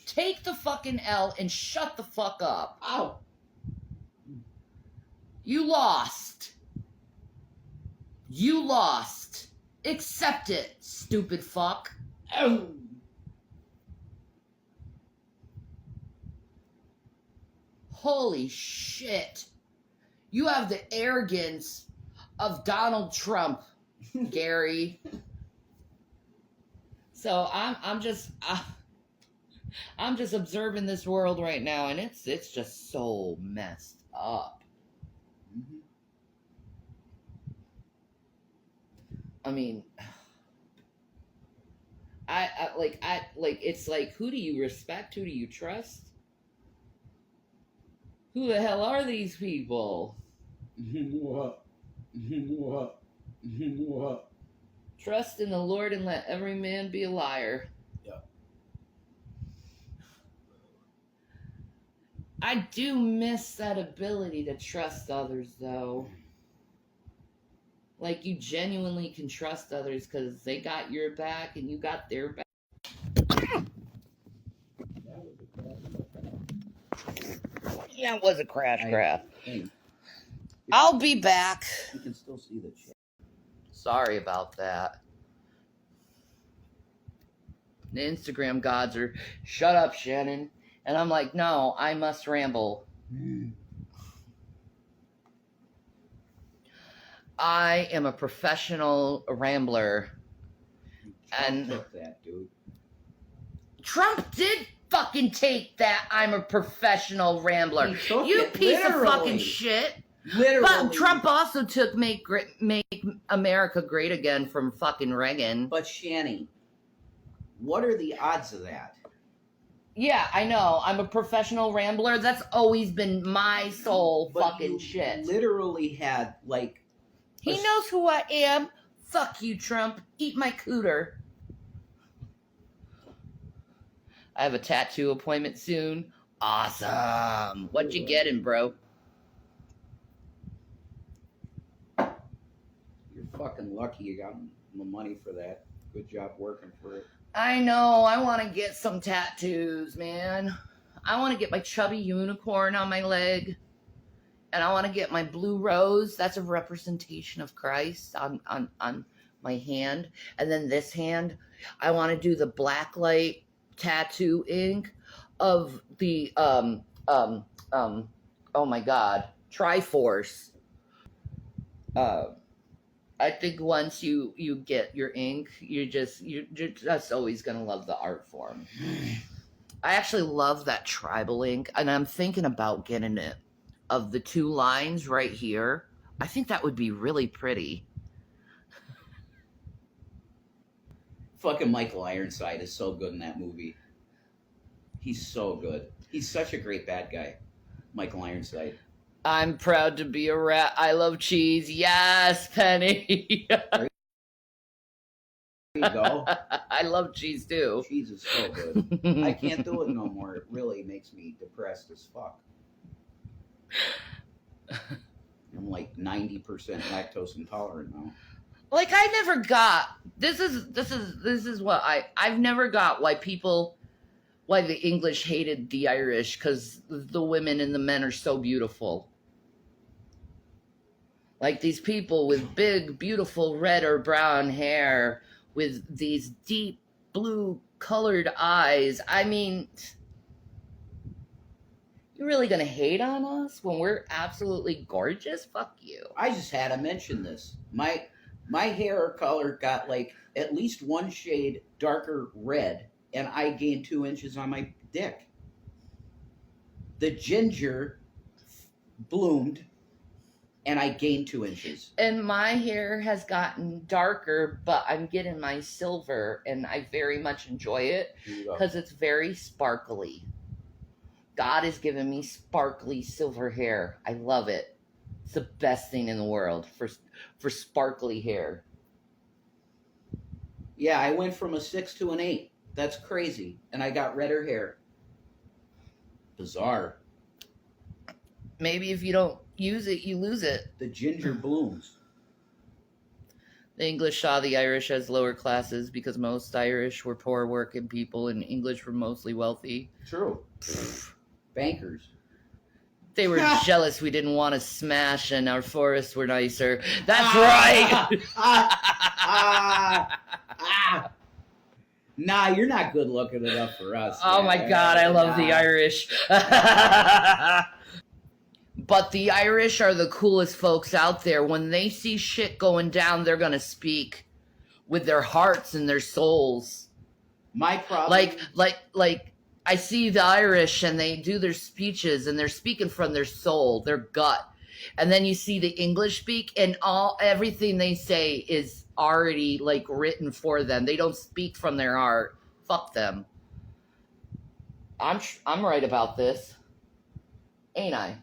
Take the fucking L and shut the fuck up. Ow. You lost. You lost. Accept it, stupid fuck. Ow. Holy shit. You have the arrogance of Donald Trump, Gary. So I'm just observing this world right now, and it's just so messed up. Mm-hmm. I mean, I it's like, who do you respect? Who do you trust? Who the hell are these people? Trust in the Lord and let every man be a liar. Yeah. I do miss that ability to trust others, though. Like, you genuinely can trust others because they got your back and you got their back. Yeah, it was a crash grab. I'll be back. You can still see the chat. Sorry about that. The Instagram gods are, shut up, Shannon. And I'm like, no, I must ramble. I am a professional rambler. Trump took that, dude. Trump did fucking take that I'm a professional rambler. He took You it, piece of literally. fucking shit. Literally. But Trump also took make America great again from fucking Reagan. But Shanny, what are the odds of that? Yeah, I know. I'm a professional rambler. That's always been my sole But fucking you shit. Literally had like. He knows who I am. Fuck you, Trump. Eat my cooter. I have a tattoo appointment soon. Awesome. What you getting, bro? You're fucking lucky you got the money for that. Good job working for it. I know. I want to get some tattoos, man. I want to get my chubby unicorn on my leg. And I want to get my blue rose. That's a representation of Christ on my hand. And then this hand, I want to do the black light tattoo ink of the oh my god, Triforce. I think once you get your ink, you're just always gonna love the art form. I actually love that tribal ink, and I'm thinking about getting it of the two lines right here. I think that would be really pretty. Fucking Michael Ironside is so good in that movie. He's so good. He's such a great bad guy. Michael Ironside. I'm proud to be a rat. I love cheese. Yes, Penny. There you go. I love cheese too. Cheese is so good. I can't do it no more. It really makes me depressed as fuck. I'm like 90% lactose intolerant now. Like, I never got this is what I've never got why the English hated the Irish, because the women and the men are so beautiful. Like, these people with big, beautiful red or brown hair with these deep blue colored eyes. I mean, you're really gonna hate on us when we're absolutely gorgeous? Fuck you. I just had to mention this. My hair color got like at least one shade darker red, and I gained 2 inches on my dick. The ginger bloomed, and I gained 2 inches. And my hair has gotten darker, but I'm getting my silver, and I very much enjoy it because it's very sparkly. God has given me sparkly silver hair. I love it. It's the best thing in the world for sparkly hair. Yeah, I went from a 6 to an 8. That's crazy. And I got redder hair. Bizarre. Maybe if you don't use it, you lose it. The ginger blooms. The English saw the Irish as lower classes because most Irish were poor working people and English were mostly wealthy. True. Bankers. They were jealous we didn't want to smash and our forests were nicer. That's right! Nah, you're not good looking enough for us. Oh my God, I love the Irish. But the Irish are the coolest folks out there. When they see shit going down, they're going to speak with their hearts and their souls. My problem... Like, I see the Irish and they do their speeches and they're speaking from their soul, their gut. And then you see the English speak and everything they say is already like written for them. They don't speak from their heart. Fuck them. I'm right about this. Ain't I?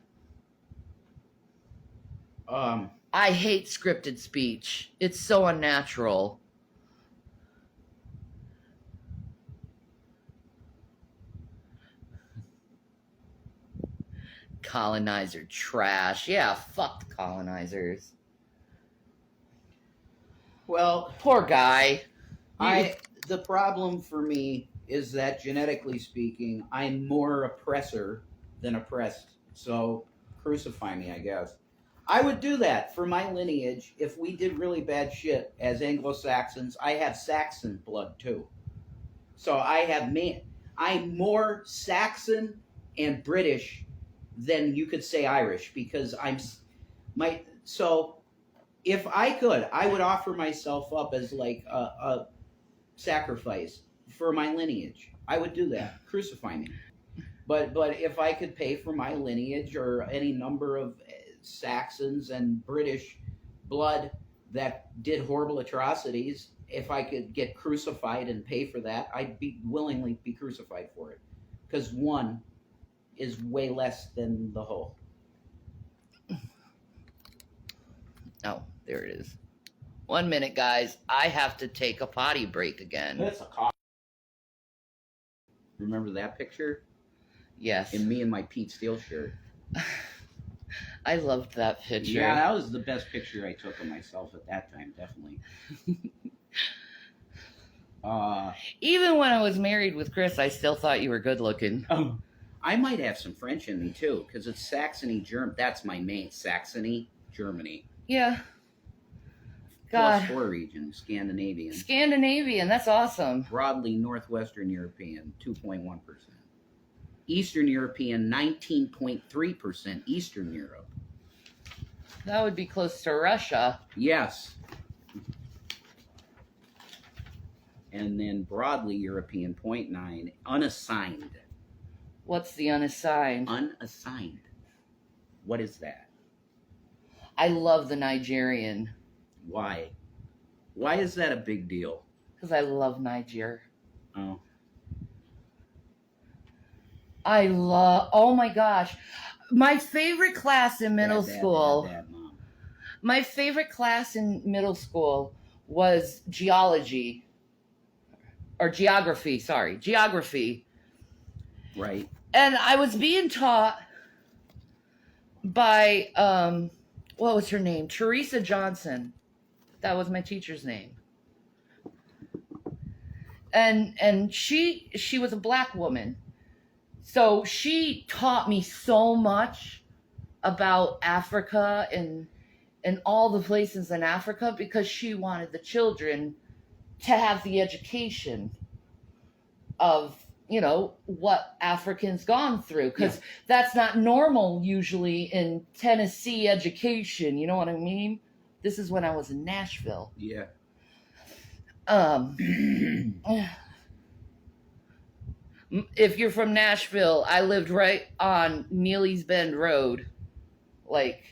I hate scripted speech. It's so unnatural. Colonizer trash. Yeah, fuck the colonizers. Well, poor guy. The problem for me is that genetically speaking, I'm more oppressor than oppressed. So crucify me, I guess. I would do that for my lineage. If we did really bad shit as Anglo-Saxons, I have Saxon blood too. So I'm more Saxon and British than you could say Irish, because so if I could, I would offer myself up as like a sacrifice for my lineage. I would do that. Crucify me. But if I could pay for my lineage or any number of Saxons and British blood that did horrible atrocities, if I could get crucified and pay for that, I'd willingly be crucified for it. Because one is way less than the whole. Oh, there it is. 1 minute, guys. I have to take a potty break again. That's a cough. Remember that picture? Yes. And me in my Pete Steele shirt. I loved that picture. Yeah, that was the best picture I took of myself at that time, definitely. Even when I was married with Chris, I still thought you were good looking. I might have some French in me too, because it's Saxony, German. That's my main Saxony, Germany. Yeah. God. +4 region, Scandinavian. Scandinavian, that's awesome. Broadly Northwestern European, 2.1%. Eastern European, 19.3%. Eastern Europe. That would be close to Russia. Yes. And then broadly European, 0.9. Unassigned. What's the unassigned? Unassigned. What is that? I love the Nigerian. Why? Why is that a big deal? Because I love Niger. Oh. Oh my gosh. My favorite class in middle school. Mom. My favorite class in middle school was geology. Or geography, sorry. Geography. Right. And I was being taught by, what was her name? Teresa Johnson. That was my teacher's name. And she was a black woman. So she taught me so much about Africa and all the places in Africa because she wanted the children to have the education of, what Africans gone through. Because that's not normal usually in Tennessee education. You know what I mean? This is when I was in Nashville. Yeah. If you're from Nashville, I lived right on Neely's Bend Road, like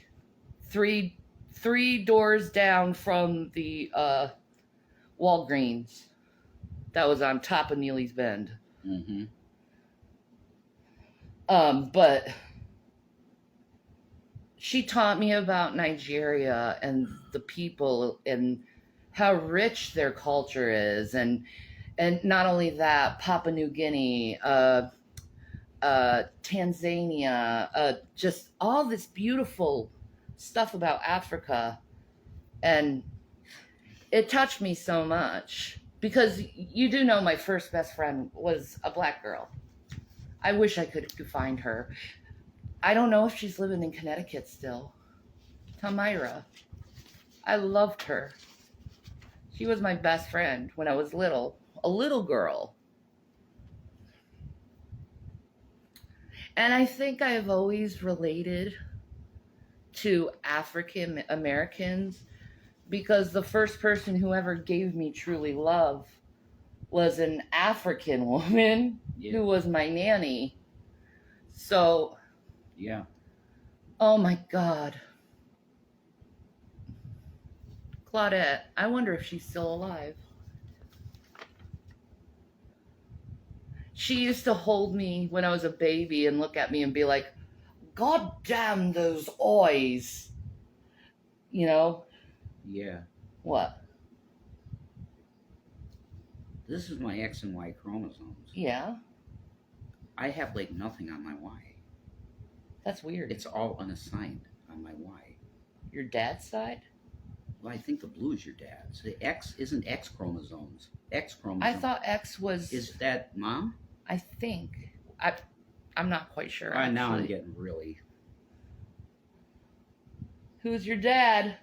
three doors down from the Walgreens. That was on top of Neely's Bend. Mm-hmm. But she taught me about Nigeria and the people and how rich their culture is, and not only that, Papua New Guinea, Tanzania, just all this beautiful stuff about Africa, and it touched me so much because you do know my first best friend was a black girl. I wish I could find her. I don't know if she's living in Connecticut still. Tamira. I loved her. She was my best friend when I was little, a little girl. And I think I have always related to African Americans because the first person who ever gave me truly love was an African woman who was my nanny. So, Yeah. oh my God. Claudette, I wonder if she's still alive. She used to hold me when I was a baby and look at me and be like, God damn those eyes. You know? Yeah. What? This is my X and Y chromosomes. Yeah. I have like nothing on my Y. That's weird. It's all unassigned on my Y. Your dad's side? Well, I think the blue is your dad's. The X isn't X chromosomes. X chromosome. I thought X was. Is that mom? I think. I'm not quite sure. Now I'm actually. getting really. Who's your dad?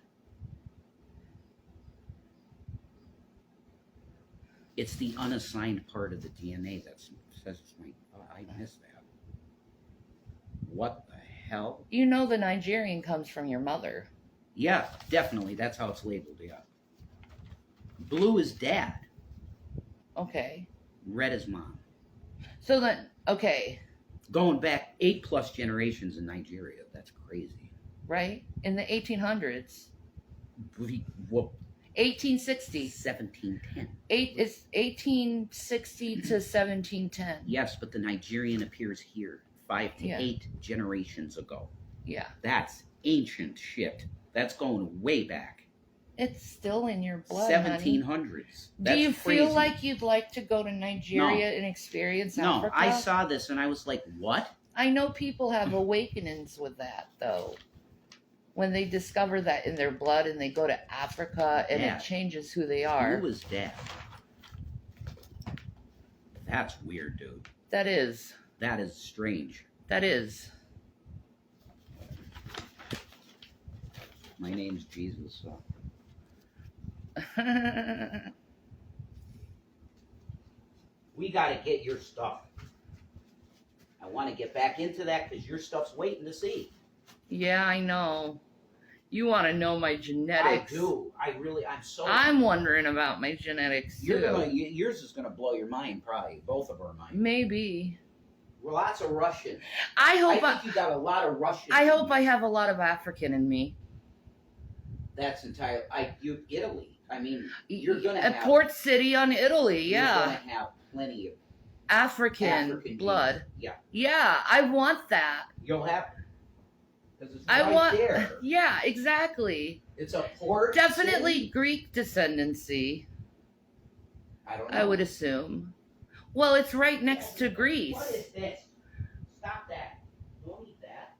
It's the unassigned part of the DNA that says it's my. I missed that. What the hell? You know the Nigerian comes from your mother. Yeah, definitely. That's how it's labeled. Yeah. Blue is dad. Okay. Red is mom. So then, okay, Going back 8+ generations in Nigeria. That's crazy. right? In the 1800s. Well, 1860. 1710. It's 1860 to 1710. Yes, but the Nigerian appears here 5 to Yeah. 8 generations ago. Yeah. That's ancient shit. That's going way back. It's still in your blood, 1700s. honey. That's Do you crazy. feel like you'd like to go to Nigeria and experience No, Africa? I saw this and I was like, what? I know people have awakenings with that, though. When they discover that in their blood and they go to Africa and Yeah. it changes who they are. Who was dad? That's weird, dude. That is. That is strange. That is. My name's Jesus, so. We got to get your stuff. I want to get back into that because your stuff's waiting to see. Yeah, I know. You want to know my genetics. I do. I'm so. I'm wondering about my genetics too. Yours is gonna blow your mind, probably. Both of our minds. Maybe. We're lots of Russian. I hope I think you got a lot of Russian. I hope I have a lot of African in me. That's entire. Italy. I mean, you're gonna At have Port City on Italy, yeah. You're gonna have plenty of African blood. Yeah. Yeah, I want that. You'll have. Because it's I right want. there. Yeah, exactly. It's a port. Definitely city. Greek descendancy. I don't know. I would assume. Well, it's right next to Greece. What is this? Stop that! Don't eat that.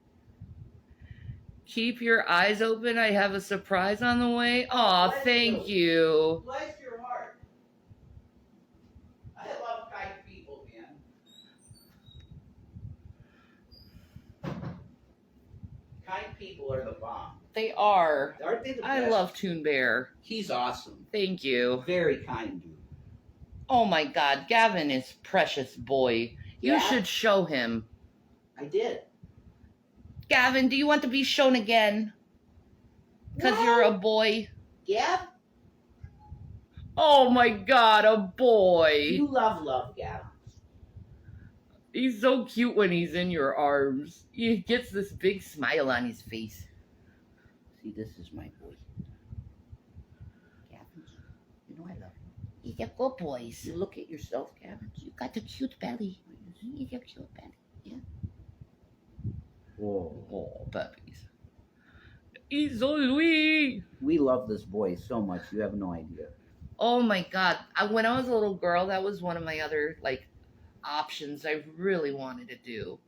Keep your eyes open. I have a surprise on the way. Aw, Bless thank you. Bless your heart. I love kind people, man. Kind people are the bomb. They are. Aren't they the best? I love Toon Bear. He's awesome. Thank you. Very kind dude. Oh my God, Gavin is precious boy. You Yeah? should show him. I did. Gavin, do you want to be shown again? Because No. you're a boy. Yeah? Oh my God, a boy. You love Gavin. He's so cute when he's in your arms. He gets this big smile on his face. See, this is my boy. Gavin, you know I love you. He's a good boy. You look at yourself, Gavin. You got a cute belly. He's a cute belly. Yeah. Whoa. Oh, puppies. He's so sweet. We love this boy so much. You have no idea. Oh my God. When I was a little girl, that was one of my other like options I really wanted to do,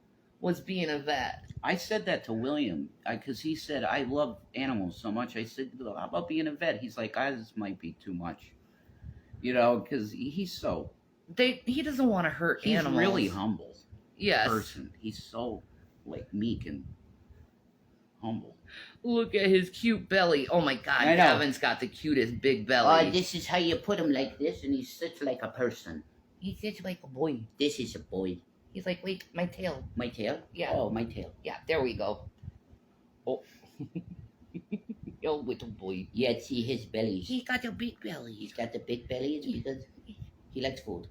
was being a vet. I said that to William because he said, I love animals so much. I said, how about being a vet? He's like, this might be too much. You know, because he's so... He doesn't want to hurt He's animals. really humble. Yes. Person. He's so, like, meek and humble. Look at his cute belly. Oh my God, I know. Gavin's got the cutest big belly. This is how you put him like this, and he sits like a person. He sits like a boy. This is a boy. He's like, wait, my tail. My tail? Yeah. Oh, my tail. Yeah, there we go. Oh. Oh, little boy. Yeah, see his belly. He got a big belly. He's got the big belly. It's because he likes food.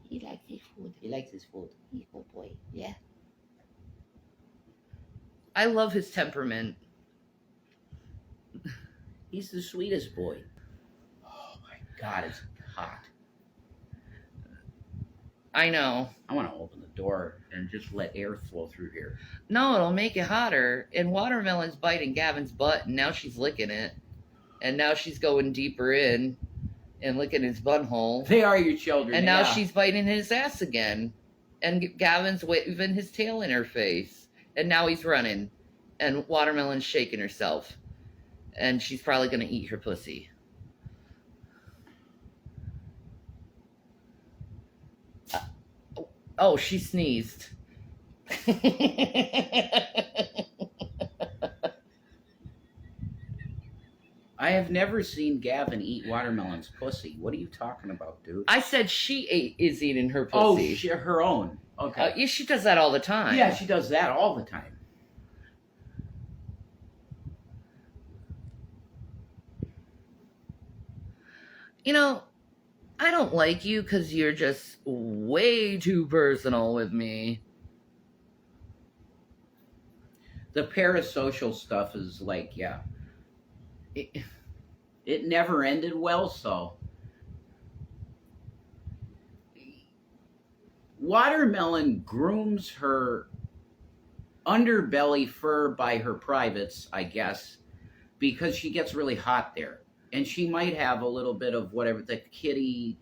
He likes his food. He likes his food. He's a good boy. Yeah. I love his temperament. He's the sweetest boy. Oh my God, it's hot. I know. I want to open the door and just let air flow through here. No, it'll make it hotter. And Watermelon's biting Gavin's butt, and now she's licking it. And now she's going deeper in and licking his butthole. They are your children. And now yeah. she's biting his ass again. And Gavin's waving his tail in her face. And now he's running. And Watermelon's shaking herself. And she's probably going to eat her pussy. Oh, she sneezed. I have never seen Gavin eat Watermelon's pussy. What are you talking about, dude? I said is eating her Oh, pussy. her own. Okay. Yeah, she does that all the time. Yeah, she does that all the time. You know, I don't like you because you're just way too personal with me. The parasocial stuff is like, yeah. It never ended well, so. Watermelon grooms her underbelly fur by her privates, I guess, because she gets really hot there. And she might have a little bit of whatever, the kitty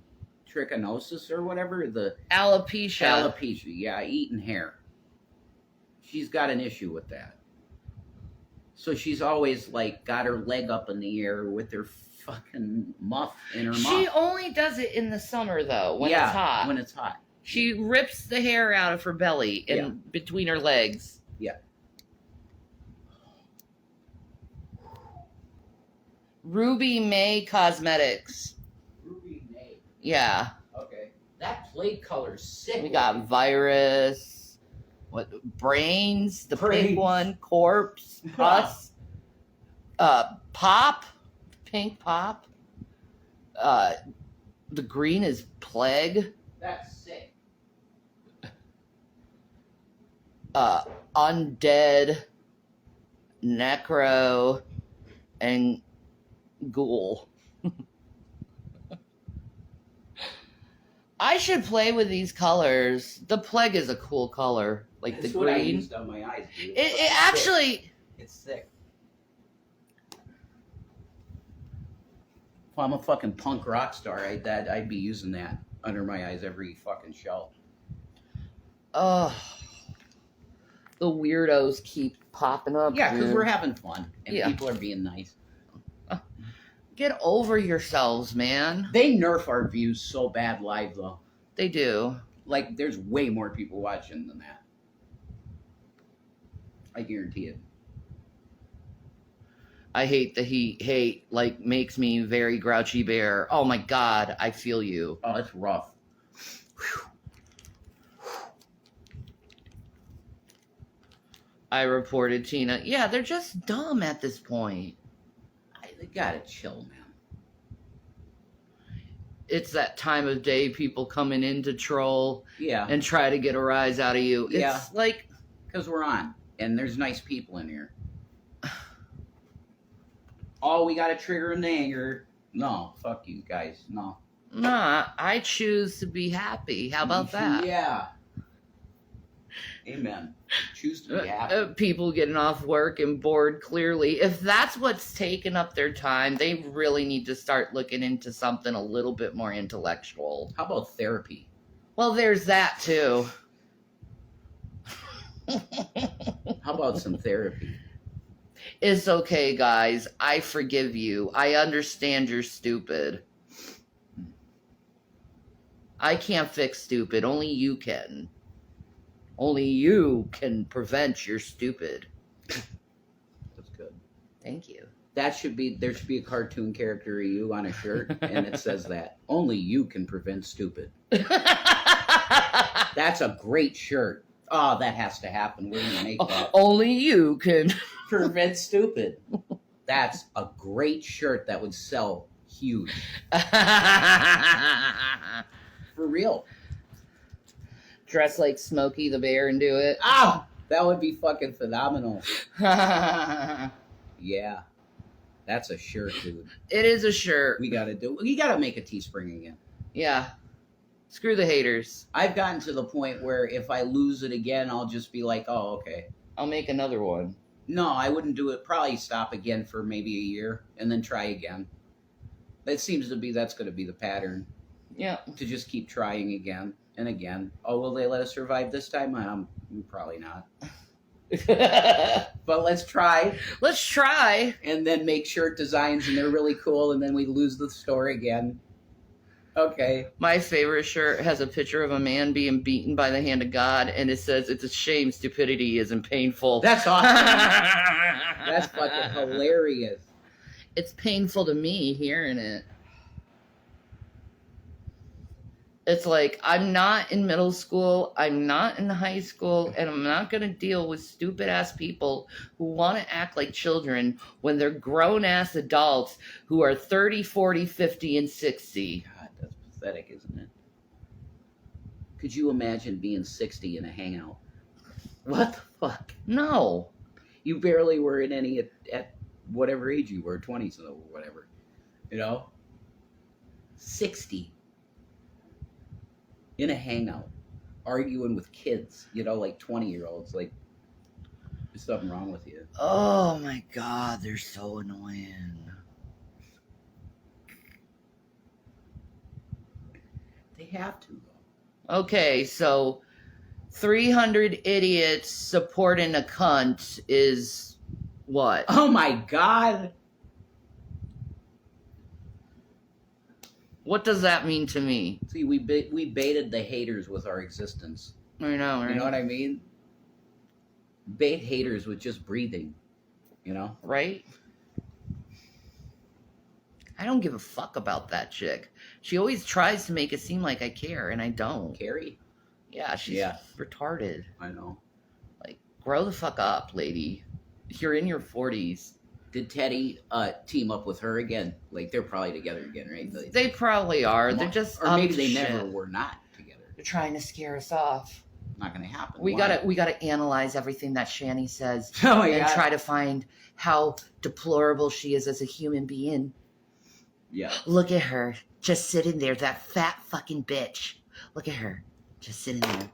trichinosis or whatever, the Alopecia. alopecia, yeah, eating hair. She's got an issue with that. So she's always like got her leg up in the air with her fucking muff in her She muff. only does it in the summer though, when it's hot. When it's hot. She rips the hair out of her belly and between her legs. Yeah. Ruby May Cosmetics. Ruby May. Yeah. Okay. That plate color's sick. We got Virus. What? Brains, the pink one. Corpse. Pus. Pop. Pink Pop. The green is Plague. That's sick. Undead. Necro. And Ghoul. I should play with these colors. The Plague is a cool color, like That's the what I green. used on my eyes, dude. It actually. It's sick. If I'm a fucking punk rock star, I'd be using that under my eyes every fucking show. Oh, the weirdos keep popping up. Yeah, because dude. we're having fun and Yeah. people are being nice. Get over yourselves, man. They nerf our views so bad live, though. They do. Like, there's way more people watching than that. I guarantee it. I hate the heat. Hate, like, makes me very grouchy bear. Oh my God, I feel you. Oh, it's rough. I reported Tina. Yeah, they're just dumb at this point. They gotta chill, man. It's that time of day people coming in to troll Yeah, and try to get a rise out of you. It's Yeah. like, because we're on, and there's nice people in here. Oh, we gotta trigger them to anger. No, fuck you guys. No. nah, I choose to be happy. How about that? Yeah. Amen. Choose to be happy. People getting off work and bored, clearly. If that's what's taking up their time, they really need to start looking into something a little bit more intellectual. How about therapy? Well, there's that too. How about some therapy? It's okay, guys. I forgive you. I understand you're stupid. I can't fix stupid. Only you can. Only you can prevent your stupid. That's good. Thank you. There should be a cartoon character of you on a shirt, and it says that. Only you can prevent stupid. That's a great shirt. Oh, that has to happen. We're going to make that. Only you can Prevent stupid. That's a great shirt that would sell huge. For real. Dress like Smokey the Bear and do it. Oh, that would be fucking phenomenal. Yeah. That's a shirt, dude. It is a shirt. We gotta make a Teespring again. Yeah. Screw the haters. I've gotten to the point where if I lose it again, I'll just be like, oh, okay. I'll make another one. No, I wouldn't do it. Probably stop again for maybe a year and then try again. That's going to be the pattern. Yeah. To just keep trying again and again. Oh, will they let us survive this time? Probably not. But let's try. Let's try. And then make shirt designs and they're really cool and then we lose the store again. Okay. My favorite shirt has a picture of a man being beaten by the hand of God, and it says, "It's a shame stupidity isn't painful." That's awesome. That's fucking hilarious. It's painful to me hearing it. It's like, I'm not in middle school, I'm not in high school, and I'm not going to deal with stupid-ass people who want to act like children when they're grown-ass adults who are 30, 40, 50, and 60. God, that's pathetic, isn't it? Could you imagine being 60 in a hangout? What the fuck? No. You barely were in any at whatever age you were, 20s or whatever. You know? 60. In a hangout, arguing with kids, like 20-year-olds, like, there's something wrong with you. Oh my God, they're so annoying. They have to. Okay, so 300 idiots supporting a cunt is what? Oh my God. What does that mean to me? See, we baited the haters with our existence. I know, right? You know what I mean? Bait haters with just breathing, Right? I don't give a fuck about that chick. She always tries to make it seem like I care, and I don't. Carrie? Yeah, she's retarded. I know. Like, grow the fuck up, lady. You're in your 40s. Did Teddy team up with her again? Like, they're probably together again, right? They probably are. They're just or maybe they shit. never were not together. They're trying to scare us off. Not gonna happen. We Why? gotta analyze everything that Shanny says Oh my and God. try to find how deplorable she is as a human being. Yeah. Look at her, just sitting there, that fat fucking bitch. Look at her, just sitting there.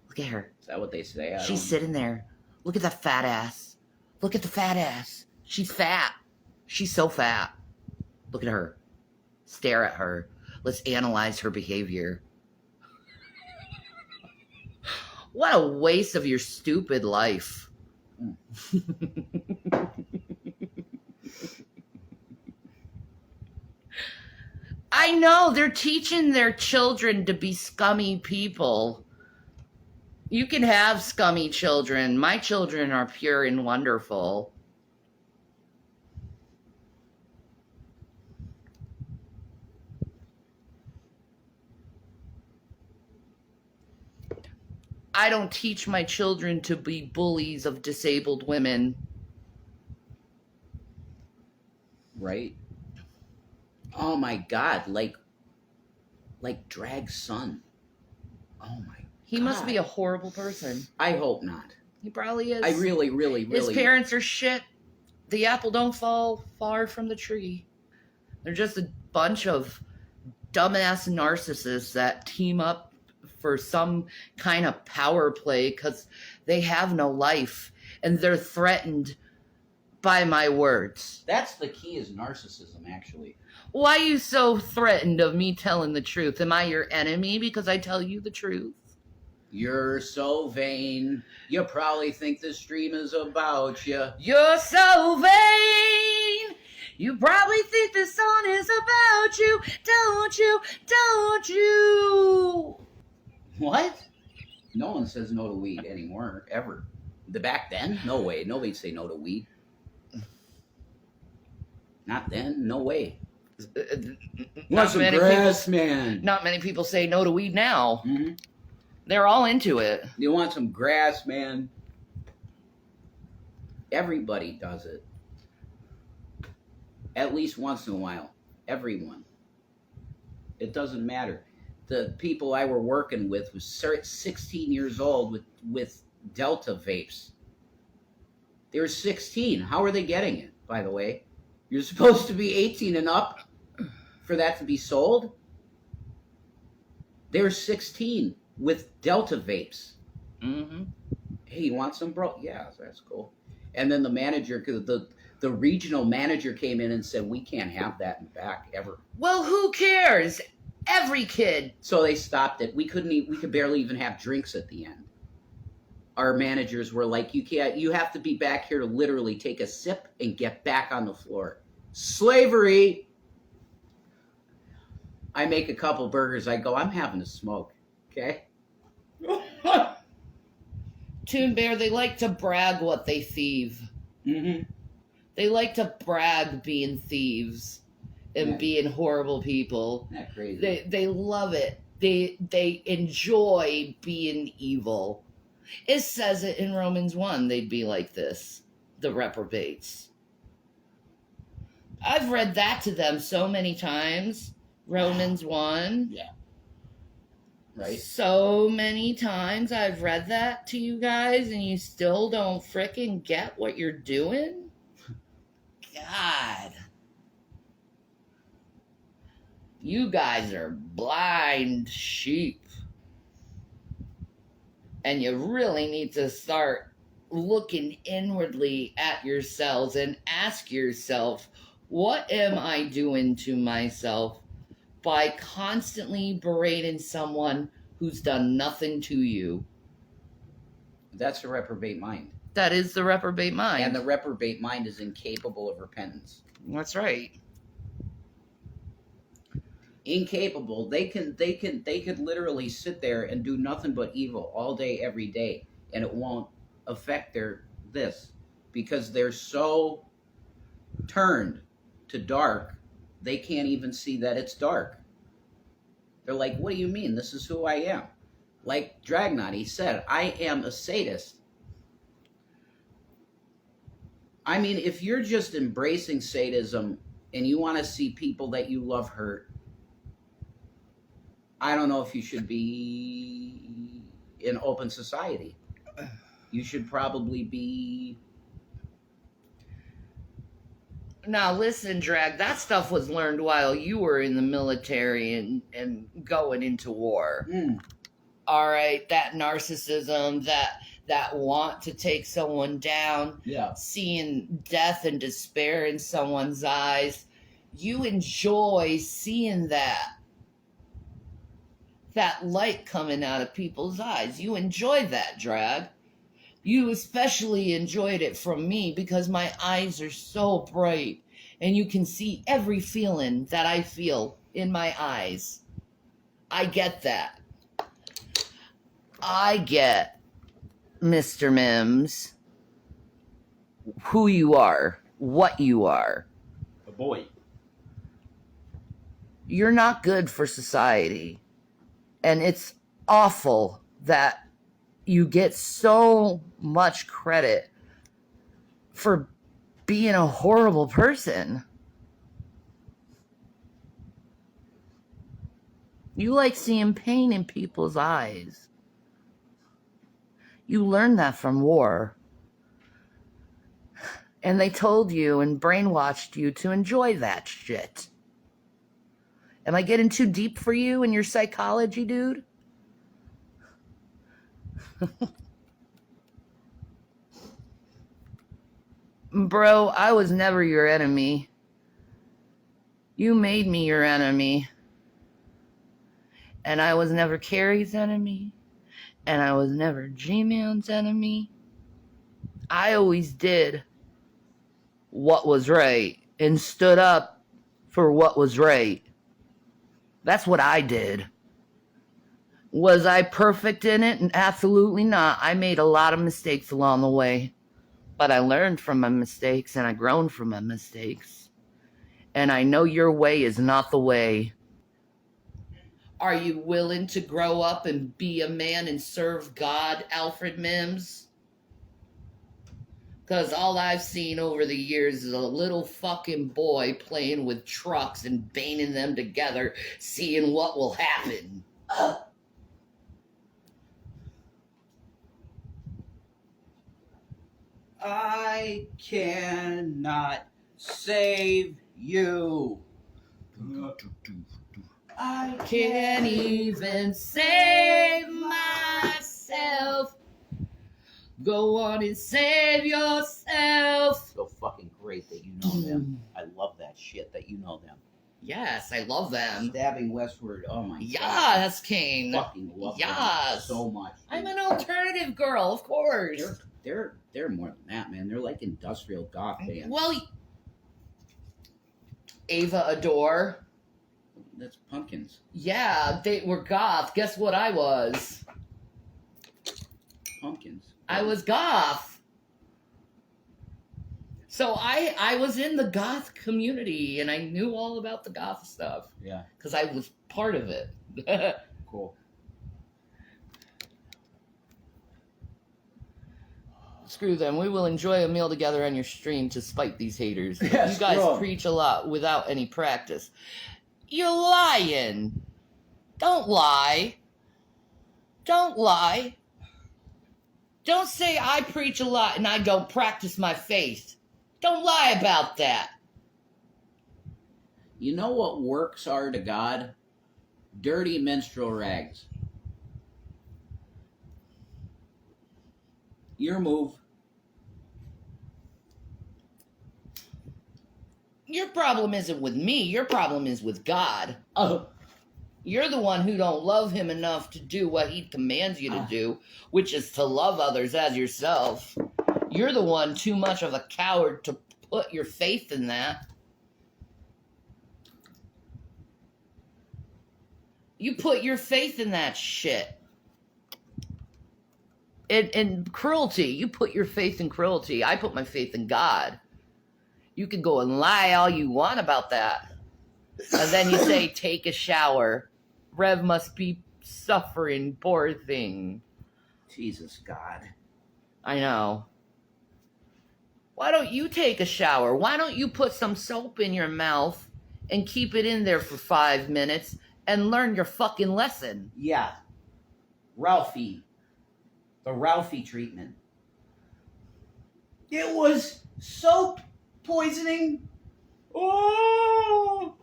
Look at her. Is that what they say? She's sitting there. Look at that fat ass. Look at the fat ass. She's fat. She's so fat. Look at her. Stare at her. Let's analyze her behavior. What a waste of your stupid life. I know, they're teaching their children to be scummy people. You can have scummy children. My children are pure and wonderful. I don't teach my children to be bullies of disabled women. Right? Oh my God, like Drag's son. Oh my He God. must be a horrible person. I hope not. He probably is. I really, really, His really. parents are shit. The apple don't fall far from the tree. They're just a bunch of dumbass narcissists that team up for some kind of power play because they have no life and they're threatened by my words. That's the key, is narcissism, actually. Why are you so threatened of me telling the truth? Am I your enemy because I tell you the truth? You're so vain. You probably think this stream is about you. You're so vain. You probably think this song is about you. Don't you? Don't you? What? No one says no to weed anymore, ever. Back then? No way. Nobody'd say no to weed. Not then. No way. Not many people, man? not many people say no to weed now. Mm-hmm. They're all into it. You want some grass, man? Everybody does it. At least once in a while. Everyone. It doesn't matter. The people I were working with was 16 years old with Delta vapes. They were 16. How are they getting it, by the way? You're supposed to be 18 and up for that to be sold? They were 16 with Delta vapes. Mm-hmm. Hey, you want some, bro? Yeah, that's cool. And then the manager, the regional manager came in and said, we can't have that in back ever. Well, who cares? Every kid. So they stopped it. We could barely even have drinks at the end. Our managers were like, you have to be back here to literally take a sip and get back on the floor. Slavery. I make a couple burgers. I go, I'm having a smoke. Okay. Toon Bear, they like to brag what they thieve. Mm-hmm. They like to brag being thieves and being horrible people. Isn't that crazy? They love it. They enjoy being evil. It says it in Romans 1. They'd be like this, the reprobates. I've read that to them so many times. Romans 1. Yeah. Right? So many times I've read that to you guys and you still don't frickin' get what you're doing? God. You guys are blind sheep. And you really need to start looking inwardly at yourselves and ask yourself, what am I doing to myself by constantly berating someone who's done nothing to you? That's a reprobate mind. That is the reprobate mind. And the reprobate mind is incapable of repentance. That's right. Incapable. They could literally sit there and do nothing but evil all day, every day, and it won't affect this because they're so turned to dark, they can't even see that it's dark. They're like, what do you mean? This is who I am. Like Dragnot, he said, I am a sadist. I mean, if you're just embracing sadism and you want to see people that you love hurt, I don't know if you should be in open society. You should probably be... Now listen, Drag, that stuff was learned while you were in the military and going into war. All right, that narcissism, that want to take someone down, seeing death and despair in someone's eyes. You enjoy seeing that light coming out of people's eyes. You enjoy that, Drag. You especially enjoyed it from me because my eyes are so bright and you can see every feeling that I feel in my eyes. I get that. I get, Mr. Mims, who you are, what you are. A boy. You're not good for society. And it's awful that you get so much credit for being a horrible person. You like seeing pain in people's eyes. You learned that from war. And they told you and brainwashed you to enjoy that shit. Am I getting too deep for you and your psychology, dude? Bro, I was never your enemy. You made me your enemy. And I was never Carrie's enemy. And I was never G-Man's enemy. I always did what was right and stood up for what was right. That's what I did. Was I perfect in it? Absolutely not. I made a lot of mistakes along the way. But I learned from my mistakes and I grown from my mistakes. And I know your way is not the way. Are you willing to grow up and be a man and serve God, Alfred Mims? Because all I've seen over the years is a little fucking boy playing with trucks and banging them together, seeing what will happen. I cannot save you. I can't even save myself. Go on and save yourself. So fucking great that you know them. I love that shit that you know them. Yes, I love them. Stabbing Westward. Oh my god. Yes, King. Fucking love them Yes. so much. I'm an alternative girl, of course. They're more than that, man. They're like industrial goth bands. Well, Ava Adore. That's Pumpkins. Yeah, they were goth. Guess what I was? Pumpkins. I was goth. So I was in the goth community and I knew all about the goth stuff. Yeah. Because I was part of it. Cool. Screw them. We will enjoy a meal together on your stream to spite these haters. Yes, you guys bro. preach a lot without any practice. You're lying. Don't lie. Don't lie. Don't say I preach a lot and I don't practice my faith. Don't lie about that. You know what works are to God? Dirty menstrual rags. Your move. Your problem isn't with me. Your problem is with God. Oh. You're the one who don't love him enough to do what he commands you to do, which is to love others as yourself. You're the one too much of a coward to put your faith in that. You put your faith in that shit. In cruelty. You put your faith in cruelty. I put my faith in God. You can go and lie all you want about that. And then you say, take a shower. Rev must be suffering, poor thing. Jesus, God. I know. Why don't you take a shower? Why don't you put some soap in your mouth and keep it in there for 5 minutes and learn your fucking lesson? Yeah. Ralphie. The Ralphie treatment. It was soap poisoning. Oh!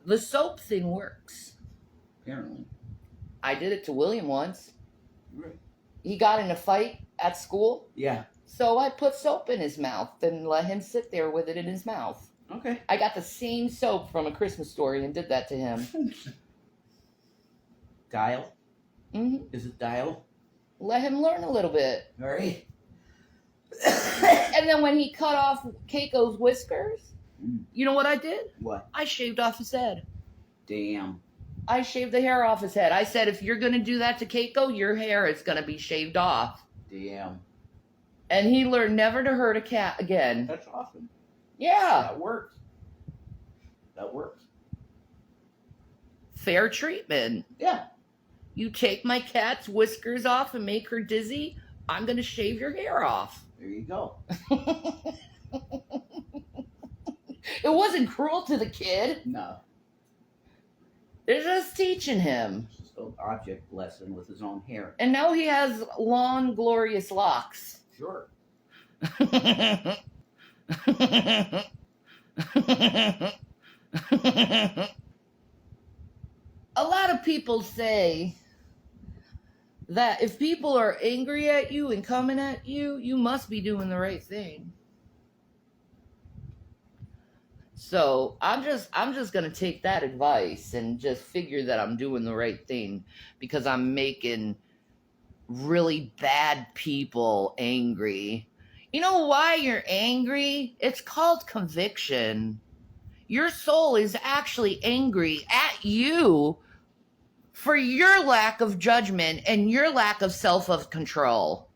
The soap thing works. Apparently. I did it to William once. Right. He got in a fight at school. Yeah. So I put soap in his mouth and let him sit there with it in his mouth. Okay. I got the same soap from A Christmas Story and did that to him. Dial? Mm-hmm. Is it dial? Let him learn a little bit. All right. And then when he cut off Keiko's whiskers, you know what I did? What? I shaved off his head. Damn. I shaved the hair off his head. I said, if you're going to do that to Keiko, your hair is going to be shaved off. Damn. And he learned never to hurt a cat again. That's awesome. Yeah. That works. That works. Fair treatment. Yeah. You take my cat's whiskers off and make her dizzy, I'm going to shave your hair off. There you go. It wasn't cruel to the kid. No. They're just teaching him. It's just an object lesson with his own hair. And now he has long, glorious locks. Sure. A lot of people say that if people are angry at you and coming at you, you must be doing the right thing. So I'm just gonna take that advice and just figure that I'm doing the right thing because I'm making really bad people angry. You know why you're angry? It's called conviction. Your soul is actually angry at you for your lack of judgment and your lack of self-control.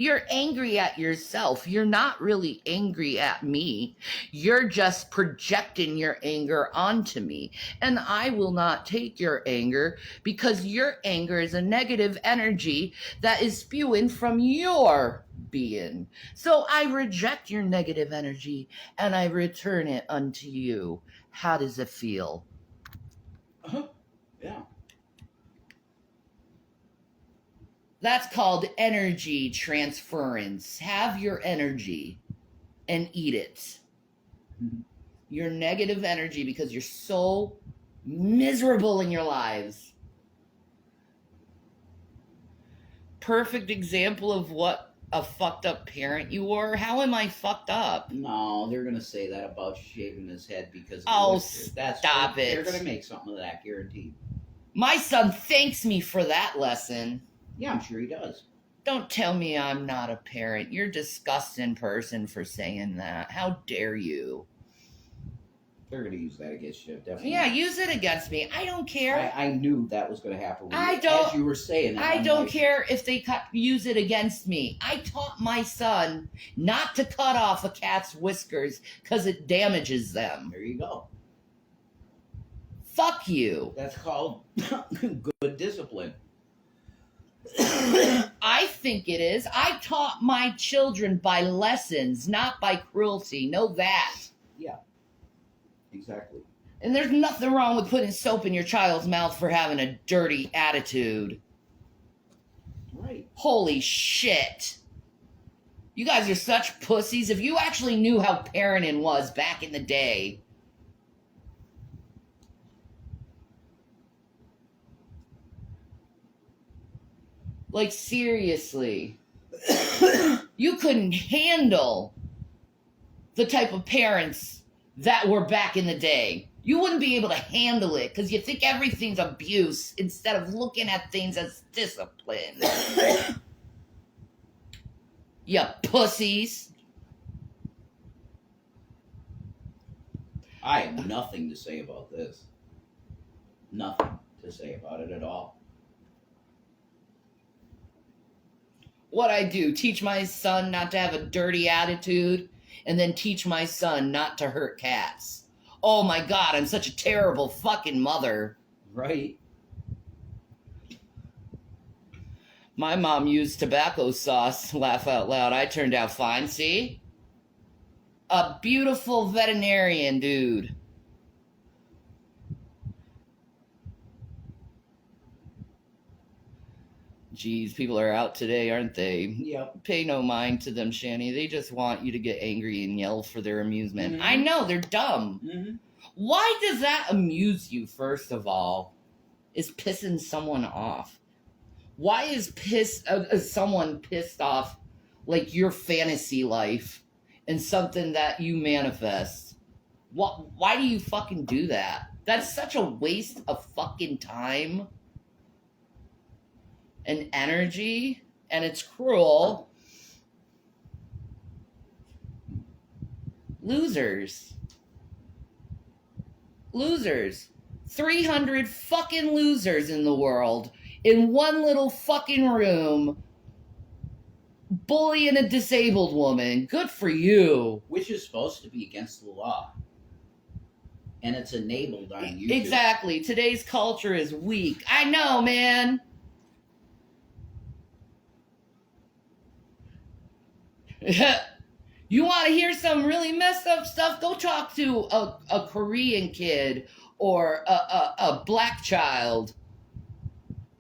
You're angry at yourself. You're not really angry at me. You're just projecting your anger onto me. And I will not take your anger because your anger is a negative energy that is spewing from your being. So I reject your negative energy and I return it unto you. How does it feel? Yeah. That's called energy transference. Have your energy and eat it. Your negative energy because you're so miserable in your lives. Perfect example of what a fucked up parent you were. How am I fucked up? No, they're gonna say that about shaving his head because of Oh, that's stop it. They're gonna make something of that, guaranteed. My son thanks me for that lesson. Yeah, I'm sure he does. Don't tell me I'm not a parent. You're a disgusting person for saying that. How dare you? They're gonna use that against you, definitely. Yeah, use it against me. I don't care. I knew that was gonna happen. As you were saying it. I don't care if they use it against me. I taught my son not to cut off a cat's whiskers because it damages them. There you go. Fuck you. That's called good discipline. I think it is. I taught my children by lessons, not by cruelty. Know that. Yeah. Exactly. And there's nothing wrong with putting soap in your child's mouth for having a dirty attitude. Right. Holy shit. You guys are such pussies. If you actually knew how parenting was back in the day. Like, seriously. You couldn't handle the type of parents that were back in the day. You wouldn't be able to handle it because you think everything's abuse instead of looking at things as discipline. You pussies. I have nothing to say about this. Nothing to say about it at all. What I do, teach my son not to have a dirty attitude, and then teach my son not to hurt cats. Oh my God, I'm such a terrible fucking mother. Right. My mom used tobacco sauce, laugh out loud. I turned out fine, see? A beautiful veterinarian dude. Geez, people are out today, aren't they? Yep. Pay no mind to them, Shanny. They just want you to get angry and yell for their amusement. Mm-hmm. I know, they're dumb. Mm-hmm. Why does that amuse you, first of all? Is pissing someone off? Why is someone pissed off like your fantasy life and something that you manifest? Why do you fucking do that? That's such a waste of fucking time and energy, and it's cruel. Losers. 300 fucking losers in the world in one little fucking room bullying a disabled woman. Good for you. Which is supposed to be against the law. And it's enabled on YouTube. Exactly. Today's culture is weak. I know, man. You want to hear some really messed up stuff? Go talk to a Korean kid or a black child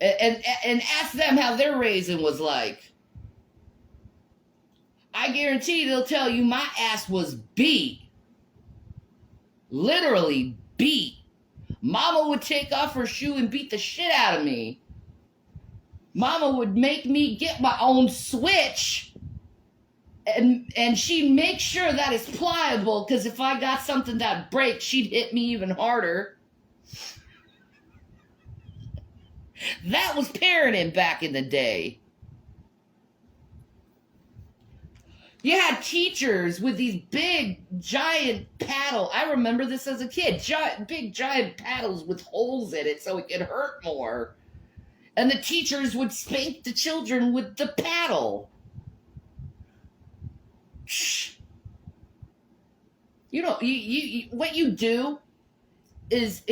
and ask them how their raising was like. I guarantee they'll tell you my ass was beat. Literally beat. Mama would take off her shoe and beat the shit out of me. Mama would make me get my own switch. And she'd make sure that it's pliable, because if I got something that breaks, she'd hit me even harder. That was parenting back in the day. You had teachers with these big, giant paddle. I remember this as a kid. Big, giant paddles with holes in it so it could hurt more. And the teachers would spank the children with the paddle. You know, you what you do is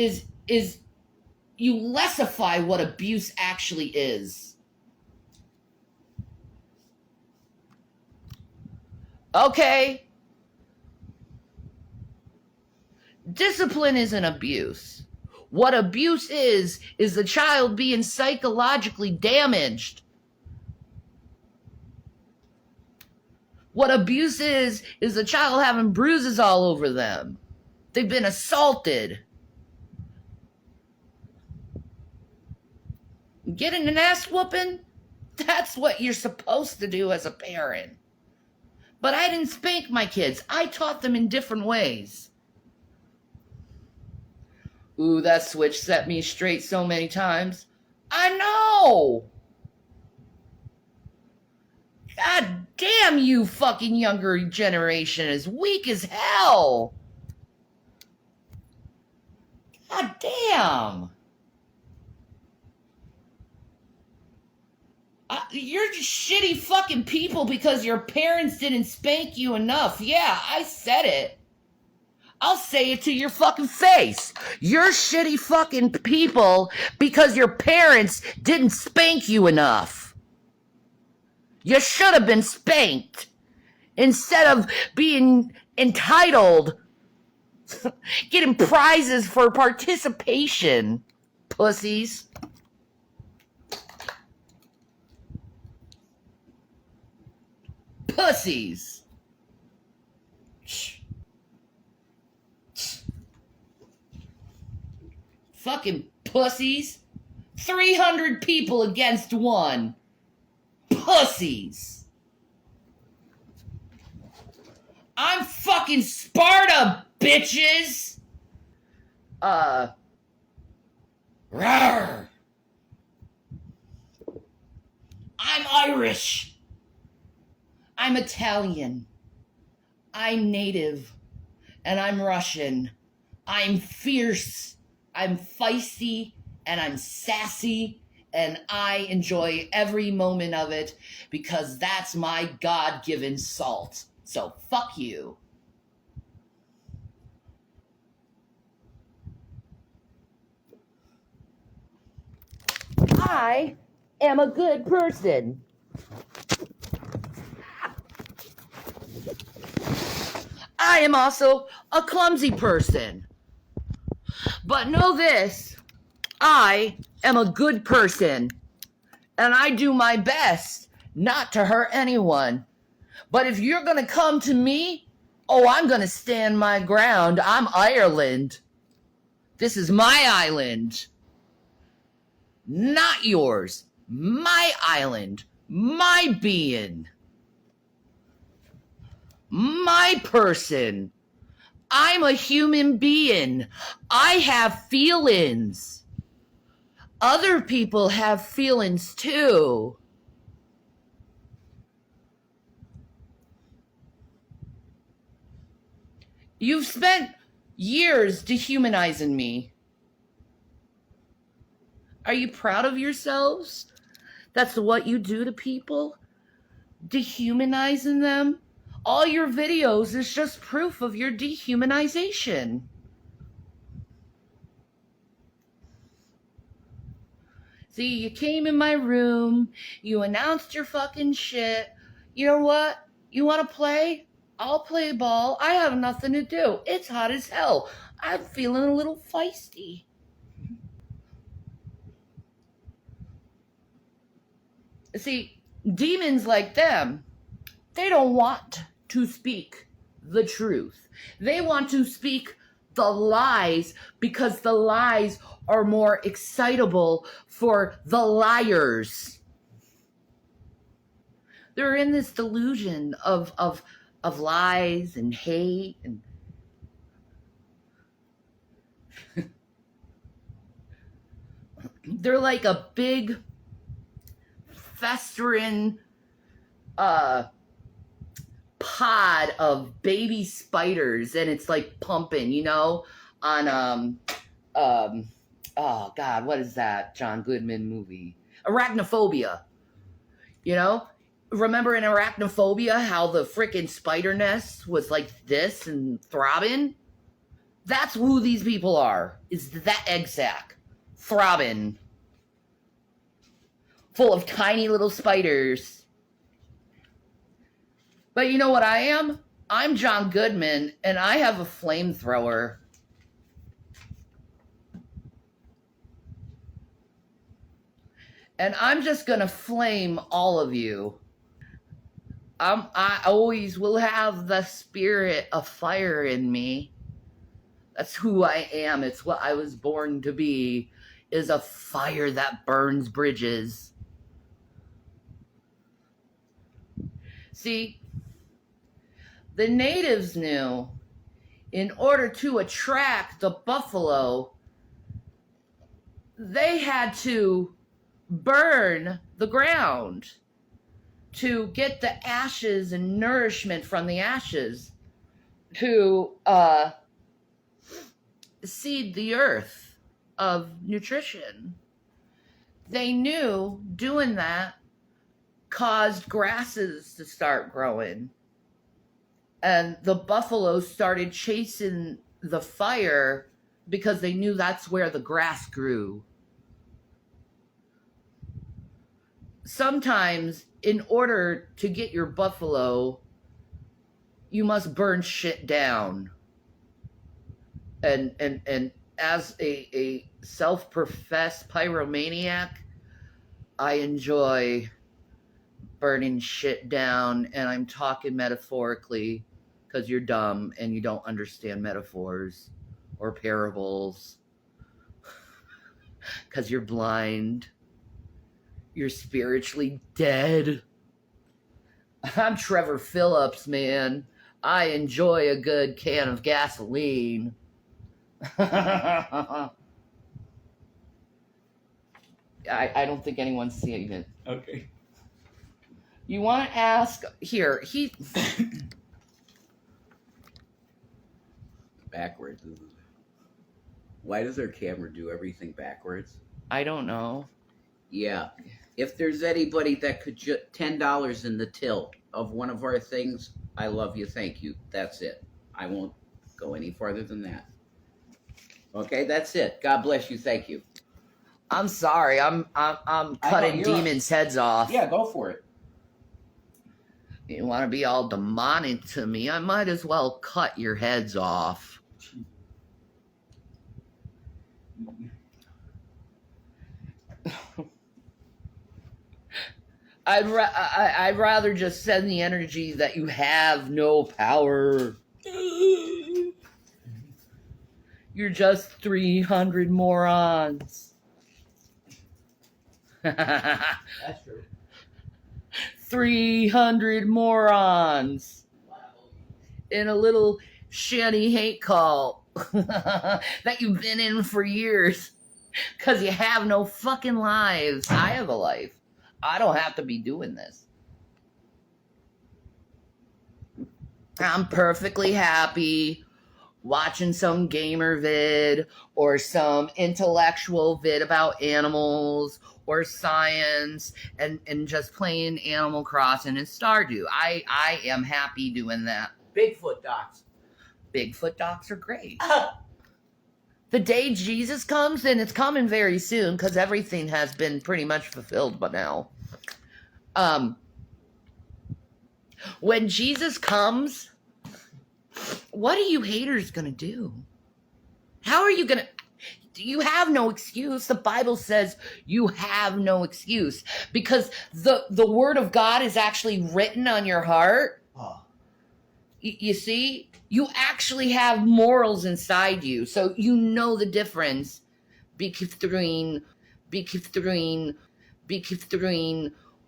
you lessify what abuse actually is. Okay. Discipline isn't abuse. What abuse is the child being psychologically damaged. What abuse is the child having bruises all over them. They've been assaulted. Getting an ass whooping, that's what you're supposed to do as a parent. But I didn't spank my kids. I taught them in different ways. Ooh, that switch set me straight so many times. I know! God damn, you fucking younger generation is weak as hell. God damn. You're just shitty fucking people because your parents didn't spank you enough. Yeah, I said it. I'll say it to your fucking face. You're shitty fucking people because your parents didn't spank you enough. You should have been spanked instead of being entitled, getting prizes for participation, pussies. Pussies. Fucking pussies. 300 people against one. Pussies. I'm fucking Sparta, bitches. Rawr. I'm Irish. I'm Italian. I'm native. And I'm Russian. I'm fierce. I'm feisty. And I'm sassy. And I enjoy every moment of it because that's my God-given salt. So fuck you. I am a good person. I am also a clumsy person. But know this, I am a good person, and I do my best not to hurt anyone. But if you're going to come to me, oh, I'm going to stand my ground. I'm Ireland. This is my island. Not yours. My island. My being. My person. I'm a human being. I have feelings. Other people have feelings too. You've spent years dehumanizing me. Are you proud of yourselves? That's what you do to people? Dehumanizing them? All your videos is just proof of your dehumanization. See, you came in my room, you announced your fucking shit. You know what? You want to play? I'll play ball. I have nothing to do. It's hot as hell. I'm feeling a little feisty. See, demons like them, they don't want to speak the truth. They want to speak the lies because the lies are more excitable for the liars. They're in this delusion of lies and hate and they're like a big festering pod of baby spiders, and it's like pumping, you know, on oh God, what is that John Goodman movie? Arachnophobia. You know? Remember in Arachnophobia how the frickin' spider nest was like this and throbbing? That's who these people are. Is that egg sac. Throbbing. Full of tiny little spiders. But you know what I am? I'm John Goodman, and I have a flamethrower. And I'm just going to flame all of you. I always will have the spirit of fire in me. That's who I am. It's what I was born to be, is a fire that burns bridges. See, the natives knew in order to attract the buffalo, they had to burn the ground to get the ashes and nourishment from the ashes to seed the earth of nutrition. They knew doing that caused grasses to start growing. And the buffalo started chasing the fire because they knew that's where the grass grew. Sometimes, in order to get your buffalo, you must burn shit down. And as a self-professed pyromaniac, I enjoy burning shit down, and I'm talking metaphorically because you're dumb and you don't understand metaphors or parables because you're blind. You're spiritually dead. I'm Trevor Phillips, man. I enjoy a good can of gasoline. I don't think anyone's seeing it. Okay. You want to ask here? Backwards. Why does our camera do everything backwards? I don't know. Yeah. If there's anybody that could $10 in the till of one of our things, I love you, thank you. That's it. I won't go any farther than that. Okay, that's it. God bless you, thank you. I'm sorry. I'm cutting demons' heads off. Yeah, go for it. You want to be all demonic to me? I might as well cut your heads off. I'd rather just send the energy that you have no power. You're just 300 morons. That's true. 300 morons in a little shanny hate cult that you've been in for years because you have no fucking lives. I have a life. I don't have to be doing this. I'm perfectly happy watching some gamer vid or some intellectual vid about animals or science and just playing Animal Crossing and Stardew. I am happy doing that. Bigfoot docs. Bigfoot docs are great. The day Jesus comes, and it's coming very soon because everything has been pretty much fulfilled by now. When Jesus comes, what are you haters gonna do? How are you gonna... You have no excuse. The Bible says you have no excuse because the word of God is actually written on your heart. Oh. You see, you actually have morals inside you, so you know the difference between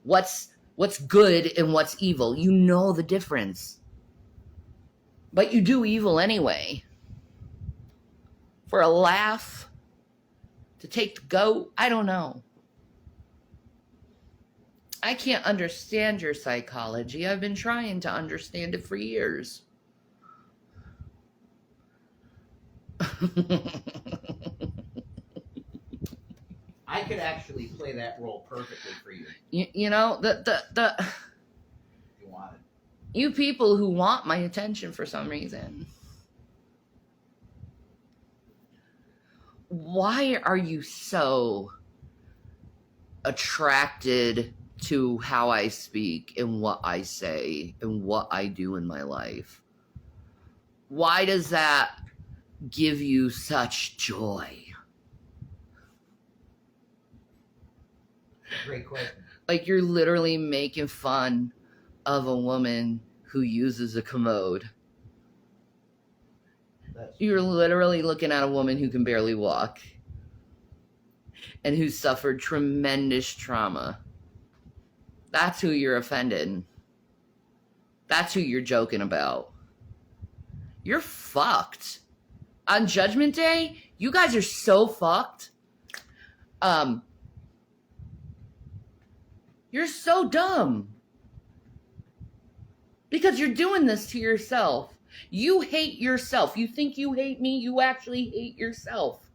what's good and what's evil. You know the difference, but you do evil anyway for a laugh, to take the goat. I don't know. I can't understand your psychology. I've been trying to understand it for years. I could actually play that role perfectly for you. You know, If you wanted. you people who want my attention for some reason, why are you so attracted to how I speak and what I say and what I do in my life? Why does that give you such joy? Great question. Like, you're literally making fun of a woman who uses a commode. You're literally looking at a woman who can barely walk and who suffered tremendous trauma. That's who you're offending. That's who you're joking about. You're fucked. On Judgment Day, you guys are so fucked. You're so dumb. Because you're doing this to yourself. You hate yourself. You think you hate me, you actually hate yourself.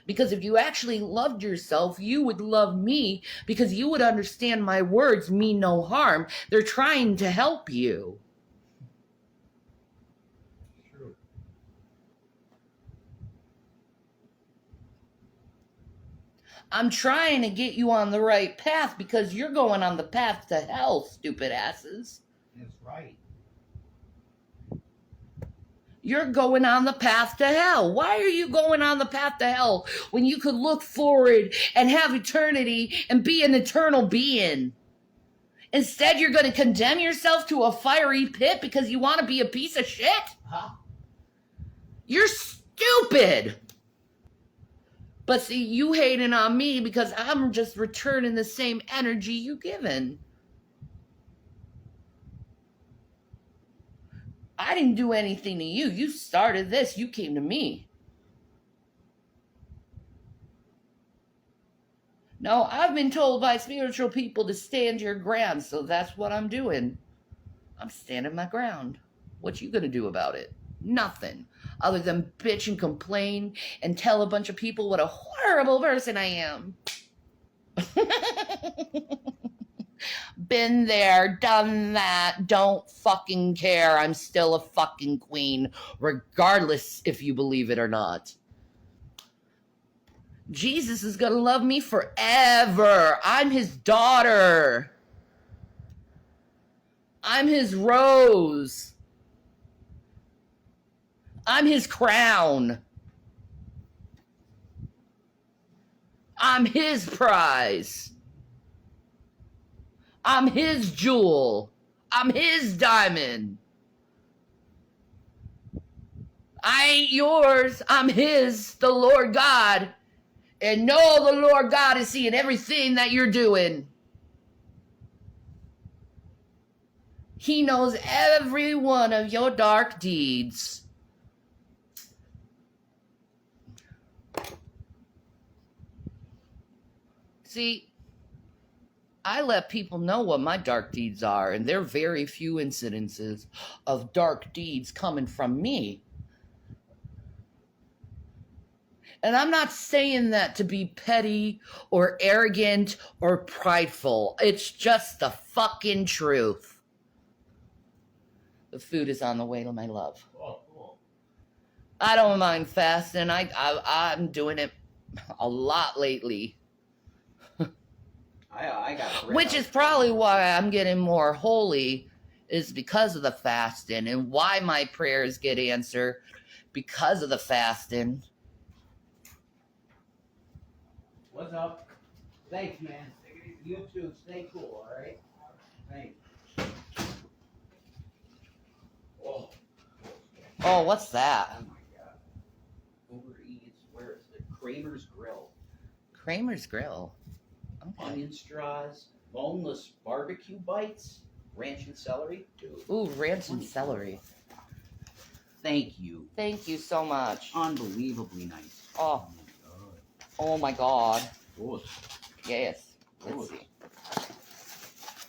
Because if you actually loved yourself, you would love me, because you would understand my words mean no harm. They're trying to help you. True. I'm trying to get you on the right path, because you're going on the path to hell, stupid asses. That's right. You're going on the path to hell. Why are you going on the path to hell when you could look forward and have eternity and be an eternal being? Instead, you're going to condemn yourself to a fiery pit because you want to be a piece of shit? Huh? You're stupid. But see, you hating on me because I'm just returning the same energy you given. I didn't do anything to you. You started this. You came to me. No, I've been told by spiritual people to stand your ground, so that's what I'm doing. I'm standing my ground. What you gonna do about it? Nothing. Other than bitch and complain and tell a bunch of people what a horrible person I am. Been there, done that, don't fucking care. I'm still a fucking queen, regardless if you believe it or not. Jesus is gonna love me forever. I'm his daughter. I'm his rose. I'm his crown. I'm his prize. I'm his jewel. I'm his diamond. I ain't yours. I'm his, the Lord God. And know the Lord God is seeing everything that you're doing. He knows every one of your dark deeds. See, I let people know what my dark deeds are, and there are very few incidences of dark deeds coming from me. And I'm not saying that to be petty or arrogant or prideful. It's just the fucking truth. The food is on the way, my love. Oh, cool. I don't mind fasting. I'm doing it a lot lately. I got Which is probably why I'm getting more holy, is because of the fasting, and why my prayers get answered because of the fasting. What's up? Thanks, man. You too. Stay cool, all right? Thanks. Oh. Oh, what's that? Oh my god. Uber Eats. Where is it? Kramer's Grill. Kramer's Grill. Okay. Onion straws. Boneless barbecue bites. Ranch and celery. Dude. Ooh, ranch and celery. Thank you. Thank you so much. Unbelievably nice. Oh, Oh oh my God. my god. Yes. Let's see.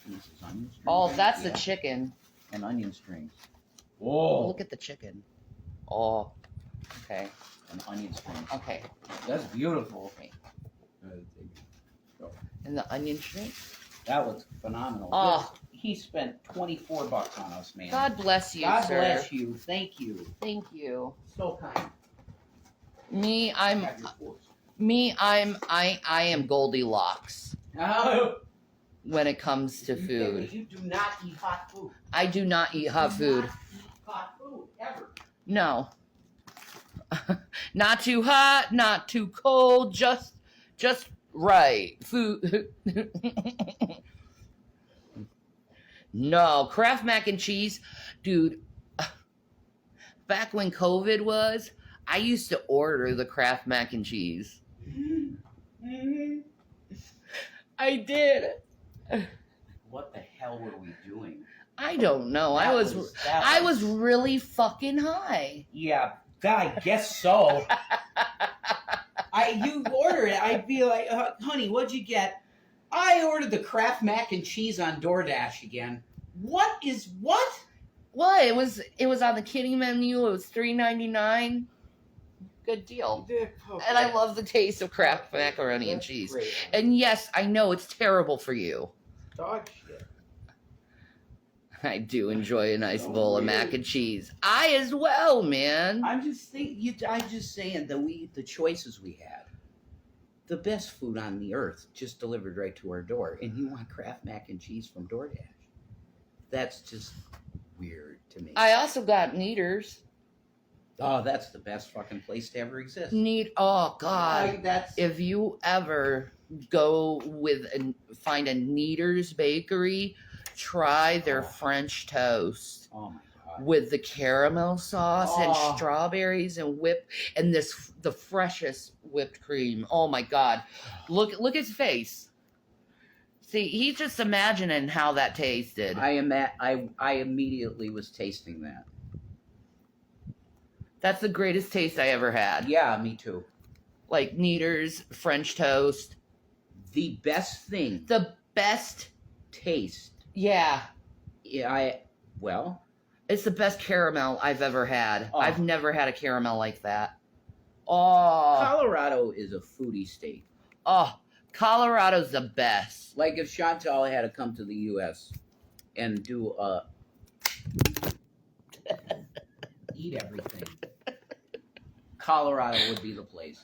This is onion strings. Oh, that's Yeah. the chicken. And onion strings. Oh, Whoa. look at the chicken. Oh, okay. And onion strings. Okay. That's beautiful. Okay. And the onion strings. That was phenomenal. Oh. He spent $24 on us, man. God bless you, God sir. bless you. Thank you. Thank you. So kind. Me, Have your forks. I am Goldilocks No. when it comes to food. You do not eat hot food. I do not eat hot Do food. not eat hot food ever. No. Not too hot, not too cold, just right. Food. No, Kraft mac and cheese, dude. Back when COVID was, I used to order the Kraft mac and cheese. I did. What the hell were we doing? I don't know. I was really fucking high. Yeah, I guess so. You order it. I'd be like, honey, what'd you get? I ordered the Kraft mac and cheese on DoorDash again. What? What? It was on the kiddie menu. It was $3.99. Good deal. Okay. And I love the taste of Kraft macaroni and That's cheese. great. And yes, I know it's terrible for you. Dog shit. I do enjoy a nice bowl of mac and cheese. I as well, man. I'm just saying the choices we had. The best food on the earth just delivered right to our door, and you want Kraft mac and cheese from DoorDash. That's just weird to me. I also got Kneaders. Oh, that's the best fucking place to ever exist. Oh God. That's If you ever go find a Kneaders bakery, try their French toast oh my god. with the caramel sauce Oh. and strawberries and the freshest whipped cream. Oh my God. Look his face. See, he's just imagining how that tasted. I immediately was tasting that. That's the greatest taste I ever had. Yeah, me too. Like Kneaders, French toast. The best thing. The best. Taste. Yeah. Yeah, It's the best caramel I've ever had. Oh. I've never had a caramel like that. Oh. Colorado is a foodie state. Oh. Colorado's the best. Like if Chantal had to come to the U.S. and do eat everything, Colorado would be the place.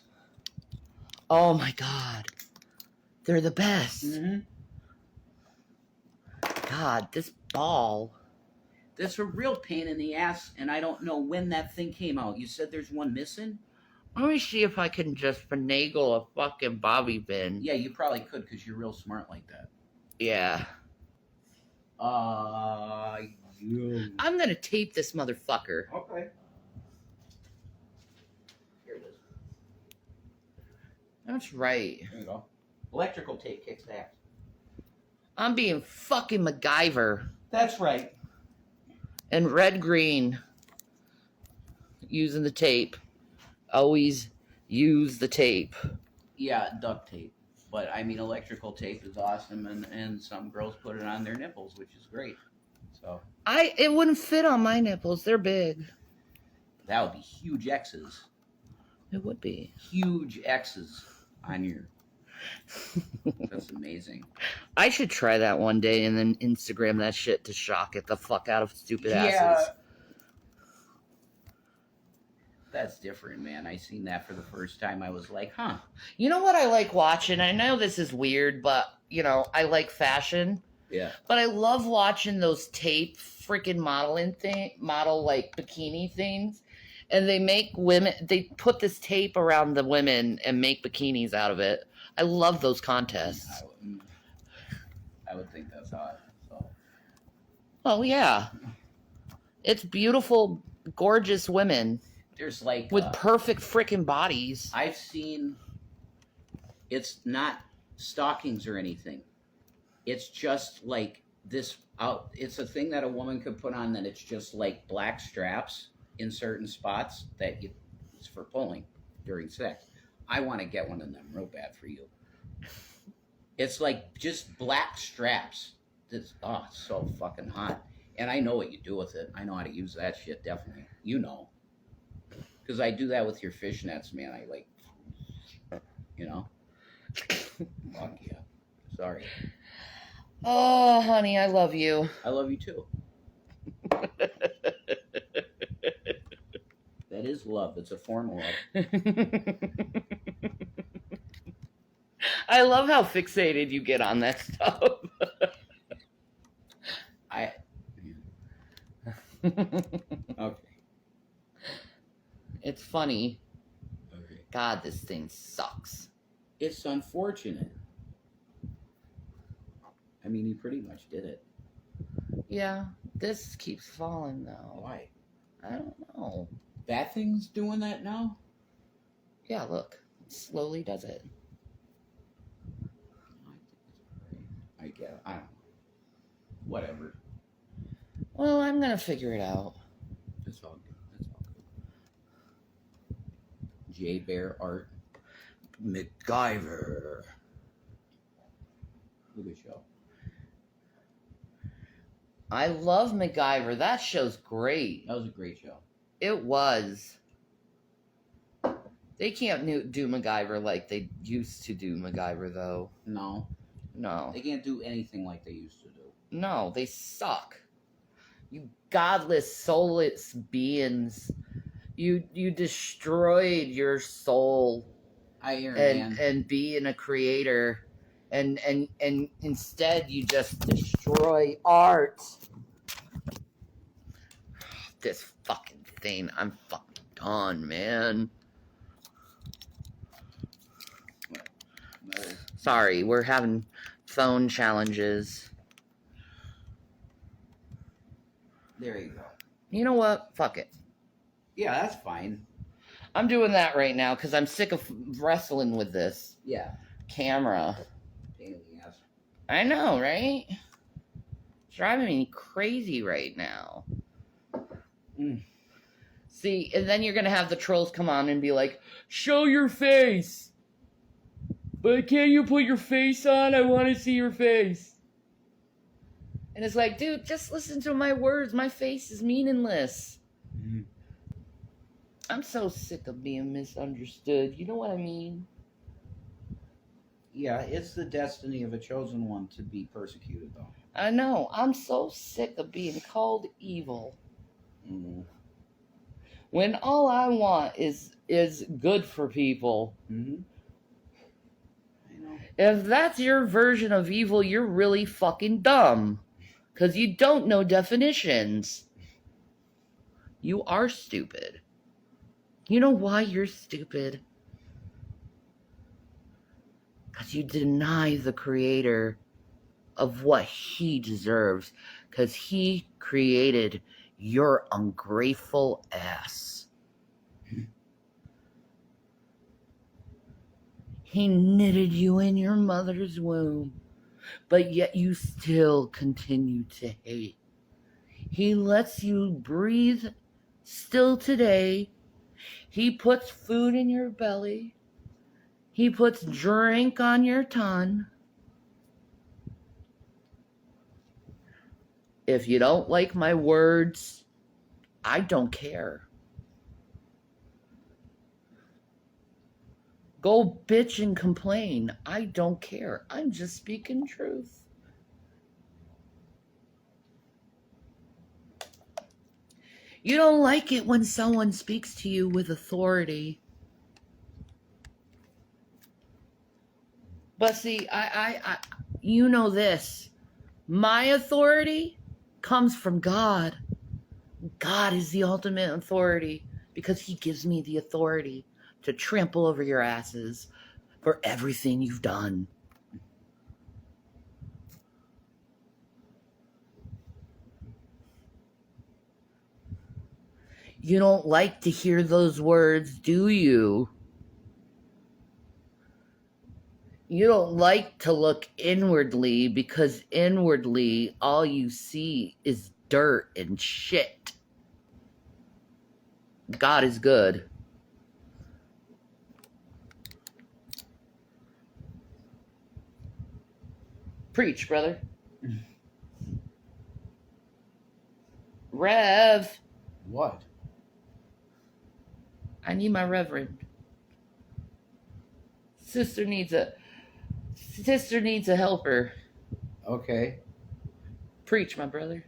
Oh my God. They're the best. Mm-hmm. God, this ball. That's a real pain in the ass, and I don't know when that thing came out. You said there's one missing? Let me see if I can just finagle a fucking bobby pin. Yeah, you probably could because you're real smart like that. Yeah. I'm gonna tape this motherfucker. Okay. Here it is. That's right. There you go. Electrical tape kicks ass. I'm being fucking MacGyver. That's right. And red green. Using the tape. Always use the tape. Yeah, duct tape. But I mean, electrical tape is awesome, and some girls put it on their nipples, which is great. So It wouldn't fit on my nipples. They're big. that would be huge X's. It would be. Huge X's on your. That's amazing. I should try that one day and then Instagram that shit to shock it the fuck out of stupid asses. That's different, man. I seen that for the first time. I was like, huh. You know what I like watching? I know this is weird, but, I like fashion. Yeah. But I love watching those tape freaking model like bikini things. And they make they put this tape around the women and make bikinis out of it. I love those contests. I would think that's hot. So. Oh, yeah. It's beautiful gorgeous women There's like with perfect freaking bodies. I've seen. It's not stockings or anything. It's just like this out. It's a thing that a woman could put on. That it's just like black straps in certain spots that it's for pulling during sex. I want to get one of them real bad for you. It's like just black straps. This so fucking hot. And I know what you do with it. I know how to use that shit, definitely. You know. Because I do that with your fishnets, man. I like, you know. Fuck yeah. Sorry. Oh, honey, I love you. I love you too. That is love. It's a form of love. I love how fixated you get on that stuff. Okay. It's funny. Okay. God, this thing sucks. It's unfortunate. I mean, he pretty much did it. Yeah, this keeps falling though. Why? I don't know. That thing's doing that now? Yeah, look. It slowly does it. I get it. I don't know. Whatever. Well, I'm gonna figure it out. That's all good. That's all good. J Bear Art. MacGyver. Good show. I love MacGyver. That show's great. That was a great show. It was. They can't do MacGyver like they used to do MacGyver, though. No. No. They can't do anything like they used to do. No, they suck. You godless, soulless beings. You destroyed your soul I hear it, man. and being a creator. And instead you just destroy art. This fucking thing. I'm fucking done, man. No. Sorry, we're having phone challenges. There you go. You know what? Fuck it. Yeah, that's fine. I'm doing that right now because I'm sick of wrestling with this Yeah. camera. Pain in the ass. I know, right? It's driving me crazy right now. Mm. See, and then you're going to have the trolls come on and be like, show your face. But can't you put your face on? I want to see your face. And it's like, dude, just listen to my words. My face is meaningless. Mm. I'm so sick of being misunderstood. You know what I mean? Yeah, it's the destiny of a chosen one to be persecuted, though. I know. I'm so sick of being called evil. Mm. When all I want is good for people. Mm-hmm. I know. If that's your version of evil, you're really fucking dumb. Because you don't know definitions. You are stupid. You know why you're stupid? Because you deny the creator of what he deserves. Because he created your ungrateful ass. He knitted you in your mother's womb. But yet you still continue to hate. He lets you breathe still today. He puts food in your belly. He puts drink on your tongue. If you don't like my words, I don't care. Go bitch and complain. I don't care. I'm just speaking truth. You don't like it when someone speaks to you with authority. But see, I you know this. My authority comes from God. God is the ultimate authority because he gives me the authority to trample over your asses for everything you've done. You don't like to hear those words, do you? You don't like to look inwardly because inwardly all you see is dirt and shit. God is good. Preach, brother. Rev. What? I need my reverend. Sister needs a helper. Okay. Preach, my brother.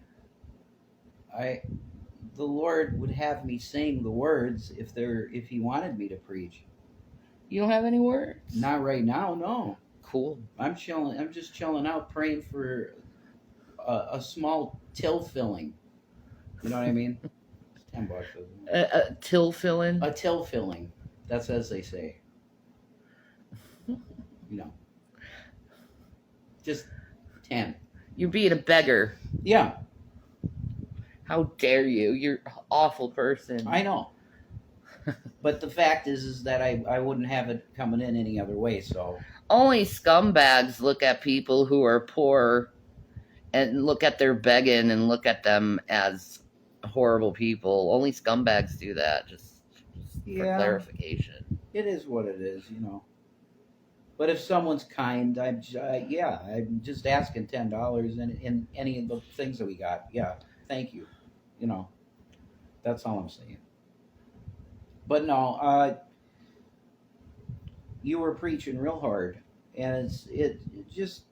The Lord would have me sing the words if he wanted me to preach. You don't have any words? Not right now, no. Cool. I'm chilling. I'm just chilling out, praying for a small till filling. You know what I mean? It's $10, isn't it? A till filling? A till filling. That's as they say. You know. Just 10. You're being a beggar. Yeah, How dare you? You're an awful person. I know. But the fact is that I wouldn't have it coming in any other way, so. Only scumbags look at people who are poor and look at their begging and look at them as horrible people. Only scumbags do that, just for Yeah. clarification. It is what it is, you know. But if someone's kind, I'm just asking $10 in any of the things that we got. Yeah, thank you. You know, that's all I'm saying. But no, you were preaching real hard, and it just,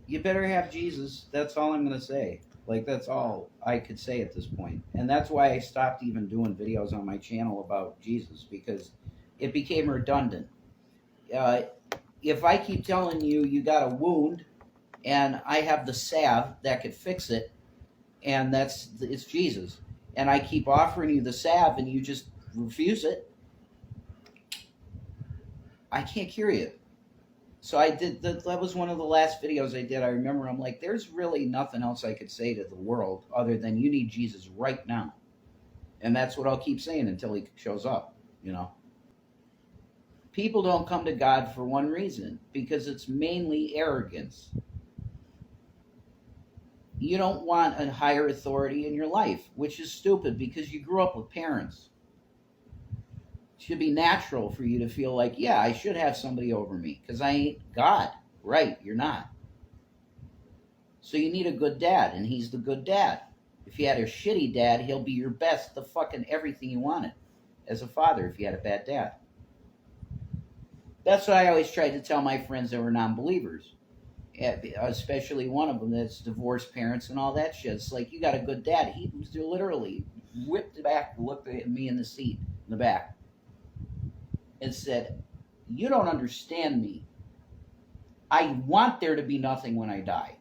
you better have Jesus. That's all I'm gonna say. Like, that's all I could say at this point, and that's why I stopped even doing videos on my channel about Jesus, because it became redundant. If I keep telling you you got a wound, and I have the salve that could fix it, and it's Jesus, and I keep offering you the salve and you just refuse it, I can't cure you. So I did that was one of the last videos I did. I remember I'm like, there's really nothing else I could say to the world other than you need Jesus right now. And that's what I'll keep saying until he shows up, you know. People don't come to God for one reason, because it's mainly arrogance. You don't want a higher authority in your life, which is stupid because you grew up with parents. It should be natural for you to feel like, yeah, I should have somebody over me because I ain't God. Right, you're not. So you need a good dad, and he's the good dad. If you had a shitty dad, he'll be your best, the fucking everything you wanted as a father if you had a bad dad. That's what I always tried to tell my friends that were non-believers, especially one of them that's divorced parents and all that shit. It's like, you got a good dad. He literally whipped back, looked at me in the seat in the back, and said, you don't understand me. I want there to be nothing when I die.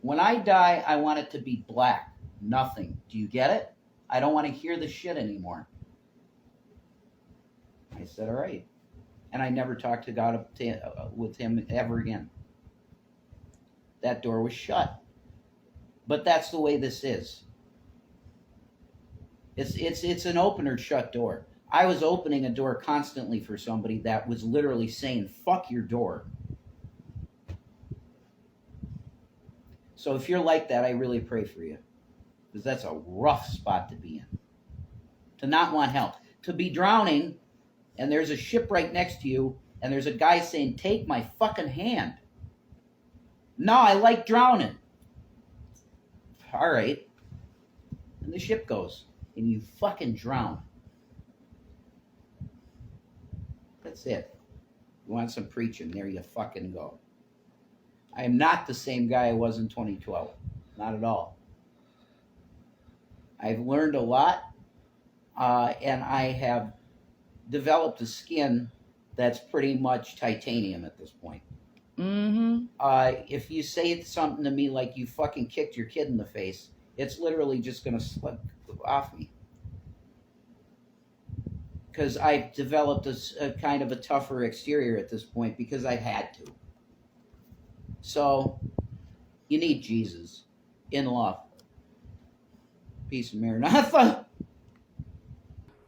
When I die, I want it to be black. Nothing. Do you get it? I don't want to hear the shit anymore. I said, all right. And I never talked to God with him ever again. That door was shut. But that's the way this is. It's an open or shut door. I was opening a door constantly for somebody that was literally saying, fuck your door. So if you're like that, I really pray for you. Because that's a rough spot to be in. To not want help. To be drowning, and there's a ship right next to you, and there's a guy saying, take my fucking hand. No, I like drowning. All right. And the ship goes, and you fucking drown. That's it. You want some preaching, there you fucking go. I am not the same guy I was in 2012. Not at all. I've learned a lot, and I have developed a skin that's pretty much titanium at this point. Mm-hmm. If you say something to me like you fucking kicked your kid in the face, it's literally just going to slip off me. Because I've developed a kind of a tougher exterior at this point because I've had to. So, you need Jesus in love. piece of Maranatha.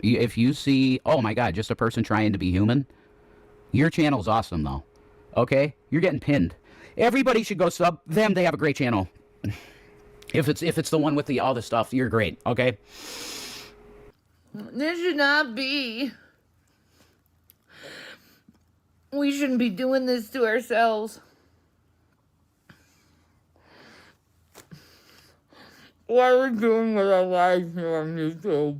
If you see, oh my God, just a person trying to be human, your channel's awesome though. Okay? You're getting pinned. Everybody should go sub them. They have a great channel. If it's the one with all the stuff, you're great. Okay? This should not be. We shouldn't be doing this to ourselves. Why are we doing with our lives here on YouTube?